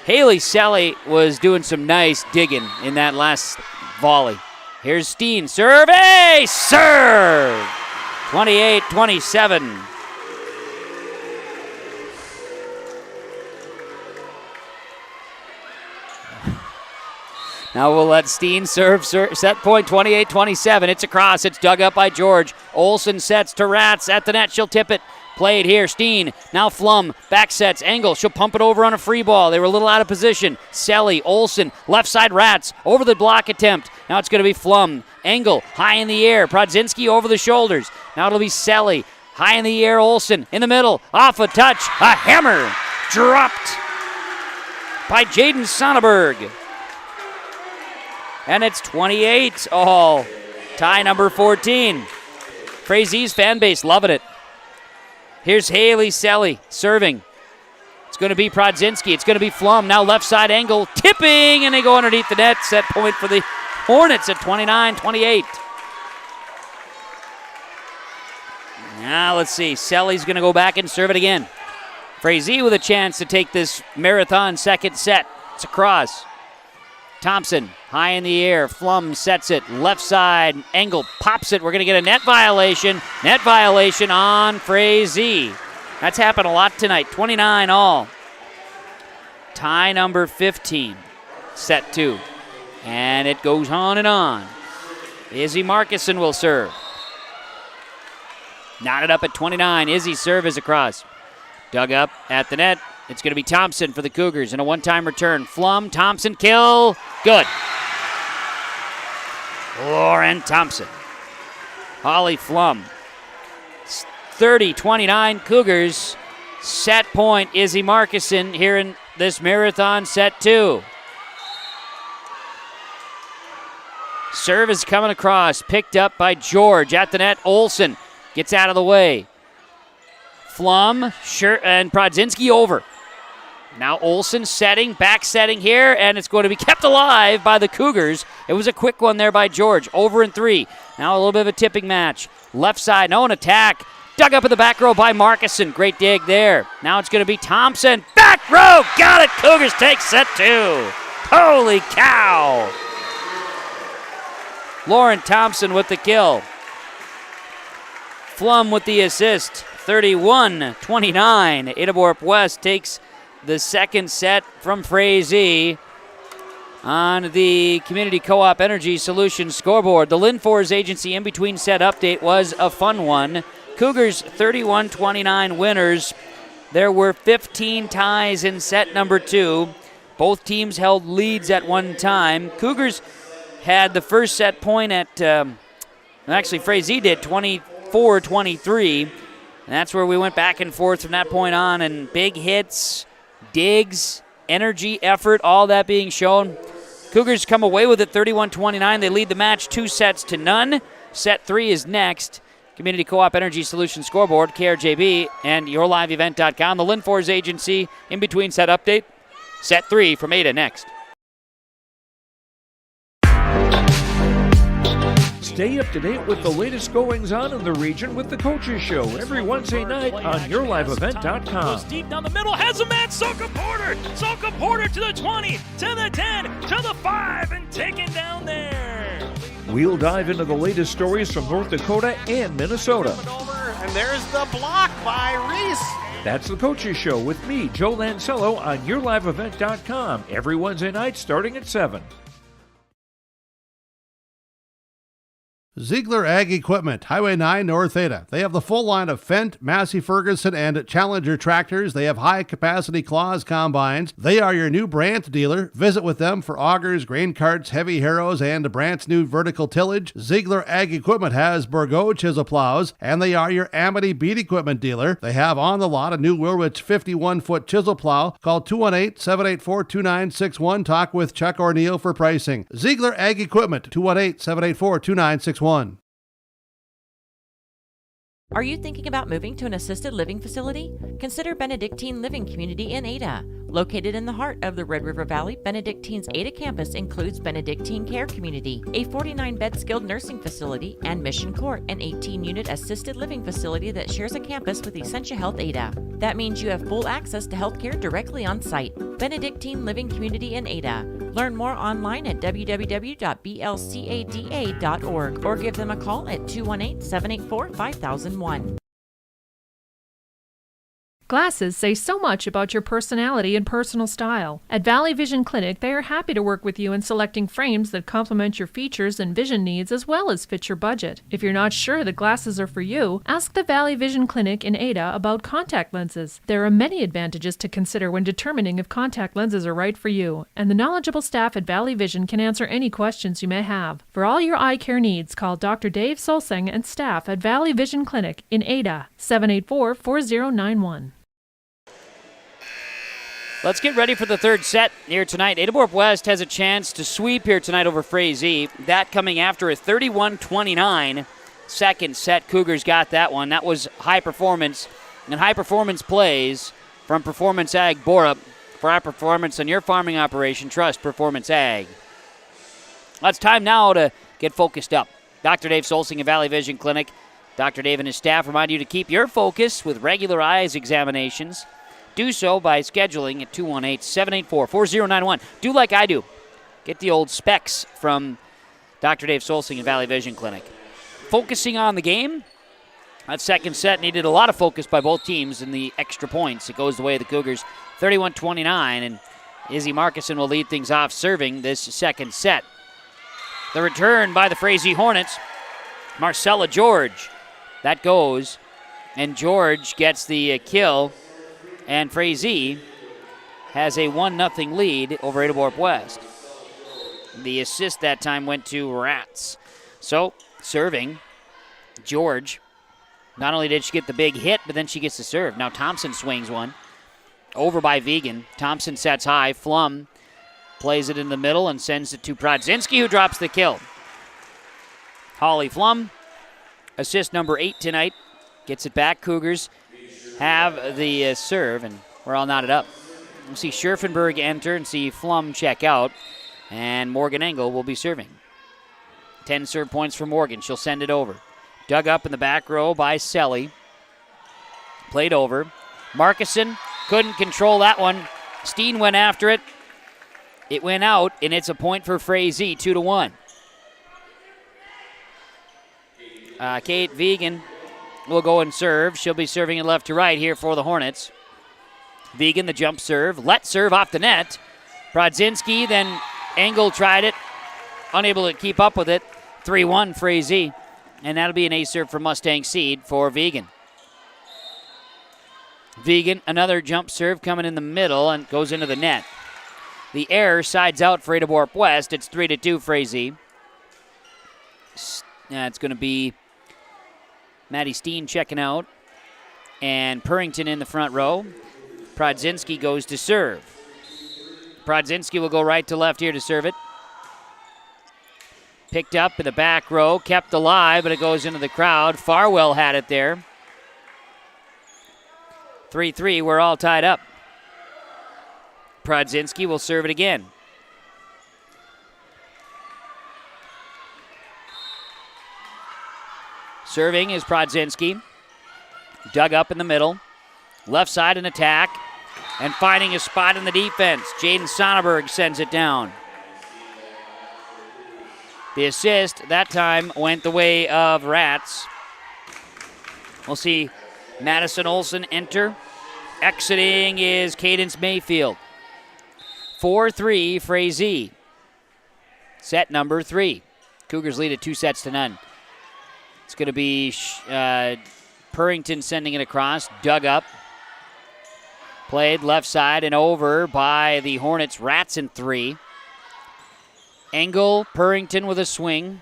Speaker 3: Haley Selly was doing some nice digging in that last volley. Here's Steen. Serve. Hey! Serve! 28-27. Now we'll let Steen serve. Set point 28-27. It's across. It's dug up by George. Olson sets to Rats. At the net. She'll tip it. Played here, Steen. Now Flum, back sets, Engel. She'll pump it over on a free ball. They were a little out of position. Selly, Olson, left side Rats, over the block attempt. Now it's going to be Flum. Engel, high in the air. Prodzinski over the shoulders. Now it'll be Selly. High in the air, Olson. In the middle, off a touch. A hammer dropped by Jaden Sonneberg. And it's 28 all. Tie number 14. Frazee's fan base loving it. Here's Haley Selly serving. It's going to be Prodzinski. It's going to be Flum. Now left side Engel tipping, and they go underneath the net. Set point for the Hornets at 29-28. Now let's see. Selly's going to go back and serve it again. Frazee with a chance to take this marathon second set. It's across. Thompson, high in the air. Flum sets it. Left side. Engel pops it. We're going to get a net violation. Net violation on Frazee. That's happened a lot tonight. 29 all. Tie number 15. Set 2. And it goes on and on. Izzy Markison will serve. Knotted up at 29. Izzy's serve is across. Dug up at the net. It's going to be Thompson for the Cougars and a one-time return. Flum, Thompson, kill. Good. Lauren Thompson. Holly Flum. 30-29 Cougars. Set point, Izzy Markison here in this marathon set 2. Serve is coming across. Picked up by George at the net. Olson gets out of the way. Flum and Prodzinski over. Now Olson setting, back setting here, and it's going to be kept alive by the Cougars. It was a quick one there by George. Over in 3. Now a little bit of a tipping match. Left side, no, an attack. Dug up in the back row by Markison. Great dig there. Now it's going to be Thompson. Back row, got it. Cougars take set 2. Holy cow. Lauren Thompson with the kill. Flum with the assist. 31-29. Ada-Borup-West takes the second set from Frazee On the Community Co-op Energy Solutions scoreboard, the Linfors Agency in-between set update was a fun one. Cougars 31-29 winners. There were 15 ties in set number 2. Both teams held leads at one time. Cougars had the first set point at, actually Frazee did, 24-23. And that's where we went back and forth from that point on, and big hits, digs, energy, effort, all that being shown. Cougars come away with it 31-29. They lead the match 2-0. Set 3 is next. Community Co-op Energy Solutions scoreboard, KRJB, and YourLiveEvent.com. The Linfors Agency in-between set update. Set 3 from Ada next.
Speaker 13: Stay up to date with the latest goings-on in the region with the Coaches Show every Wednesday night on YourLiveEvent.com.
Speaker 14: Goes deep down the middle, has a man, Soka Porter! Soka Porter to the 20, to the 10, to the 5, and taken down there.
Speaker 13: We'll dive into the latest stories from North Dakota and Minnesota.
Speaker 15: And there's the block by Reese.
Speaker 13: That's the Coaches Show with me, Joe Lancello, on YourLiveEvent.com every Wednesday night starting at 7.
Speaker 5: Ziegler Ag Equipment, Highway 9 North Ada. They have the full line of Fendt, Massey Ferguson, and Challenger tractors. They have high-capacity Claas combines. They are your new Brandt dealer. Visit with them for augers, grain carts, heavy harrows, and Brandt's new vertical tillage. Ziegler Ag Equipment has Bourgault chisel plows, and they are your Amity beet equipment dealer. They have on the lot a new Wilrich 51-foot chisel plow. Call 218-784-2961. Talk with Chuck or Neil for pricing. Ziegler Ag Equipment, 218-784-2961.
Speaker 16: Are you thinking about moving to an assisted living facility? Consider Benedictine Living Community in Ada. Located in the heart of the Red River Valley, Benedictine's Ada campus includes Benedictine Care Community, a 49-bed skilled nursing facility, and Mission Court, an 18-unit assisted living facility that shares a campus with Essentia Health Ada. That means you have full access to health care directly on site. Benedictine Living Community in Ada. Learn more online at www.blcada.org or give them a call at 218-784-5001.
Speaker 17: Glasses say so much about your personality and personal style. At Valley Vision Clinic, they are happy to work with you in selecting frames that complement your features and vision needs as well as fit your budget. If you're not sure that glasses are for you, ask the Valley Vision Clinic in Ada about contact lenses. There are many advantages to consider when determining if contact lenses are right for you, and the knowledgeable staff at Valley Vision can answer any questions you may have. For all your eye care needs, call Dr. Dave Solseng and staff at Valley Vision Clinic in Ada, 784-4091.
Speaker 3: Let's get ready for the third set here tonight. Ada-Borup-West has a chance to sweep here tonight over Frazee. That coming after a 31-29 second set. Cougars got that one. That was high performance. And high performance plays from Performance Ag Borup. For high performance on your farming operation, trust Performance Ag. Well, it's time now to get focused up. Dr. Dave Solsing of Valley Vision Clinic. Dr. Dave and his staff remind you to keep your focus with regular eyes examinations. Do so by scheduling at 218-784-4091. Do like I do. Get the old specs from Dr. Dave Solsing and Valley Vision Clinic. Focusing on the game. That second set needed a lot of focus by both teams in the extra points. It goes the way of the Cougars, 31-29, and Izzy Markison will lead things off serving this second set. The return by the Frazee Hornets. Marcella George. That goes, and George gets the kill. And Frazee has a 1-0 lead over Ada-Borup-West. The assist that time went to Rats. So, serving, George. Not only did she get the big hit, but then she gets the serve. Now Thompson swings one. Over by Vegan. Thompson sets high. Flum plays it in the middle and sends it to Prodzinski, who drops the kill. Holly Flum, assist number 8 tonight. Gets it back. Cougars have the serve, and we're all knotted up. We'll see Scherfenberg enter and see Flum check out, and Morgan Engel will be serving. 10 serve points for Morgan. She'll send it over. Dug up in the back row by Selly. Played over. Markison couldn't control that one. Steen went after it. It went out, and it's a point for Frazee, 2-1. Kate Vegan will go and serve. She'll be serving it left to right here for the Hornets. Vegan, the jump serve. Let serve off the net. Prodzinski then Engel tried it, unable to keep up with it. 3-1 Frazee. And that'll be an ace serve for Mustang Seed for Vegan. Vegan, another jump serve coming in the middle and goes into the net. The error sides out for Ada-Borup-West. It's 3-2 Frazee. It's going to be Maddie Steen checking out. And Purrington in the front row. Prodzinski goes to serve. Prodzinski will go right to left here to serve it. Picked up in the back row, kept alive, but it goes into the crowd. Farwell had it there. 3-3, we're all tied up. Prodzinski will serve it again. Serving is Prodzinski. Dug up in the middle. Left side in attack. And finding a spot in the defense. Jaden Sonnenberg sends it down. The assist that time went the way of Rats. We'll see Madison Olson enter. Exiting is Cadence Mayfield. 4-3 Frazee. Set number 3. Cougars lead at 2-0. It's going to be Purrington sending it across. Dug up. Played left side and over by the Hornets. Rats in 3. Engel, Purrington with a swing.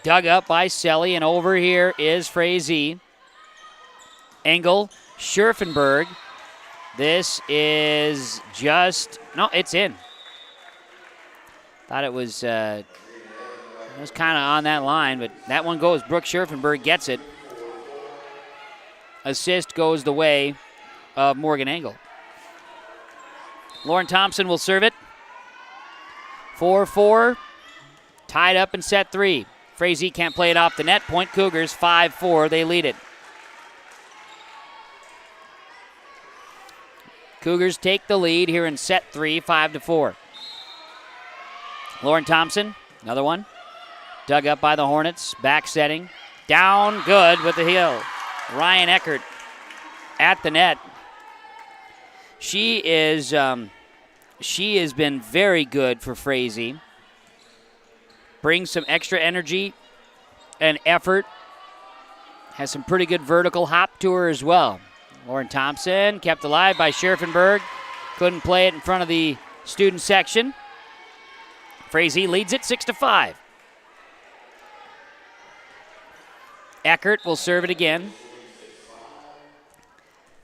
Speaker 3: Dug up by Selly, and over here is Frazee. Engel, Scherfenberg. This is just, no, it's in. Thought it was kind of on that line, but that one goes. Brooke Scherfenberg gets it. Assist goes the way of Morgan Engel. Lauren Thompson will serve it. 4-4. Tied up in set 3. Frazee can't play it off the net. Point Cougars 5-4. They lead it. Cougars take the lead here in set 3, 5-4. Lauren Thompson, another one. Dug up by the Hornets. Back setting. Down good with the heel. Ryan Eckert at the net. She has been very good for Frazee. Brings some extra energy and effort. Has some pretty good vertical hop to her as well. Lauren Thompson kept alive by Scherfenberg. Couldn't play it in front of the student section. Frazee leads it 6-5. Eckert will serve it again.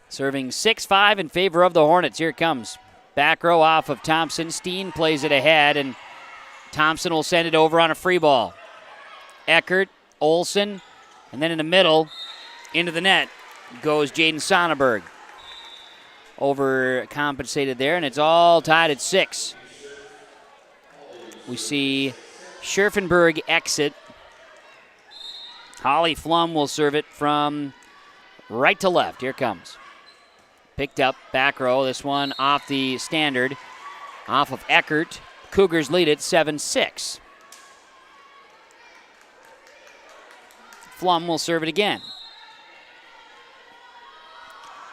Speaker 3: Serving 6-5 in favor of the Hornets. Here it comes. Back row off of Thompson. Steen plays it ahead, and Thompson will send it over on a free ball. Eckert, Olsen, and then in the middle, into the net goes Jaden Sonnenberg. Overcompensated there, and it's all tied at 6. We see Scherfenberg exit. Holly Flum will serve it from right to left. Here it comes. Picked up, back row. This one off the standard. Off of Eckert. Cougars lead it 7-6. Flum will serve it again.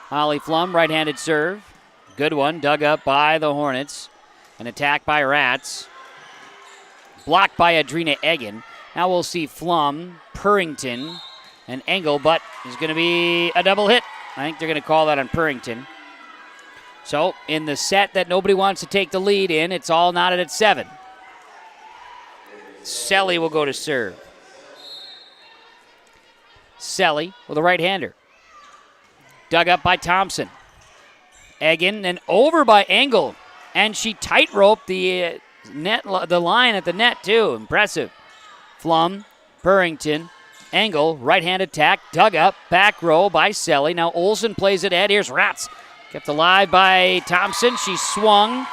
Speaker 3: Holly Flum, right-handed serve. Good one, dug up by the Hornets. An attack by Rats. Blocked by Adrina Egan. Now we'll see Flum, Purrington, and Engel, but it's going to be a double hit. I think they're going to call that on Purrington. So in the set that nobody wants to take the lead in, it's all knotted at 7. Selly will go to serve. Selly with a right-hander. Dug up by Thompson. Egan and over by Engel. And she tight-roped the line at the net, too. Impressive. Flum, Purrington, Engel, right-hand attack, dug up, back row by Selly. Now Olsen plays it ahead. Here's Rats. Kept alive by Thompson. She swung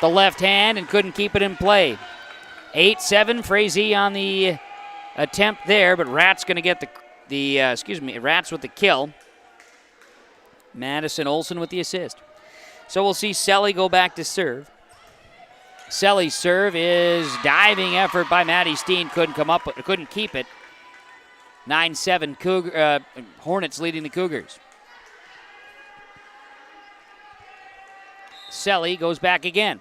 Speaker 3: the left hand and couldn't keep it in play. 8-7, Frazee on the attempt there, but Rats going to get Rats with the kill. Madison Olsen with the assist. So we'll see Selly go back to serve. Selly's serve is diving effort by Maddie Steen. Couldn't keep it. 9-7 Hornets leading the Cougars. Selly goes back again.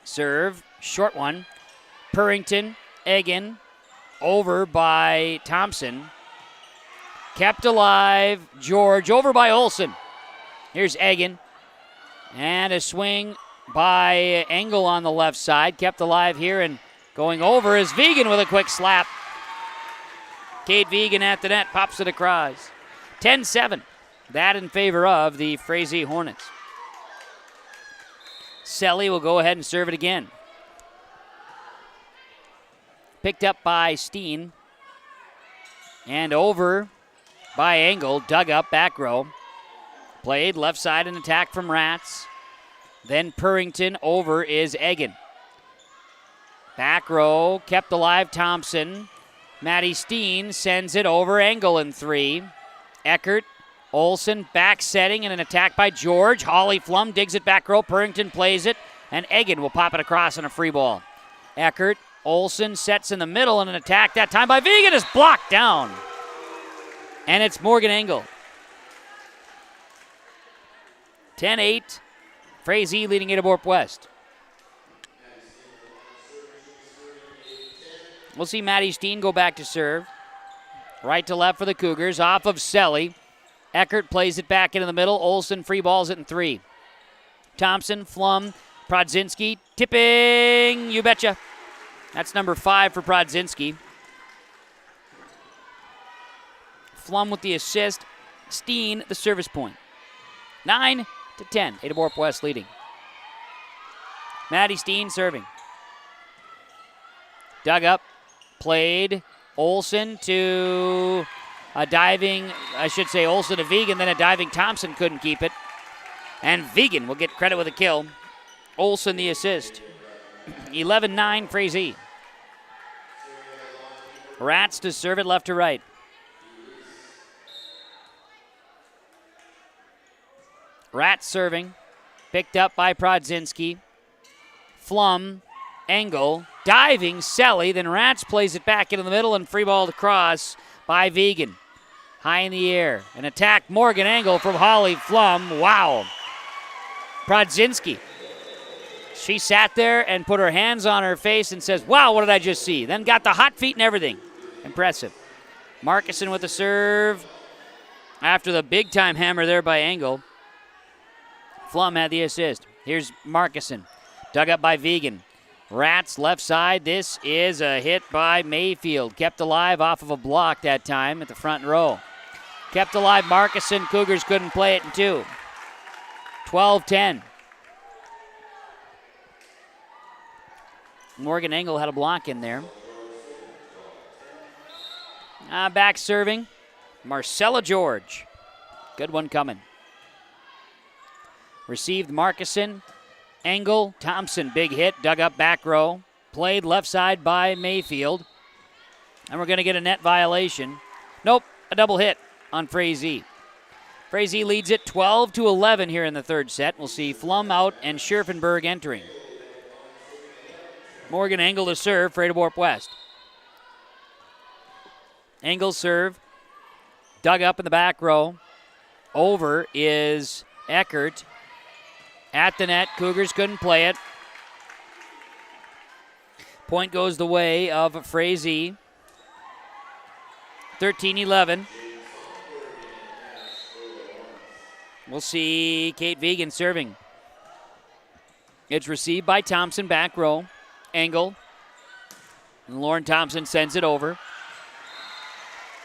Speaker 3: Serve, short one. Purrington, Egan, over by Thompson. Kept alive, George, over by Olsen. Here's Egan. And a swing by Engel on the left side. Kept alive here and going over is Vegan with a quick slap. Kate Vegan at the net, pops it across. 10-7. That in favor of the Frazee Hornets. Selly will go ahead and serve it again. Picked up by Steen. And over by Engel. Dug up, back row. Played left side in attack from Rats. Then Purrington, over is Egan. Back row, kept alive Thompson. Maddie Steen sends it over, Engel in 3. Eckert, Olsen back setting and an attack by George. Holly Flum digs it back row, Purrington plays it, and Egan will pop it across on a free ball. Eckert, Olsen sets in the middle and an attack that time by Vegan is blocked down. And it's Morgan Engel. 10-8, Frazee leading Ada-Borup-West. We'll see Maddie Steen go back to serve. Right to left for the Cougars, off of Selly. Eckert plays it back into the middle. Olsen free balls it in 3. Thompson, Flum, Prodzinski, tipping, you betcha. That's number 5 for Prodzinski. Flum with the assist. Steen, the service point. 9-10, Ada-Borup-West leading. Maddie Steen serving. Dug up, played. Olsen to a diving, Olsen to Vegan, then a diving Thompson couldn't keep it. And Vegan will get credit with a kill. Olsen the assist. 11-9 Frazee. Rats to serve it left to right. Rats serving. Picked up by Prodzinski. Flum, Engel, diving, Selly, then Rats plays it back into the middle and free balled across by Vegan. High in the air. An attack, Morgan Engel from Holly Flum. Wow. Prodzinski. She sat there and put her hands on her face and says, wow, what did I just see? Then got the hot feet and everything. Impressive. Markison with the serve. After the big-time hammer there by Engel. Flum had the assist. Here's Markison. Dug up by Vegan. Rats left side. This is a hit by Mayfield. Kept alive off of a block that time at the front row. Kept alive Markison. Cougars couldn't play it in 2. 12-10. Morgan Engel had a block in there. Back serving. Marcella George. Good one coming. Received Markison. Engel, Thompson, big hit, dug up back row. Played left side by Mayfield. And we're going to get a net violation. Nope, a double hit on Frazee. Frazee leads it 12-11 here in the third set. We'll see Flum out and Scherfenberg entering. Morgan Engel to serve for Ada-Borup-West. Engel serve. Dug up in the back row. Over is Eckert. At the net, Cougars couldn't play it. Point goes the way of Frazee. 13-11. We'll see Kate Vegan serving. It's received by Thompson, back row. Engel. And Lauren Thompson sends it over.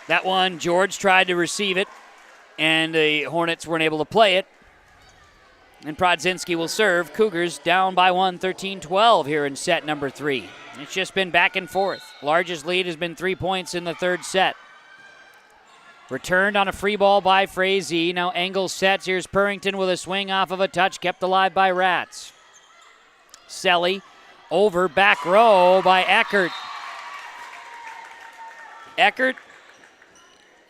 Speaker 3: That one, George tried to receive it, and the Hornets weren't able to play it. And Prodzinski will serve. Cougars down by 1, 13-12 here in set number 3. It's just been back and forth. Largest lead has been 3 points in the third set. Returned on a free ball by Frazee. Now Engel sets. Here's Purrington with a swing off of a touch. Kept alive by Rats. Selly over back row by Eckert. Eckert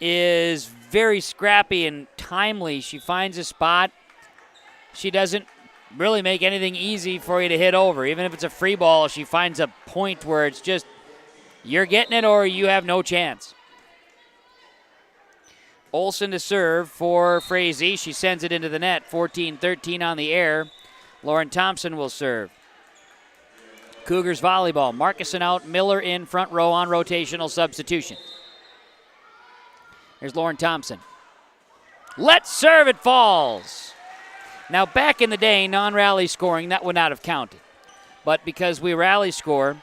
Speaker 3: is very scrappy and timely. She finds a spot. She doesn't really make anything easy for you to hit over. Even if it's a free ball, she finds a point where it's just you're getting it or you have no chance. Olsen to serve for Frazee. She sends it into the net. 14-13 on the air. Lauren Thompson will serve. Cougars volleyball. Marcuson out, Miller in front row on rotational substitution. Here's Lauren Thompson. Let's serve, it falls. Now, back in the day, non-rally scoring, that would not have counted. But because we rally score,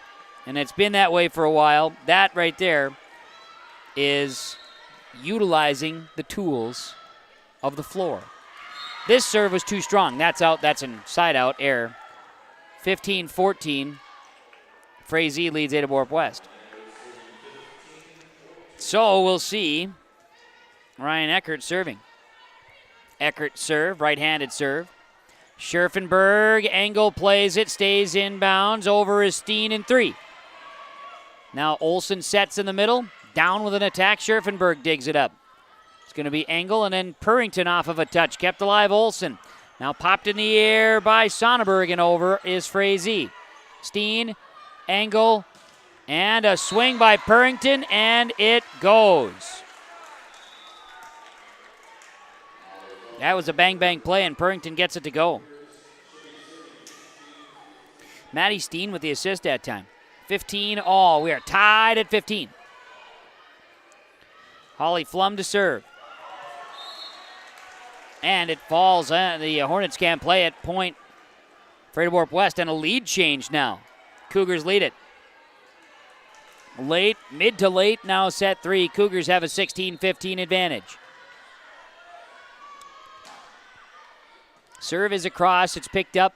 Speaker 3: and it's been that way for a while, that right there is utilizing the tools of the floor. This serve was too strong. That's out. That's an side-out error. 15-14. Frazee leads Ada-Borup-West. So we'll see Ryan Eckert serving. Eckert serve, right-handed serve. Scherfenberg, Engel plays it, stays inbounds, over is Steen in 3. Now Olsen sets in the middle, down with an attack, Scherfenberg digs it up. It's going to be Engel and then Purrington off of a touch, kept alive Olsen. Now popped in the air by Sonneberg, and over is Frazee. Steen, Engel, and a swing by Purrington, and it goes. That was a bang-bang play, and Purrington gets it to go. Maddie Steen with the assist that time. 15 all. We are tied at 15. Holly Flum to serve. And it falls. The Hornets can't play it. Point for Ada-Borup-West, and a lead change now. Cougars lead it. Late, mid to late, now set 3. Cougars have a 16-15 advantage. Serve is across. It's picked up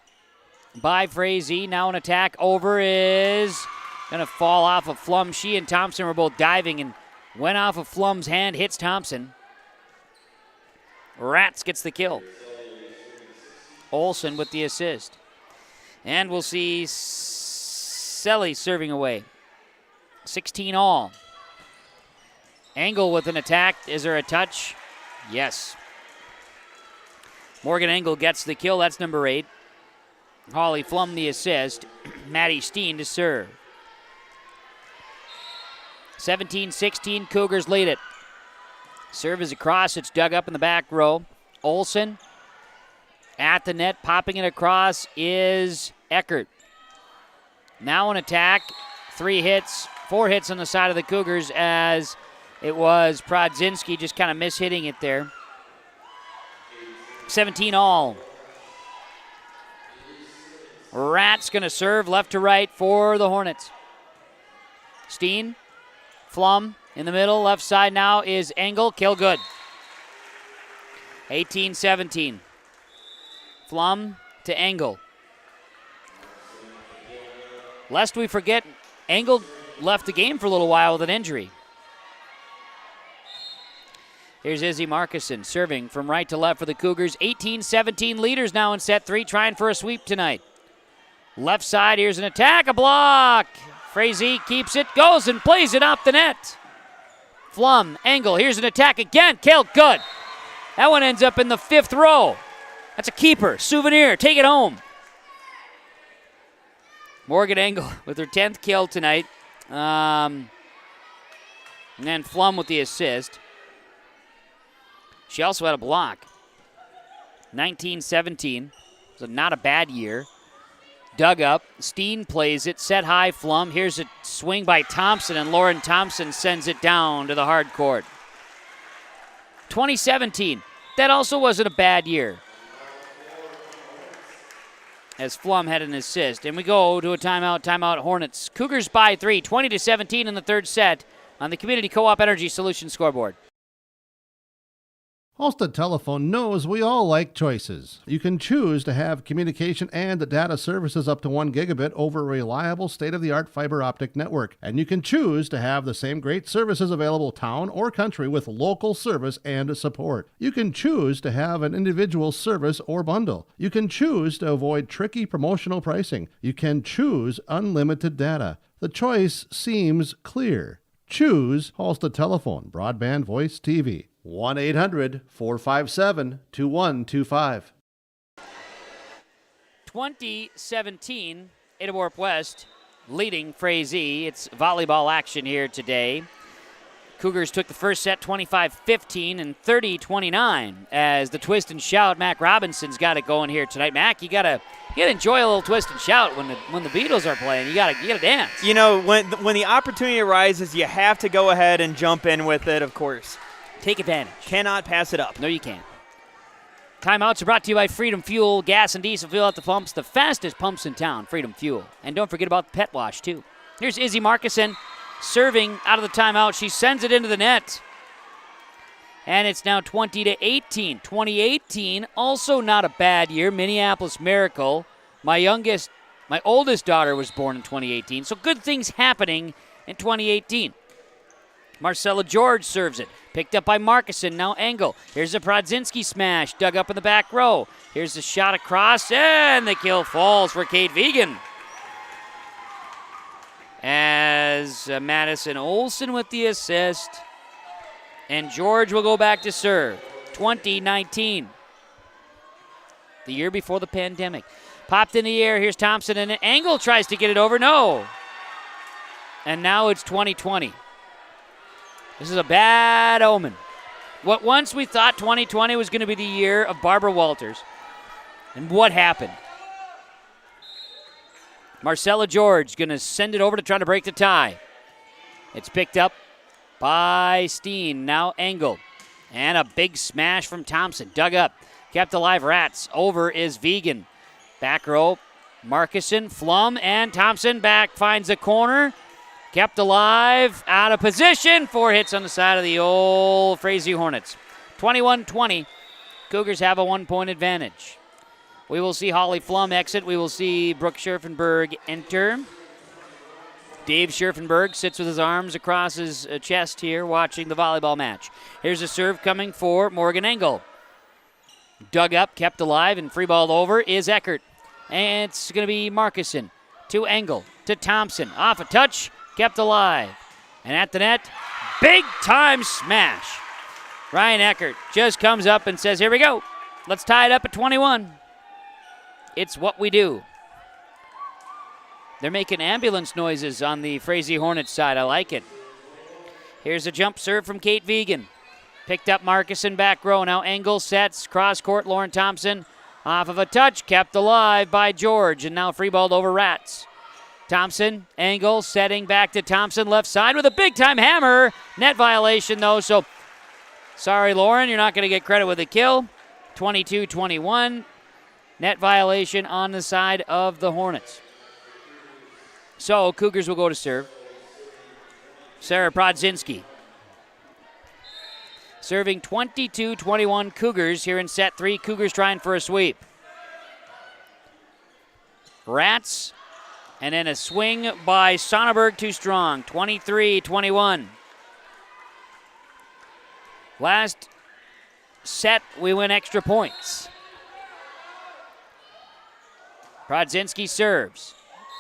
Speaker 3: by Frazee. Now an attack over is going to fall off of Flum. She and Thompson were both diving and went off of Flum's hand, hits Thompson. Rats gets the kill. Olsen with the assist. And we'll see Selly serving away. 16 all. Engel with an attack. Is there a touch? Yes. Morgan Engel gets the kill. That's number 8. Holly Flum the assist. Maddie Steen to serve. 17-16, Cougars lead it. Serve is across. It's dug up in the back row. Olsen at the net. Popping it across is Eckert. Now an attack. 4 hits on the side of the Cougars as it was Prodzinski just kind of mishitting it there. 17 all. Rat's going to serve left to right for the Hornets. Steen, Flum in the middle. Left side now is Engel. Kill good. 18-17. Flum to Engel. Lest we forget, Engel left the game for a little while with an injury. Here's Izzy Marcuson serving from right to left for the Cougars. 18-17 leaders now in set 3, trying for a sweep tonight. Left side, here's an attack, a block. Frazee keeps it, goes and plays it off the net. Flum, Engel, here's an attack again. Killed, good. That one ends up in the 5th row. That's a keeper, souvenir, take it home. Morgan Engel with her 10th kill tonight. And then Flum with the assist. She also had a block. 19-17. So not a bad year. Dug up. Steen plays it. Set high, Flum. Here's a swing by Thompson, and Lauren Thompson sends it down to the hard court. 2017. That also wasn't a bad year, as Flum had an assist. And we go to a timeout, Hornets. Cougars by 3, 20-17 in the third set on the Community Co-op Energy Solutions scoreboard.
Speaker 5: Halstead Telephone knows we all like choices. You can choose to have communication and data services up to 1 gigabit over a reliable state-of-the-art fiber optic network. And you can choose to have the same great services available town or country with local service and support. You can choose to have an individual service or bundle. You can choose to avoid tricky promotional pricing. You can choose unlimited data. The choice seems clear. Choose Halstead Telephone, broadband voice TV. 1-800-457-2125.
Speaker 3: 2017, Ada-Borup-West leading Frazee. It's volleyball action here today. Cougars took the first set 25-15 and 30-29 as the twist and shout. Mac Robinson's got it going here tonight. Mac, you gotta enjoy a little twist and shout when the Beatles are playing. You gotta dance.
Speaker 1: You know, when the opportunity arises, you have to go ahead and jump in with it. Of course,
Speaker 3: take advantage.
Speaker 1: Cannot pass it up.
Speaker 3: No, you can't. Timeouts are brought to you by Freedom Fuel. Gas and diesel fuel at the pumps, the fastest pumps in town. Freedom Fuel, and don't forget about the pet wash too. Here's Izzy Markison. Serving out of the timeout. She sends it into the net. And it's now 20-18. 2018, also not a bad year. Minneapolis Miracle. My oldest daughter was born in 2018. So good things happening in 2018. Marcella George serves it. Picked up by Markison. Now Engel. Here's a Prodzinski smash. Dug up in the back row. Here's the shot across. And the kill falls for Kate Vegan. As Madison Olson with the assist. And George will go back to serve. 2019. The year before the pandemic. Popped in the air. Here's Thompson. And Engel tries to get it over. No. And now it's 2020. This is a bad omen. Once we thought 2020 was going to be the year of Barbara Walters. And what happened? Marcella George going to send it over to try to break the tie. It's picked up by Steen. Now Engel. And a big smash from Thompson. Dug up. Kept alive. Rats. Over is Vegan. Back row. Markison, Flum, and Thompson back. Finds a corner. Kept alive. Out of position. 4 hits on the side of the old Frazee Hornets. 21-20. Cougars have a 1-point advantage. We will see Holly Flum exit. We will see Brooke Scherfenberg enter. Dave Scherfenberg sits with his arms across his chest here watching the volleyball match. Here's a serve coming for Morgan Engel. Dug up, kept alive, and free balled over is Eckert. And it's going to be Markison to Engel, to Thompson. Off a touch, kept alive. And at the net, big time smash. Ryan Eckert just comes up and says, here we go. Let's tie it up at 21. It's what we do. They're making ambulance noises on the Frazee Hornets side. I like it. Here's a jump serve from Kate Vegan. Picked up Markison back row. Now Engel sets. Cross court, Lauren Thompson. Off of a touch. Kept alive by George. And now free balled over Rats. Thompson, Engel setting back to Thompson. Left side with a big time hammer. Net violation though. So sorry, Lauren. You're not going to get credit with the kill. 22-21. Net violation on the side of the Hornets. So Cougars will go to serve. Sarah Prodzinski. Serving 22-21 Cougars here in set 3. Cougars trying for a sweep. Rats. And then a swing by Sonneberg too strong. 23-21. Last set, we win extra points. Prodzinski serves.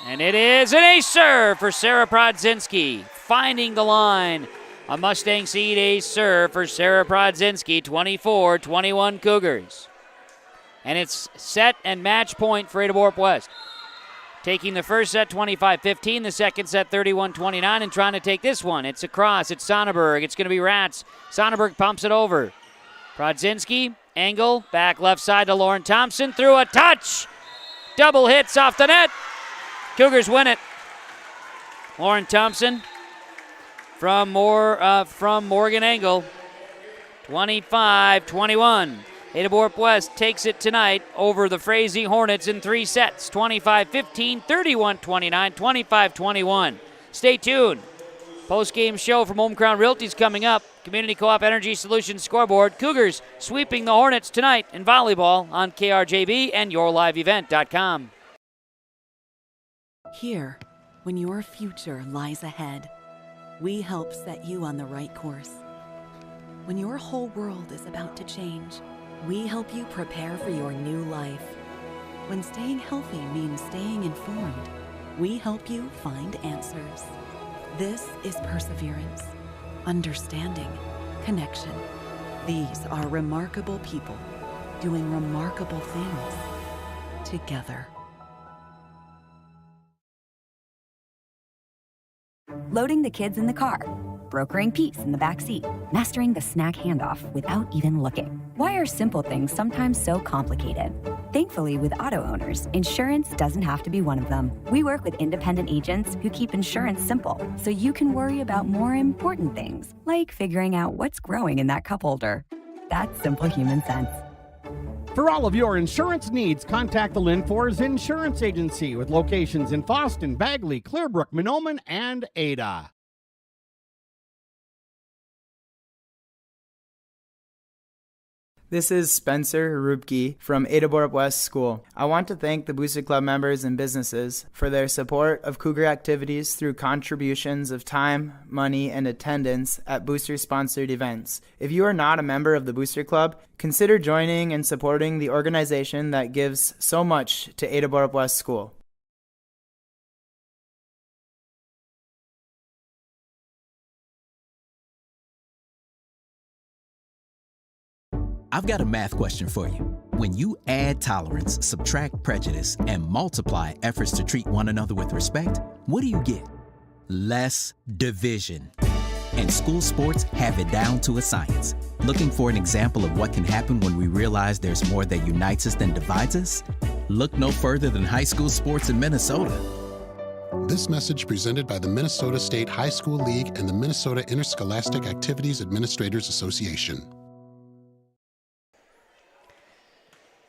Speaker 3: And it is an ace serve for Sarah Prodzinski. Finding the line. A Mustang Seed ace serve for Sarah Prodzinski. 24-21 Cougars. And it's set and match point for Ada-Borup-West. Taking the first set 25-15, the second set 31-29, and trying to take this one. It's across. It's Sonneberg. It's going to be Rats. Sonneberg pumps it over. Prodzinski, Engel, back left side to Lauren Thompson. Through a touch. Double hits off the net. Cougars win it. Lauren Thompson from Morgan Engel. 25-21. Ada-Borup-West takes it tonight over the Frazee Hornets in 3 sets. 25-15, 31-29, 25-21. Stay tuned. Post-game show from Home Crown Realty's coming up. Community Co-op Energy Solutions scoreboard. Cougars sweeping the Hornets tonight in volleyball on KRJB and YourLiveEvent.com.
Speaker 8: Here, when your future lies ahead, we help set you on the right course. When your whole world is about to change, we help you prepare for your new life. When staying healthy means staying informed, we help you find answers. This is perseverance, understanding, connection. These are remarkable people doing remarkable things together.
Speaker 6: Loading the kids in the car. brokering peace in the back seat, mastering the snack handoff without even looking. Why are simple things sometimes so complicated? Thankfully, with auto owners, insurance doesn't have to be one of them. We work with independent agents who keep insurance simple, so you can worry about more important things, like figuring out what's growing in that cup holder. That's simple human sense.
Speaker 7: For all of your insurance needs, contact the Linfors Insurance Agency with locations in Foston, Bagley, Clearbrook, Mahnomen, and Ada.
Speaker 2: This is Spencer Rupke from Ada-Borup-West School. I want to thank the Booster Club members and businesses for their support of Cougar activities through contributions of time, money, and attendance at Booster-sponsored events. If you are not a member of the Booster Club, consider joining and supporting the organization that gives so much to Ada-Borup-West School.
Speaker 4: I've got a math question for you. When you add tolerance, subtract prejudice, and multiply efforts to treat one another with respect, what do you get? Less division. And school sports have it down to a science. Looking for an example of what can happen when we realize there's more that unites us than divides us? Look no further than high school sports in Minnesota.
Speaker 18: This message presented by the Minnesota State High School League and the Minnesota Interscholastic Activities Administrators Association.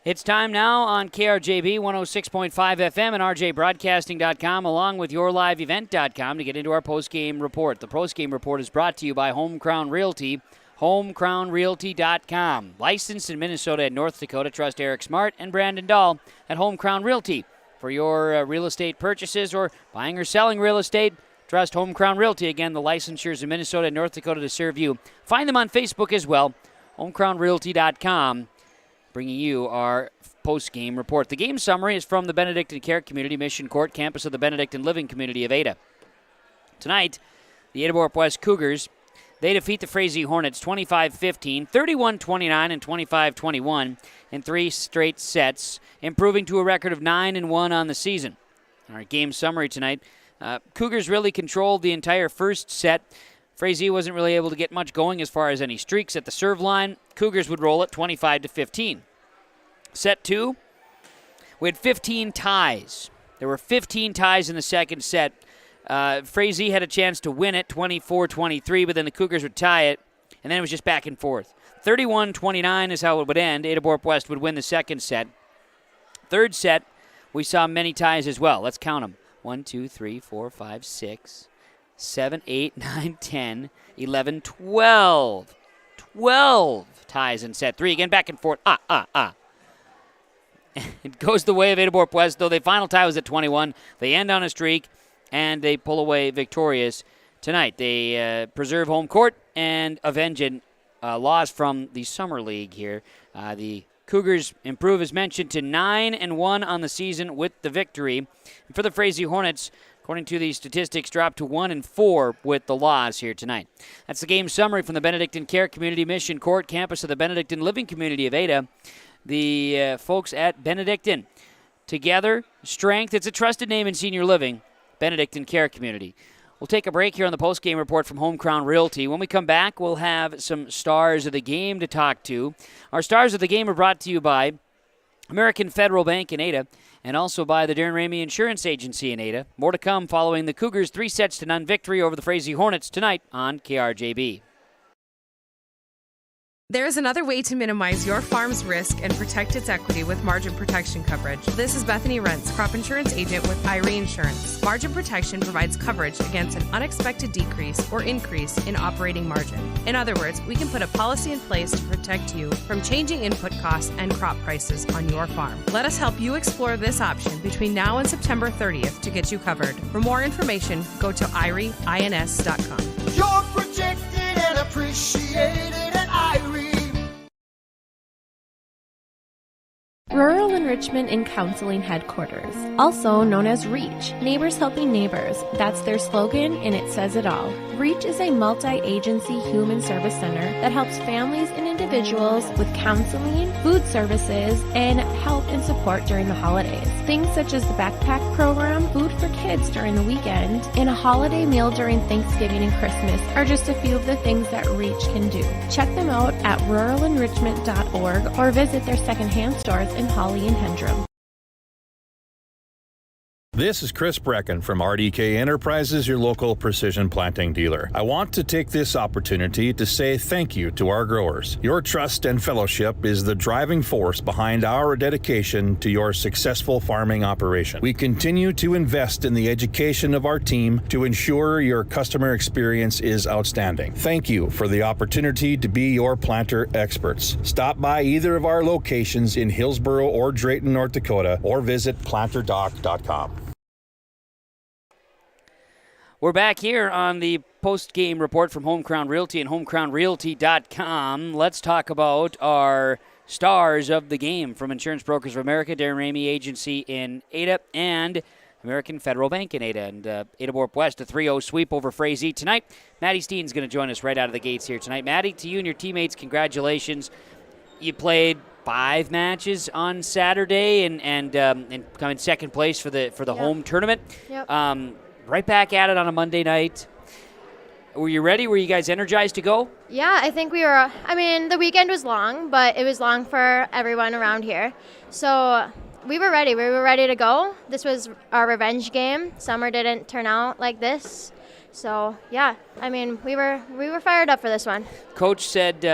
Speaker 3: It's time now on KRJB 106.5 FM and rjbroadcasting.com along with yourliveevent.com to get into our postgame report. The postgame report is brought to you by Home Crown Realty, homecrownrealty.com. Licensed in Minnesota and North Dakota, trust Eric Smart and Brandon Dahl at Home Crown Realty. For your real estate purchases or buying or selling real estate, trust Home Crown Realty. Again, the licensures in Minnesota and North Dakota to serve you. Find them on Facebook as well, homecrownrealty.com. Bringing you our post-game report. The game summary is from the Benedictine Care Community Mission Court campus of the Benedictine Living Community of Ada. Tonight, the Ada-Borup-West Cougars, they defeat the Frazee Hornets 25-15, 31-29, and 25-21 in 3 straight sets, improving to a record of 9-1 on the season. Our game summary tonight, Cougars really controlled the entire first set. Frazee wasn't really able to get much going as far as any streaks at the serve line. Cougars would roll it 25-15. Set 2, we had 15 ties. There were 15 ties in the second set. Frazee had a chance to win it 24-23, but then the Cougars would tie it, and then it was just back and forth. 31-29 is how it would end. Ada-Borup-West would win the second set. Third set, we saw many ties as well. Let's count them. 1, 2, 3, 4, 5, 6, 7, 8, 9, 10, 11, 12. 12 ties in set 3. Again, back and forth. It goes the way of Ada-Borup-West, though the final tie was at 21. They end on a streak, and they pull away victorious tonight. They preserve home court and avenge a loss from the Summer League here. The Cougars improve, as mentioned, to 9-1 on the season with the victory. And for the Frazee Hornets, according to the statistics, dropped to 1-4 with the loss here tonight. That's the game summary from the Benedictine Care Community Mission Court campus of the Benedictine Living Community of Ada. The folks at Benedictine. Together, strength, it's a trusted name in senior living, Benedictine Care Community. We'll take a break here on the postgame report from Home Crown Realty. When we come back, we'll have some stars of the game to talk to. Our stars of the game are brought to you by American Federal Bank in Ada and also by the Darren Ramey Insurance Agency in Ada. More to come following the Cougars' 3-0 victory over the Frazee Hornets tonight on KRJB.
Speaker 19: There is another way to minimize your farm's risk and protect its equity with margin protection coverage. This is Bethany Rentz, crop insurance agent with IRE Insurance. Margin protection provides coverage against an unexpected decrease or increase in operating margin. In other words, we can put a policy in place to protect you from changing input costs and crop prices on your farm. Let us help you explore this option between now and September 30th to get you covered. For more information, go to IREINS.com.
Speaker 20: You're protected and appreciated at IRE.
Speaker 21: Rural Enrichment and Counseling Headquarters, also known as REACH, Neighbors Helping Neighbors. That's their slogan, and it says it all. REACH is a multi-agency human service center that helps families and individuals with counseling, food services, and help and support during the holidays. Things such as the backpack program, food for kids during the weekend, and a holiday meal during Thanksgiving and Christmas are just a few of the things that REACH can do. Check them out at ruralenrichment.org or visit their secondhand stores in Holly and Hendrum.
Speaker 9: This is Chris Brecken from RDK Enterprises, your local precision planting dealer. I want to take this opportunity to say thank you to our growers. Your trust and fellowship is the driving force behind our dedication to your successful farming operation. We continue to invest in the education of our team to ensure your customer experience is outstanding. Thank you for the opportunity to be your planter experts. Stop by either of our locations in Hillsboro or Drayton, North Dakota, or visit planterdoc.com.
Speaker 3: We're back here on the post-game report from Home Crown Realty and homecrownrealty.com. Let's talk about our stars of the game from Insurance Brokers of America, Darren Ramey Agency in Ada, and American Federal Bank in Ada. And Ada-Borup-West, a 3-0 sweep over Frazee tonight. Maddie Steen's going to join us right out of the gates here tonight. Maddie, to you and your teammates, congratulations. You played 5 matches on Saturday and come in second place for the home tournament.
Speaker 22: Yep.
Speaker 3: Right back at it on a Monday night. Were you ready? Were you guys energized to go?
Speaker 22: Yeah, I think we were. I mean, the weekend was long, but it was long for everyone around here. So we were ready. We were ready to go. This was our revenge game. Summer didn't turn out like this. So, yeah, I mean, we were fired up for this one.
Speaker 3: Coach said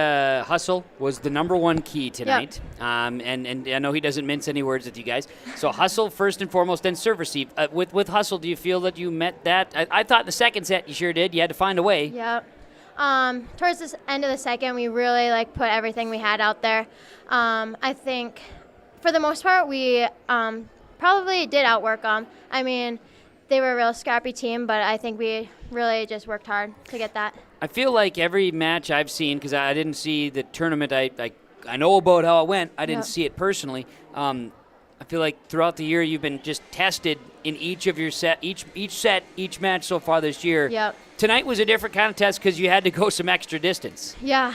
Speaker 3: hustle was the number one key tonight. Yep. And I know he doesn't mince any words with you guys. So hustle first and foremost, then serve receive. With hustle, do you feel that you met that? I thought the second set you sure did. You had to find a way.
Speaker 22: Yep. Towards the end of the second, we really put everything we had out there. I think for the most part, we probably did outwork them. I mean, they were a real scrappy team, but I think we really just worked hard to get that.
Speaker 3: I feel like every match I've seen, because I didn't see the tournament, I know about how it went. I didn't see it personally. I feel like throughout the year you've been just tested in each of your each match so far this year.
Speaker 22: Yep.
Speaker 3: Tonight was a different kind of test because you had to go some extra distance.
Speaker 22: Yeah.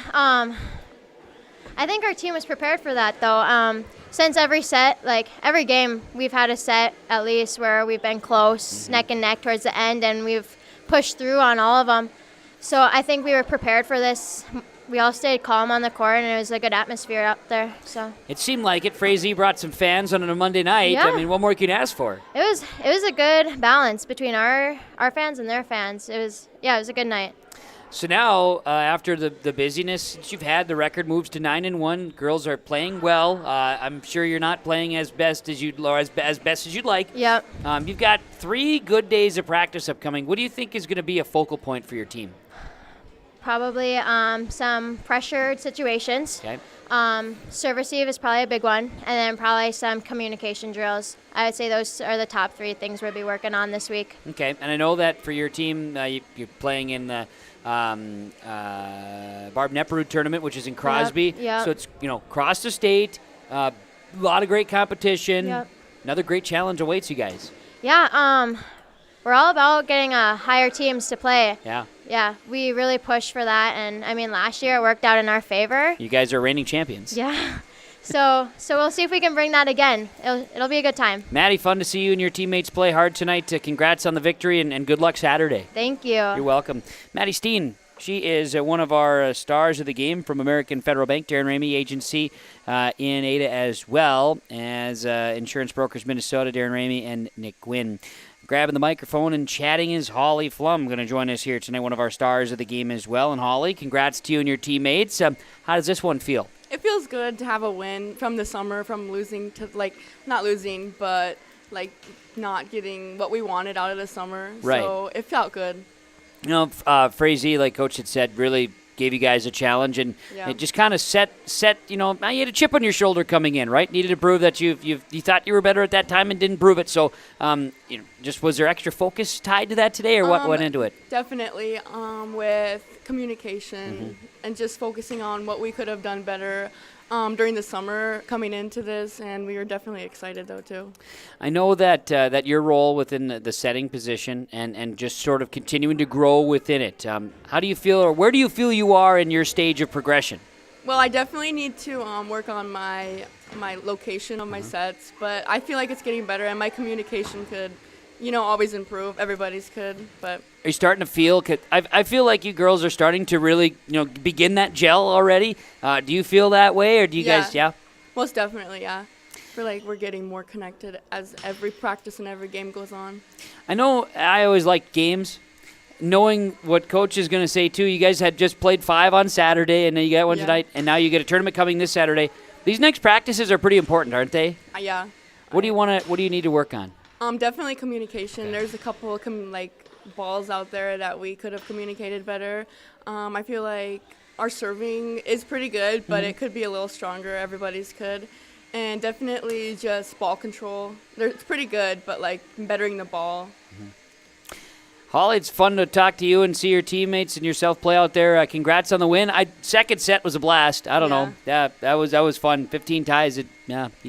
Speaker 22: I think our team was prepared for that, though. Since every set, every game, we've had a set at least where we've been close, neck and neck towards the end, and we've pushed through on all of them. So I think we were prepared for this. We all stayed calm on the court, and it was a good atmosphere out there. So
Speaker 3: it seemed like it. Frazee brought some fans on a Monday night.
Speaker 22: Yeah.
Speaker 3: I mean, what more can you ask for?
Speaker 22: It was a good balance between our fans and their fans. It was a good night.
Speaker 3: So now, after the busyness that you've had, the record moves to 9-1. Girls are playing well. I'm sure you're not playing as best as you'd like.
Speaker 22: Yep.
Speaker 3: You've got 3 good days of practice upcoming. What do you think is going to be a focal point for your team?
Speaker 22: Probably some pressured situations.
Speaker 3: Okay.
Speaker 22: Serve receive is probably a big one, and then probably some communication drills. I would say those are the top 3 things we'll be working on this week.
Speaker 3: Okay, and I know that for your team, you're playing in the Barb Nepperud tournament, which is in Crosby.
Speaker 22: Yep.
Speaker 3: So it's across the state, a lot of great competition.
Speaker 22: Yep.
Speaker 3: Another great challenge awaits you guys.
Speaker 22: Yeah, we're all about getting higher teams to play.
Speaker 3: Yeah.
Speaker 22: Yeah, we really push for that, and I mean last year it worked out in our favor.
Speaker 3: You guys are reigning champions.
Speaker 22: Yeah. So we'll see if we can bring that again. It'll be a good time.
Speaker 3: Maddie, fun to see you and your teammates play hard tonight. Congrats on the victory and good luck Saturday.
Speaker 22: Thank you.
Speaker 3: You're welcome. Maddie Steen, she is one of our stars of the game from American Federal Bank, Darren Ramey Agency in Ada, as well as Insurance Brokers Minnesota, Darren Ramey and Nick Gwynn. Grabbing the microphone and chatting is Holly Flum, going to join us here tonight, one of our stars of the game as well. And Holly, congrats to you and your teammates. How does this one feel?
Speaker 23: It feels good to have a win from the summer, from losing to, not losing, but, not getting what we wanted out of the summer.
Speaker 3: Right.
Speaker 23: So it felt good.
Speaker 3: Frazee, like Coach had said, really gave you guys a challenge, and it just kind of set. You had a chip on your shoulder coming in, right? Needed to prove that you thought you were better at that time and didn't prove it. So, just was there extra focus tied to that today, or what went into it?
Speaker 23: Definitely, with communication and just focusing on what we could have done better during the summer coming into this, and we were definitely excited though too.
Speaker 3: I know that your role within the setting position and just sort of continuing to grow within it. How do you feel, or where do you feel you are in your stage of progression?
Speaker 23: Well, I definitely need to work on my my location of my sets, but I feel like it's getting better, and my communication could, always improve. Everybody's could, but.
Speaker 3: Are you starting to feel? I feel like you girls are starting to really, begin that gel already. Do you feel that way, or do you guys? Yeah.
Speaker 23: Most definitely, yeah. I feel like we're getting more connected as every practice and every game goes on.
Speaker 3: I know I always like games. Knowing what Coach is going to say, too, you guys had just played 5 on Saturday, and then you got one tonight, and now you get a tournament coming this Saturday. These next practices are pretty important, aren't they?
Speaker 23: Yeah.
Speaker 3: What do you need to work on?
Speaker 23: Definitely communication. Okay. There's a couple of balls out there that we could have communicated better. I feel like our serving is pretty good, but it could be a little stronger. Everybody's could. And definitely just ball control. It's pretty good, but bettering the ball.
Speaker 3: Holly, it's fun to talk to you and see your teammates and yourself play out there. Congrats on the win. Second set was a blast. I don't know. Yeah, that was fun. 15 ties. You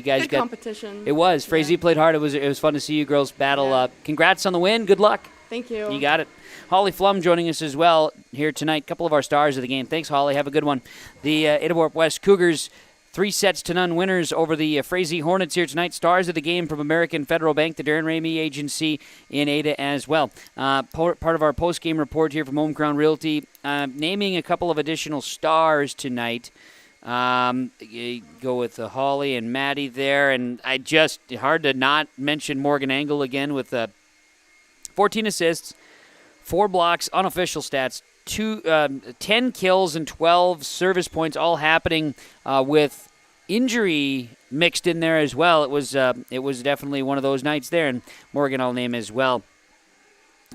Speaker 3: guys
Speaker 23: good competition.
Speaker 3: It was. Frazee played hard. It was fun to see you girls battle. Congrats on the win. Good luck.
Speaker 23: Thank you.
Speaker 3: You got it. Holly Flum joining us as well here tonight. A couple of our stars of the game. Thanks, Holly. Have a good one. The Ada-Borup-West Cougars 3-0 winners over the Frazee Hornets here tonight. Stars of the game from American Federal Bank, the Darren Ramey Agency in Ada as well. Part of our post-game report here from Home Crown Realty, naming a couple of additional stars tonight. You go with Holly and Maddie there, and hard to not mention Morgan Engel again with 14 assists, 4 blocks, unofficial stats, 10 kills and 12 service points, all happening with injury mixed in there as well. It was definitely one of those nights there, and Morgan I'll name as well.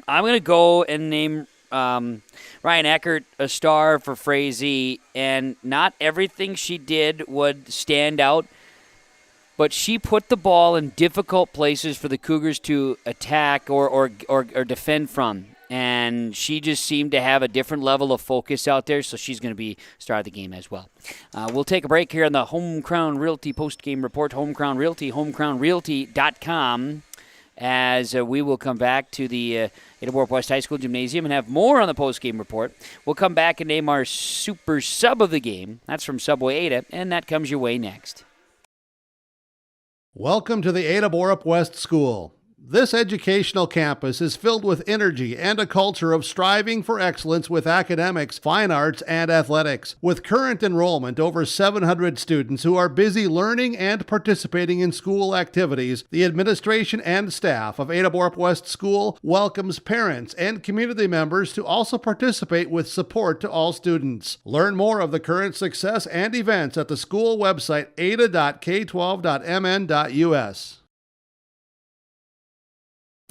Speaker 3: I'm going to go and name Ryan Eckert a star for Frazee, and not everything she did would stand out, but she put the ball in difficult places for the Cougars to attack or defend from. And she just seemed to have a different level of focus out there, so she's going to be star of the game as well. We'll take a break here on the Home Crown Realty post-game report. Home Crown Realty, homecrownrealty.com, as we will come back to the Ada-Borup-West High School Gymnasium and have more on the post-game report. We'll come back and name our super sub of the game. That's from Subway Ada, and that comes your way next.
Speaker 5: Welcome to the Ada-Borup-West School. This educational campus is filled with energy and a culture of striving for excellence with academics, fine arts, and athletics. With current enrollment over 700 students who are busy learning and participating in school activities, the administration and staff of Ada-Borup-West School welcomes parents and community members to also participate with support to all students. Learn more of the current success and events at the school website ada.k12.mn.us.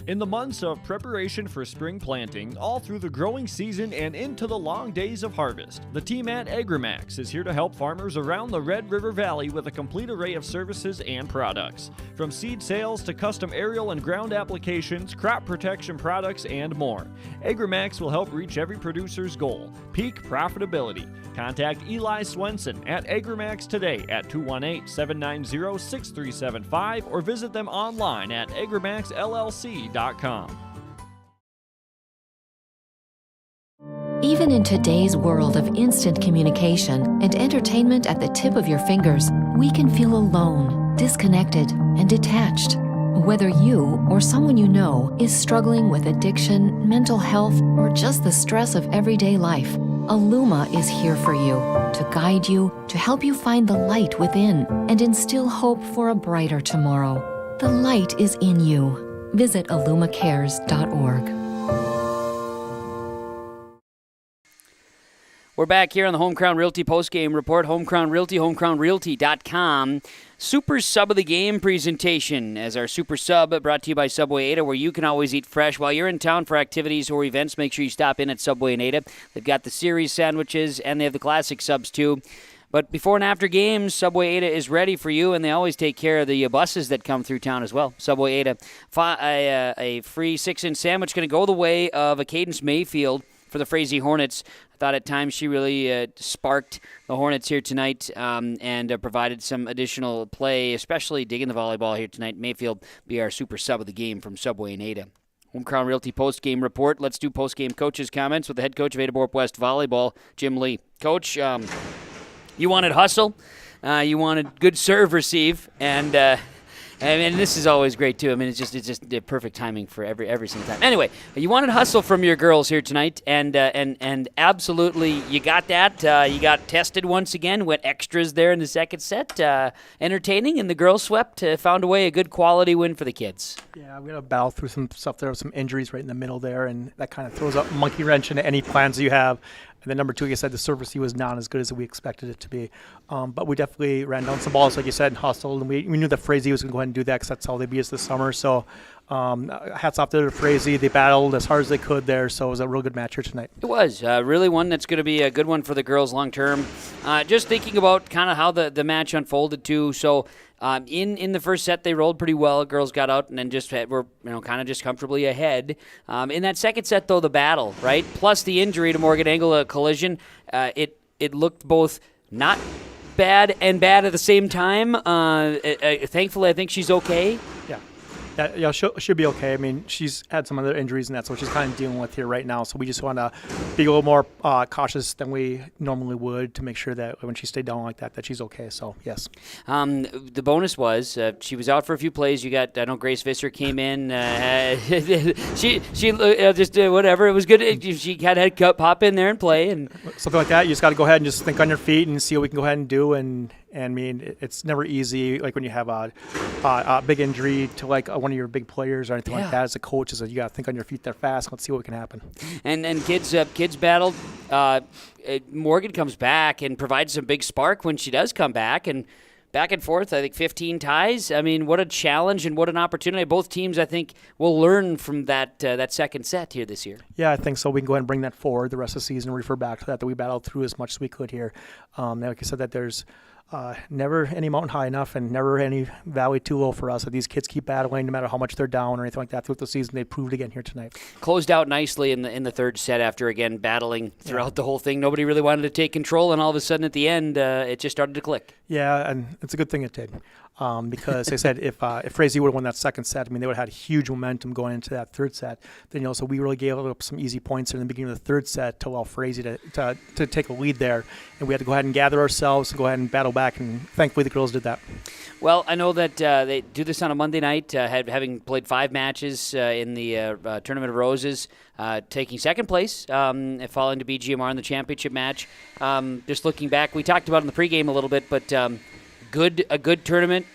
Speaker 13: In the months of preparation for spring planting, all through the growing season and into the long days of harvest, the team at AgriMax is here to help farmers around the Red River Valley with a complete array of services and products. From seed sales to custom aerial and ground applications, crop protection products, and more. AgriMax will help reach every producer's goal, peak profitability. Contact Eli Swenson at AgriMax today at 218-790-6375 or visit them online at agrimaxllc.com.
Speaker 10: Even in today's world of instant communication and entertainment at the tip of your fingers, we can feel alone, disconnected, and detached. Whether you or someone you know is struggling with addiction, mental health, or just the stress of everyday life, Illuma is here for you, to guide you, to help you find the light within, and instill hope for a brighter tomorrow. The light is in you. Visit illumacares.org.
Speaker 3: We're back here on the Home Crown Realty postgame report. Home Crown Realty, homecrownrealty.com. Super Sub of the Game presentation as our Super Sub brought to you by Subway Ada, where you can always eat fresh. While you're in town for activities or events, make sure you stop in at Subway and Ada. They've got the series sandwiches, and they have the classic subs, too. But before and after games, Subway Ada is ready for you, and they always take care of the buses that come through town as well. Subway Ada, a free 6-inch sandwich going to go the way of a Cadence Mayfield for the Frazee Hornets. I thought at times she really sparked the Hornets here tonight and provided some additional play, especially digging the volleyball here tonight. Mayfield be our super sub of the game from Subway and Ada. Home Crown Realty post-game report. Let's do post-game coaches' comments with the head coach of Ada-Borup-West Volleyball, Jim Lee. Coach, you wanted hustle. You wanted good serve receive, and this is always great too. I mean, it's just the perfect timing for every single time. Anyway, you wanted hustle from your girls here tonight, and absolutely you got that. You got tested once again. Went extras there in the second set. Entertaining, and the girls swept. Found a way, a good quality win for the kids.
Speaker 11: Yeah, we got to battle through some stuff there, some injuries right in the middle there, and that kind of throws a monkey wrench into any plans you have. And then number two, like I said, the service was not as good as we expected it to be. But we definitely ran down some balls, like you said, and hustled. And we knew that Frazee was going to go ahead and do that because that's how they beat us this summer. So hats off to Frazee. They battled as hard as they could there. So it was a real good match here tonight.
Speaker 3: It was really one that's going to be a good one for the girls long term. Just thinking about kind of how the match unfolded too. So in the first set, they rolled pretty well. Girls got out and then were kind of just comfortably ahead. In that second set, though, the battle, right? Plus the injury to Morgan Engel, a collision, it looked both not bad and bad at the same time. Thankfully, I think she's okay.
Speaker 11: Yeah, she'll be okay. I mean, she's had some other injuries, and that's what she's kind of dealing with here right now. So we just want to be a little more cautious than we normally would to make sure that when she stayed down like that she's okay. So, yes.
Speaker 3: The bonus was she was out for a few plays. You got, I know Grace Visser came in. She just whatever. It was good. She had pop in there and play. And
Speaker 11: something like that, you just got to go ahead and just think on your feet and see what we can go ahead and do. And I mean, it's never easy, like when you have a big injury to like one of your big players or anything like that. As a coach, is that you got to think on your feet there fast. Let's see what can happen.
Speaker 3: And kids battled. Morgan comes back and provides some big spark when she does come back, and back and forth. I think 15 ties. I mean, what a challenge and what an opportunity. Both teams, I think, will learn from that second set here this year.
Speaker 11: Yeah, I think so. We can go ahead and bring that forward the rest of the season and refer back to that we battled through as much as we could here. Like I said, that there's never any mountain high enough and never any valley too low for us. That these kids keep battling no matter how much they're down or anything like that throughout the season. They proved again here tonight.
Speaker 3: Closed out nicely in the third set after again battling throughout the whole thing. Nobody really wanted to take control, and all of a sudden at the end it just started to click.
Speaker 11: Yeah, and it's a good thing it did. Because they said if Frazee would have won that second set, I mean, they would have had huge momentum going into that third set. Then, so we really gave up some easy points in the beginning of the third set to allow Frazee to take a lead there. And we had to go ahead and gather ourselves and go ahead and battle back, and thankfully the girls did that. Well,
Speaker 3: I know that they do this on a Monday night, having played 5 matches in the Tournament of Roses, taking second place, falling to BGMR in the championship match. Just looking back, we talked about it in the pregame a little bit, but a good tournament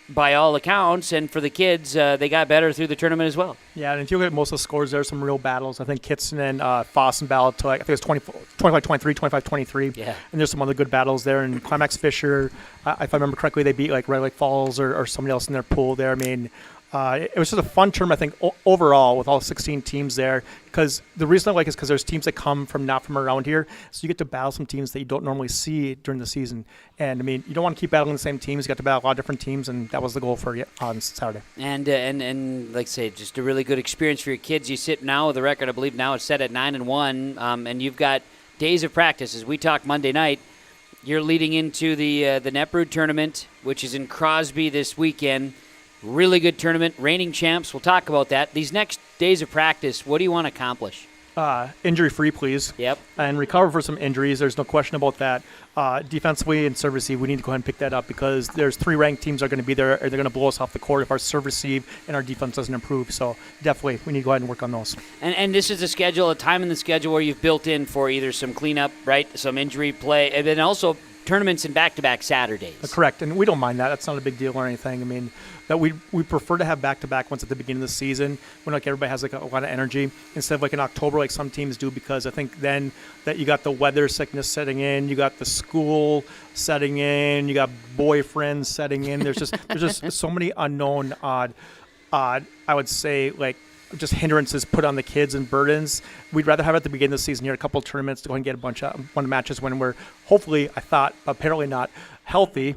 Speaker 3: by all accounts, and for the kids, they got better through the tournament as well.
Speaker 11: Yeah, and if you look at most of the scores, there are some real battles. I think Kitson and Fossen battled to, I think it was 25-23, 25-23.
Speaker 3: Yeah.
Speaker 11: And there's some other good battles there. And Climax Fisher, if I remember correctly, they beat like Red Lake Falls or somebody else in their pool there. I mean, it was just a fun tournament, I think, overall with all 16 teams there. Because the reason I like it is because there's teams that come not from around here, so you get to battle some teams that you don't normally see during the season. And I mean, you don't want to keep battling the same teams. You got to battle a lot of different teams, and that was the goal for you on Saturday.
Speaker 3: And like I say, just a really good experience for your kids. You sit now with the record, I believe now it's set at 9-1, and you've got days of practice. As we talked Monday night, you're leading into the Neprud tournament, which is in Crosby this weekend. Really good tournament, reigning champs. We'll talk about that. These next days of practice, what do you want to accomplish?
Speaker 11: Injury-free, please.
Speaker 3: Yep.
Speaker 11: And recover for some injuries. There's no question about that. Defensively and service receive, we need to go ahead and pick that up because there's 3 ranked teams that are going to be there, and they're going to blow us off the court if our service receive and our defense doesn't improve. So definitely, we need to go ahead and work on those.
Speaker 3: And this is a time in the schedule where you've built in for either some cleanup, right, some injury play, and then also tournaments and back-to-back Saturdays.
Speaker 11: Correct, and we don't mind that. That's not a big deal or anything. I mean, that we prefer to have back-to-back ones at the beginning of the season when like everybody has like a lot of energy instead of like in October like some teams do, because I think then that you got the weather sickness setting in, you got the school setting in, you got boyfriends setting in. There's just so many unknown odd I would say like just hindrances put on the kids and burdens. We'd rather have at the beginning of the season here a couple of tournaments to go and get one of matches when we're hopefully, I thought, apparently not healthy.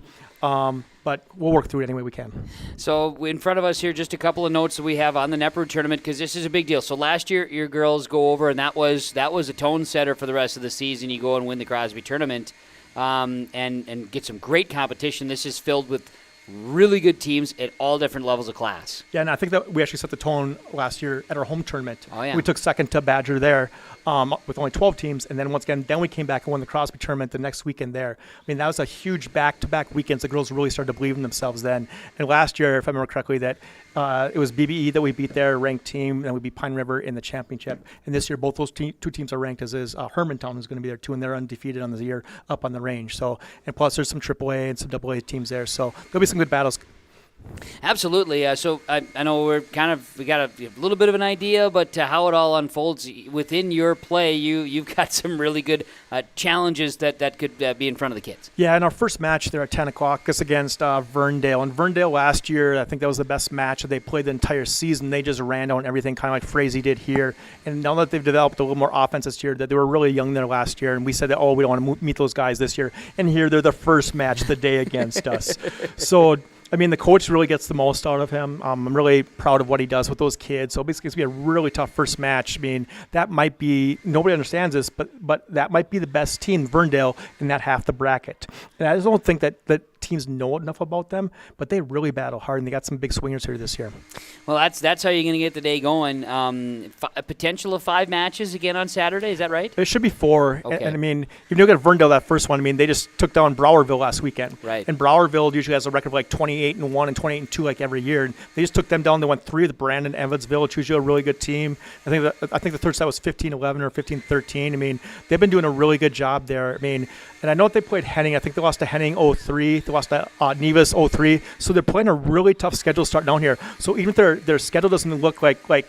Speaker 11: But we'll work through it any way we can.
Speaker 3: So in front of us here, just a couple of notes that we have on the Neprud tournament, because this is a big deal. So last year, your girls go over, and that was a tone setter for the rest of the season. You go and win the Crosby tournament and get some great competition. This is filled with really good teams at all different levels of class.
Speaker 11: Yeah, and I think that we actually set the tone last year at our home tournament.
Speaker 3: Oh, yeah.
Speaker 11: We took second to Badger there with only 12 teams, and then once again, then we came back and won the Crosby tournament the next weekend there. I mean, that was a huge back-to-back weekends. The girls really started to believe in themselves then. And last year, if I remember correctly, that it was BBE that we beat there, ranked team, and we beat Pine River in the championship. And this year, both those two teams are ranked, as is Hermantown, who's going to be there too, and they're undefeated on the year up on the range. So, and plus there's some AAA and some AA teams there, so there'll be some good battles.
Speaker 3: Absolutely. So I know we got a little bit of an idea, but how it all unfolds within your play, you've got some really good challenges that could be in front of the kids.
Speaker 11: Yeah, in our first match there at 10 o'clock, it's against Verndale. And Verndale last year, I think that was the best match that they played the entire season. They just ran out and everything, kind of like Frazee did here. And now that they've developed a little more offense this year, that they were really young there last year, and we said that, we don't want to meet those guys this year. And here they're the first match of the day against us. So, I mean, the coach really gets the most out of him. I'm really proud of what he does with those kids. So basically, it's going to be a really tough first match. I mean, that might be, nobody understands this, but that might be the best team, Verndale, in that half the bracket. And I just don't think that teams know enough about them, but they really battle hard, and they got some big swingers here this year.
Speaker 3: Well, that's how you're going to get the day going. A potential of 5 matches again on Saturday, is that right?
Speaker 11: It should be 4.
Speaker 3: Okay.
Speaker 11: And I mean, you look at Verndale, that first one, I mean, they just took down Browerville last weekend.
Speaker 3: Right.
Speaker 11: And Browerville usually has a record of like 28-1 and 28-2 like every year. And they just took them down. They won 3 with Brandon Evansville, which was usually a really good team. I think the third set was 15-11 or 15-13. I mean, they've been doing a really good job there. I mean, and I know that they played Henning. I think they lost to Henning 0-3. They lost to Nevis 0-3. So they're playing a really tough schedule starting down here. So even if their schedule doesn't look like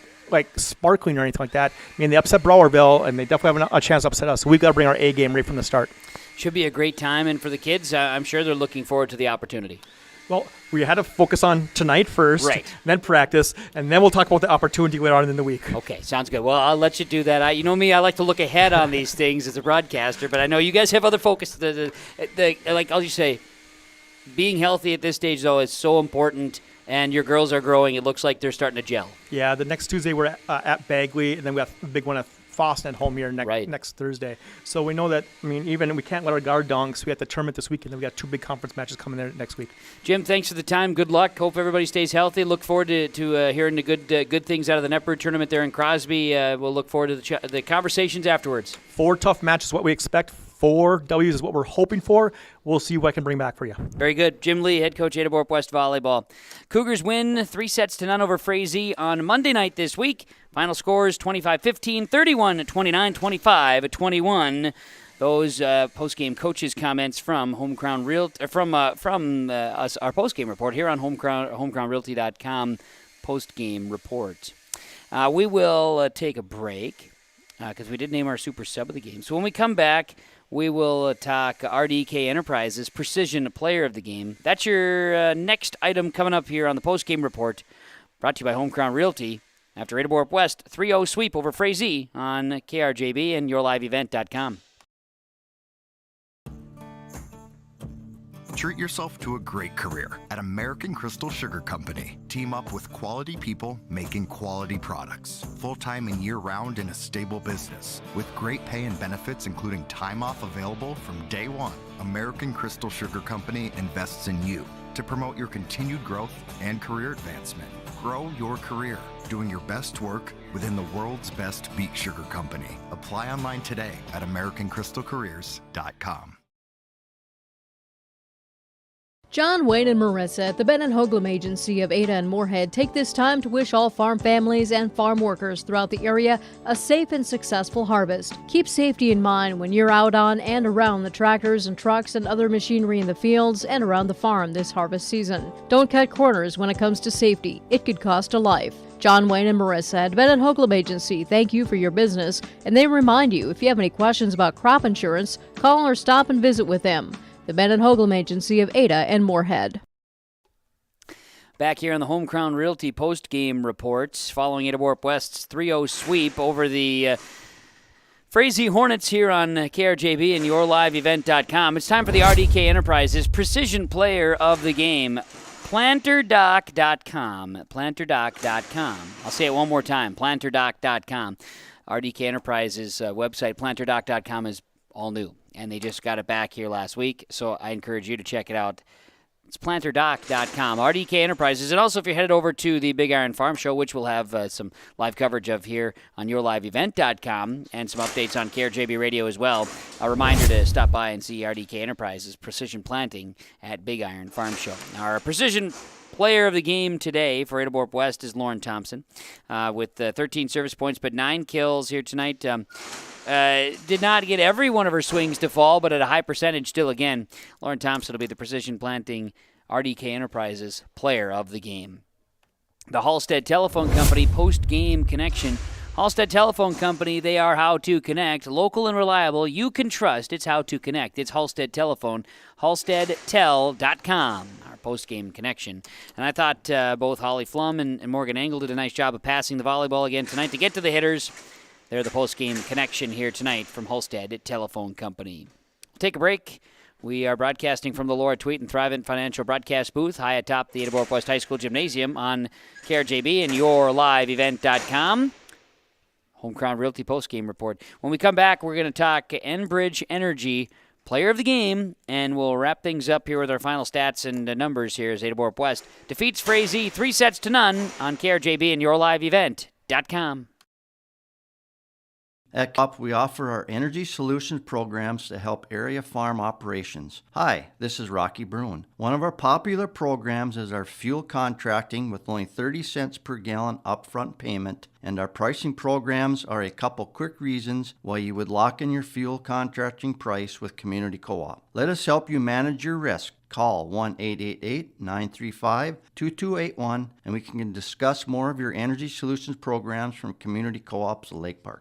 Speaker 11: sparkling or anything like that, I mean, they upset Browerville, and they definitely have a chance to upset us. So we've got to bring our A game right from the start.
Speaker 3: Should be a great time, and for the kids, I'm sure they're looking forward to the opportunity.
Speaker 11: Well, we had to focus on tonight first,
Speaker 3: right,
Speaker 11: then practice, and then we'll talk about the opportunity later on in the week.
Speaker 3: Okay, sounds good. Well, I'll let you do that. You know me, I like to look ahead on these things as a broadcaster, but I know you guys have other focus. Like I'll just say, being healthy at this stage, though, is so important, and your girls are growing. It looks like they're starting to gel. Yeah, the next Tuesday we're at Bagley, and then we have a big one at Foston at home here next Thursday. So we know that, I mean, even we can't let our guard down because we have the tournament this weekend, and we got 2 big conference matches coming there next week. Jim, thanks for the time. Good luck. Hope everybody stays healthy. Look forward to hearing the good things out of the Netbird tournament there in Crosby. We'll look forward to the conversations afterwards.
Speaker 11: 4 tough matches, what we expect. 4 W's is what we're hoping for. We'll see what I can bring back for you.
Speaker 3: Very good. Jim Lee, head coach, Ada-Borup-West Volleyball. Cougars win 3-0 over Frazee on Monday night this week. Final scores 25-15, 31-29, 25-21. Those post-game coaches' comments from Homecrown Realty, from us, our post-game report here on homecrownrealty.com post-game report. We will take a break because we did name our super sub of the game. So when we come back, we will talk RDK Enterprises Precision Player of the Game. That's your next item coming up here on the post-game report, brought to you by Homecrown Realty. After Ada-Borup-West 3-0 sweep over Frazee on KRJB and YourLiveEvent.com.
Speaker 12: Treat yourself to a great career at American Crystal Sugar Company. Team up with quality people making quality products. Full-time and year-round in a stable business. With great pay and benefits including time off available from day one. American Crystal Sugar Company invests in you to promote your continued growth and career advancement. Grow your career doing your best work within the world's best beet sugar company. Apply online today at AmericanCrystalCareers.com.
Speaker 14: John, Wayne, and Marissa at the Ben & Hoagland Agency of Ada and Moorhead take this time to wish all farm families and farm workers throughout the area a safe and successful harvest. Keep safety in mind when you're out on and around the tractors and trucks and other machinery in the fields and around the farm this harvest season. Don't cut corners when it comes to safety. It could cost a life. John, Wayne, and Marissa at Ben & Hoagland Agency thank you for your business, and they remind you if you have any questions about crop insurance, call or stop and visit with them. The Ben & Hoagland Agency of Ada and Moorhead.
Speaker 3: Back here on the Homecrown Realty post-game reports, following Ada-Borup-West's 3-0 sweep over the Frazee Hornets here on KRJB and YourLiveEvent.com. It's time for the RDK Enterprises Precision Player of the Game. PlanterDoc.com. PlanterDoc.com. I'll say it one more time. PlanterDoc.com. RDK Enterprises website, PlanterDoc.com, is all new, and they just got it back here last week, so I encourage you to check it out. It's planterdoc.com, RDK Enterprises. And also, if you're headed over to the Big Iron Farm Show, which we'll have some live coverage of here on yourliveevent.com and some updates on KRJB Radio as well, a reminder to stop by and see RDK Enterprises Precision Planting at Big Iron Farm Show. Our precision player of the game today for Ada-Borup-West is Lauren Thompson with 13 service points, but 9 kills here tonight. Did not get every one of her swings to fall, but at a high percentage still again. Lauren Thompson will be the Precision Planting RDK Enterprises player of the game. The Halstead Telephone Company post-game connection. Halstead Telephone Company, they are how to connect. Local and reliable, you can trust. It's how to connect. It's Halstead Telephone, halsteadtel.com, our post-game connection. And I thought both Holly Flum and Morgan Engel did a nice job of passing the volleyball again tonight to get to the hitters. They're the post-game connection here tonight from Halstead Telephone Company. Take a break. We are broadcasting from the Laura Tweet and Thrivent Financial Broadcast booth high atop the Ada-Borup-West High School Gymnasium on KRJB and yourliveevent.com. Home Crown Realty post-game report. When we come back, we're going to talk Enbridge Energy player of the game, and we'll wrap things up here with our final stats and numbers here as Ada-Borup-West defeats Frazee 3-0 on KRJB and yourliveevent.com.
Speaker 15: At COP, we offer our energy solutions programs to help area farm operations. Hi, this is Rocky Bruin. One of our popular programs is our fuel contracting with only 30 cents per gallon upfront payment, and our pricing programs are a couple quick reasons why you would lock in your fuel contracting price with Community Co-op. Let us help you manage your risk. Call 1-888-935-2281 and we can discuss more of your energy solutions programs from Community Co-ops Lake Park.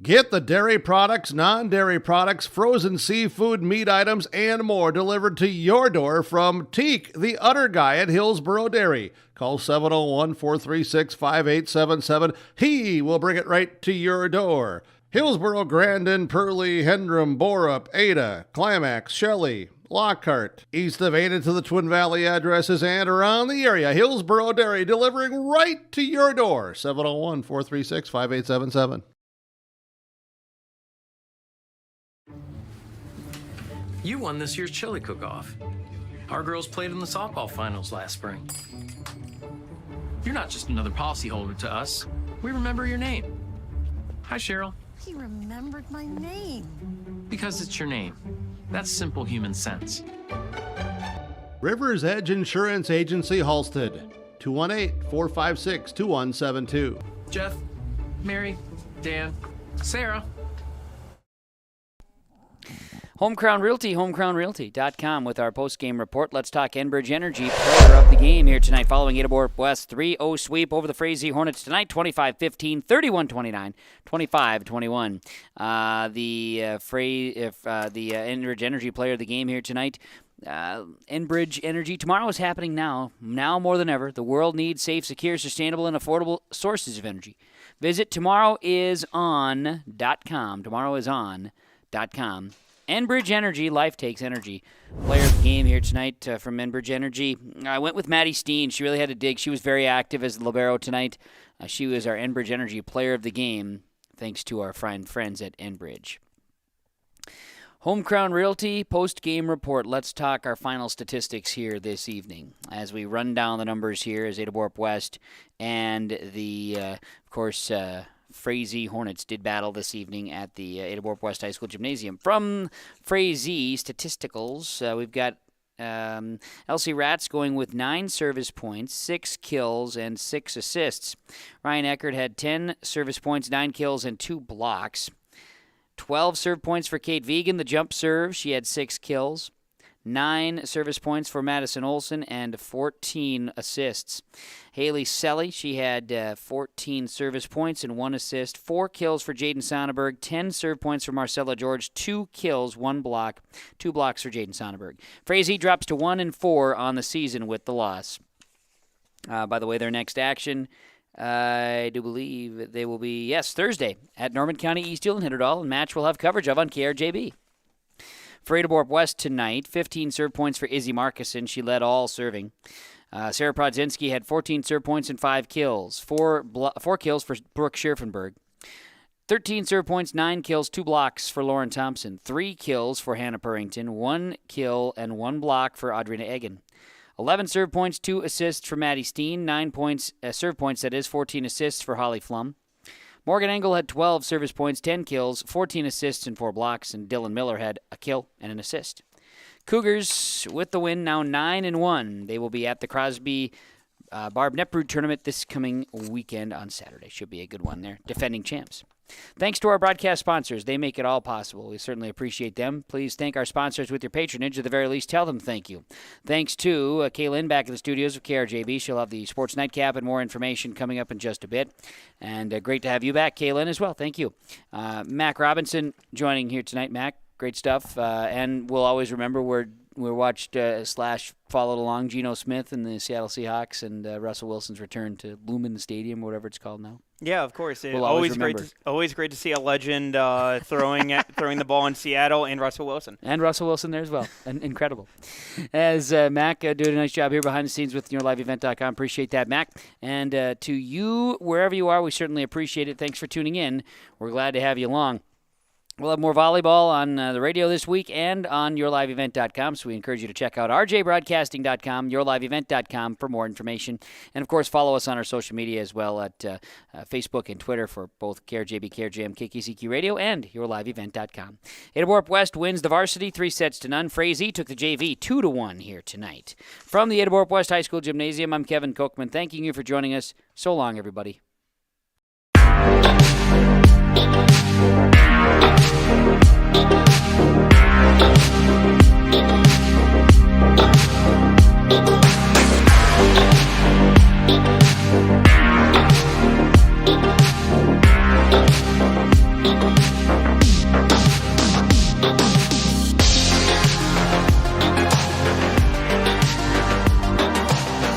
Speaker 5: Get the dairy products, non-dairy products, frozen seafood, meat items, and more delivered to your door from Teak, the Udder Guy at Hillsboro Dairy. Call 701-436-5877. He will bring it right to your door. Hillsboro, Grandin, Purley, Hendrum, Borup, Ada, Climax, Shelley, Lockhart. East of Ada to the Twin Valley addresses and around the area. Hillsboro Dairy delivering right to your door. 701-436-5877.
Speaker 16: You won this year's chili cook-off. Our girls played in the softball finals last spring. You're not just another policyholder to us. We remember your name. Hi, Cheryl.
Speaker 17: He remembered my name.
Speaker 16: Because it's your name. That's simple human sense.
Speaker 5: River's Edge Insurance Agency, Halstead. 218-456-2172.
Speaker 16: Jeff, Mary, Dan, Sarah.
Speaker 3: Home Crown Realty, homecrownrealty.com with our post-game report. Let's talk Enbridge Energy, player of the game here tonight following Ada-Borup-West 3-0 sweep over the Frazee Hornets tonight, 25-15, 31-29, 25-21. The Enbridge Energy player of the game here tonight. Enbridge Energy. Tomorrow is happening now more than ever. The world needs safe, secure, sustainable, and affordable sources of energy. Visit tomorrowison.com. Tomorrowison.com. Enbridge Energy, life takes energy. Player of the game here tonight from Enbridge Energy. I went with Maddie Steen. She really had to dig. She was very active as the libero tonight. She was our Enbridge Energy player of the game, thanks to our friends at Enbridge. Home Crown Realty post-game report. Let's talk our final statistics here this evening as we run down the numbers here as Ada-Borup-West and the, of course, Frazee Hornets did battle this evening at the Ada-Borup-West High School Gymnasium. From Frazee Statisticals, we've got Elsie Ratz going with 9 service points, 6 kills, and 6 assists. Ryan Eckert had 10 service points, 9 kills, and 2 blocks. 12 serve points for Kate Vegan, the jump serve. She had 6 kills. 9 service points for Madison Olson and 14 assists. Haley Selly, she had 14 service points and 1 assist. 4 kills for Jaden Sonnenberg. 10 serve points for Marcella George. 2 kills, 1 block. 2 blocks for Jaden Sonnenberg. Frazee drops to 1-4 on the season with the loss. By the way, their next action, I do believe they will be, Thursday at Norman County East Hill in Hitterdall, and match we'll have coverage of on KRJB. For Ada-Borup-West tonight, 15 serve points for Izzy Markison. She led all serving. Sarah Prodzinski had 14 serve points and 5 kills. 4 kills for Brooke Scherfenberg. 13 serve points, 9 kills, 2 blocks for Lauren Thompson. 3 kills for Hannah Purrington. 1 kill and 1 block for Audrina Egan. 11 serve points, 2 assists for Maddie Steen. 9 points, serve points, that is, 14 assists for Holly Flum. Morgan Engel had 12 service points, 10 kills, 14 assists, and 4 blocks. And Dylan Miller had a kill and an assist. Cougars with the win, now 9-1. They will be at the Crosby Barb Netbrew tournament this coming weekend on Saturday. Should be a good one there. Defending champs. Thanks to our broadcast sponsors. They make it all possible. We certainly appreciate them. Please thank our sponsors with your patronage. At the very least, tell them thank you. Thanks to Kaylin back in the studios of KRJB. She'll have the Sports Nightcap and more information coming up in just a bit. And great to have you back, Kaylin, as well. Thank you. Mac Robinson joining here tonight. Mac, great stuff. And we'll always remember we watched / followed along Geno Smith and the Seattle Seahawks and Russell Wilson's return to Lumen Stadium, or whatever it's called now.
Speaker 1: Yeah, of course.
Speaker 3: We'll
Speaker 1: always great to see a legend throwing the ball in Seattle, and Russell Wilson.
Speaker 3: And Russell Wilson there as well. Incredible. As Mac doing a nice job here behind the scenes with YourLiveEvent.com. Appreciate that, Mac. And to you, wherever you are, we certainly appreciate it. Thanks for tuning in. We're glad to have you along. We'll have more volleyball on the radio this week and on YourLiveEvent.com, so we encourage you to check out rjbroadcasting.com, YourLiveEvent.com for more information. And, of course, follow us on our social media as well at Facebook and Twitter for both KRJB, KRJM, KKCQ Radio, and YourLiveEvent.com. Ada-Borup-West wins the varsity 3-0. Frazee took the JV 2-1 here tonight. From the Ada-Borup-West High School Gymnasium, I'm Kevin Kochman. Thanking you for joining us. So long, everybody.
Speaker 6: Thank you.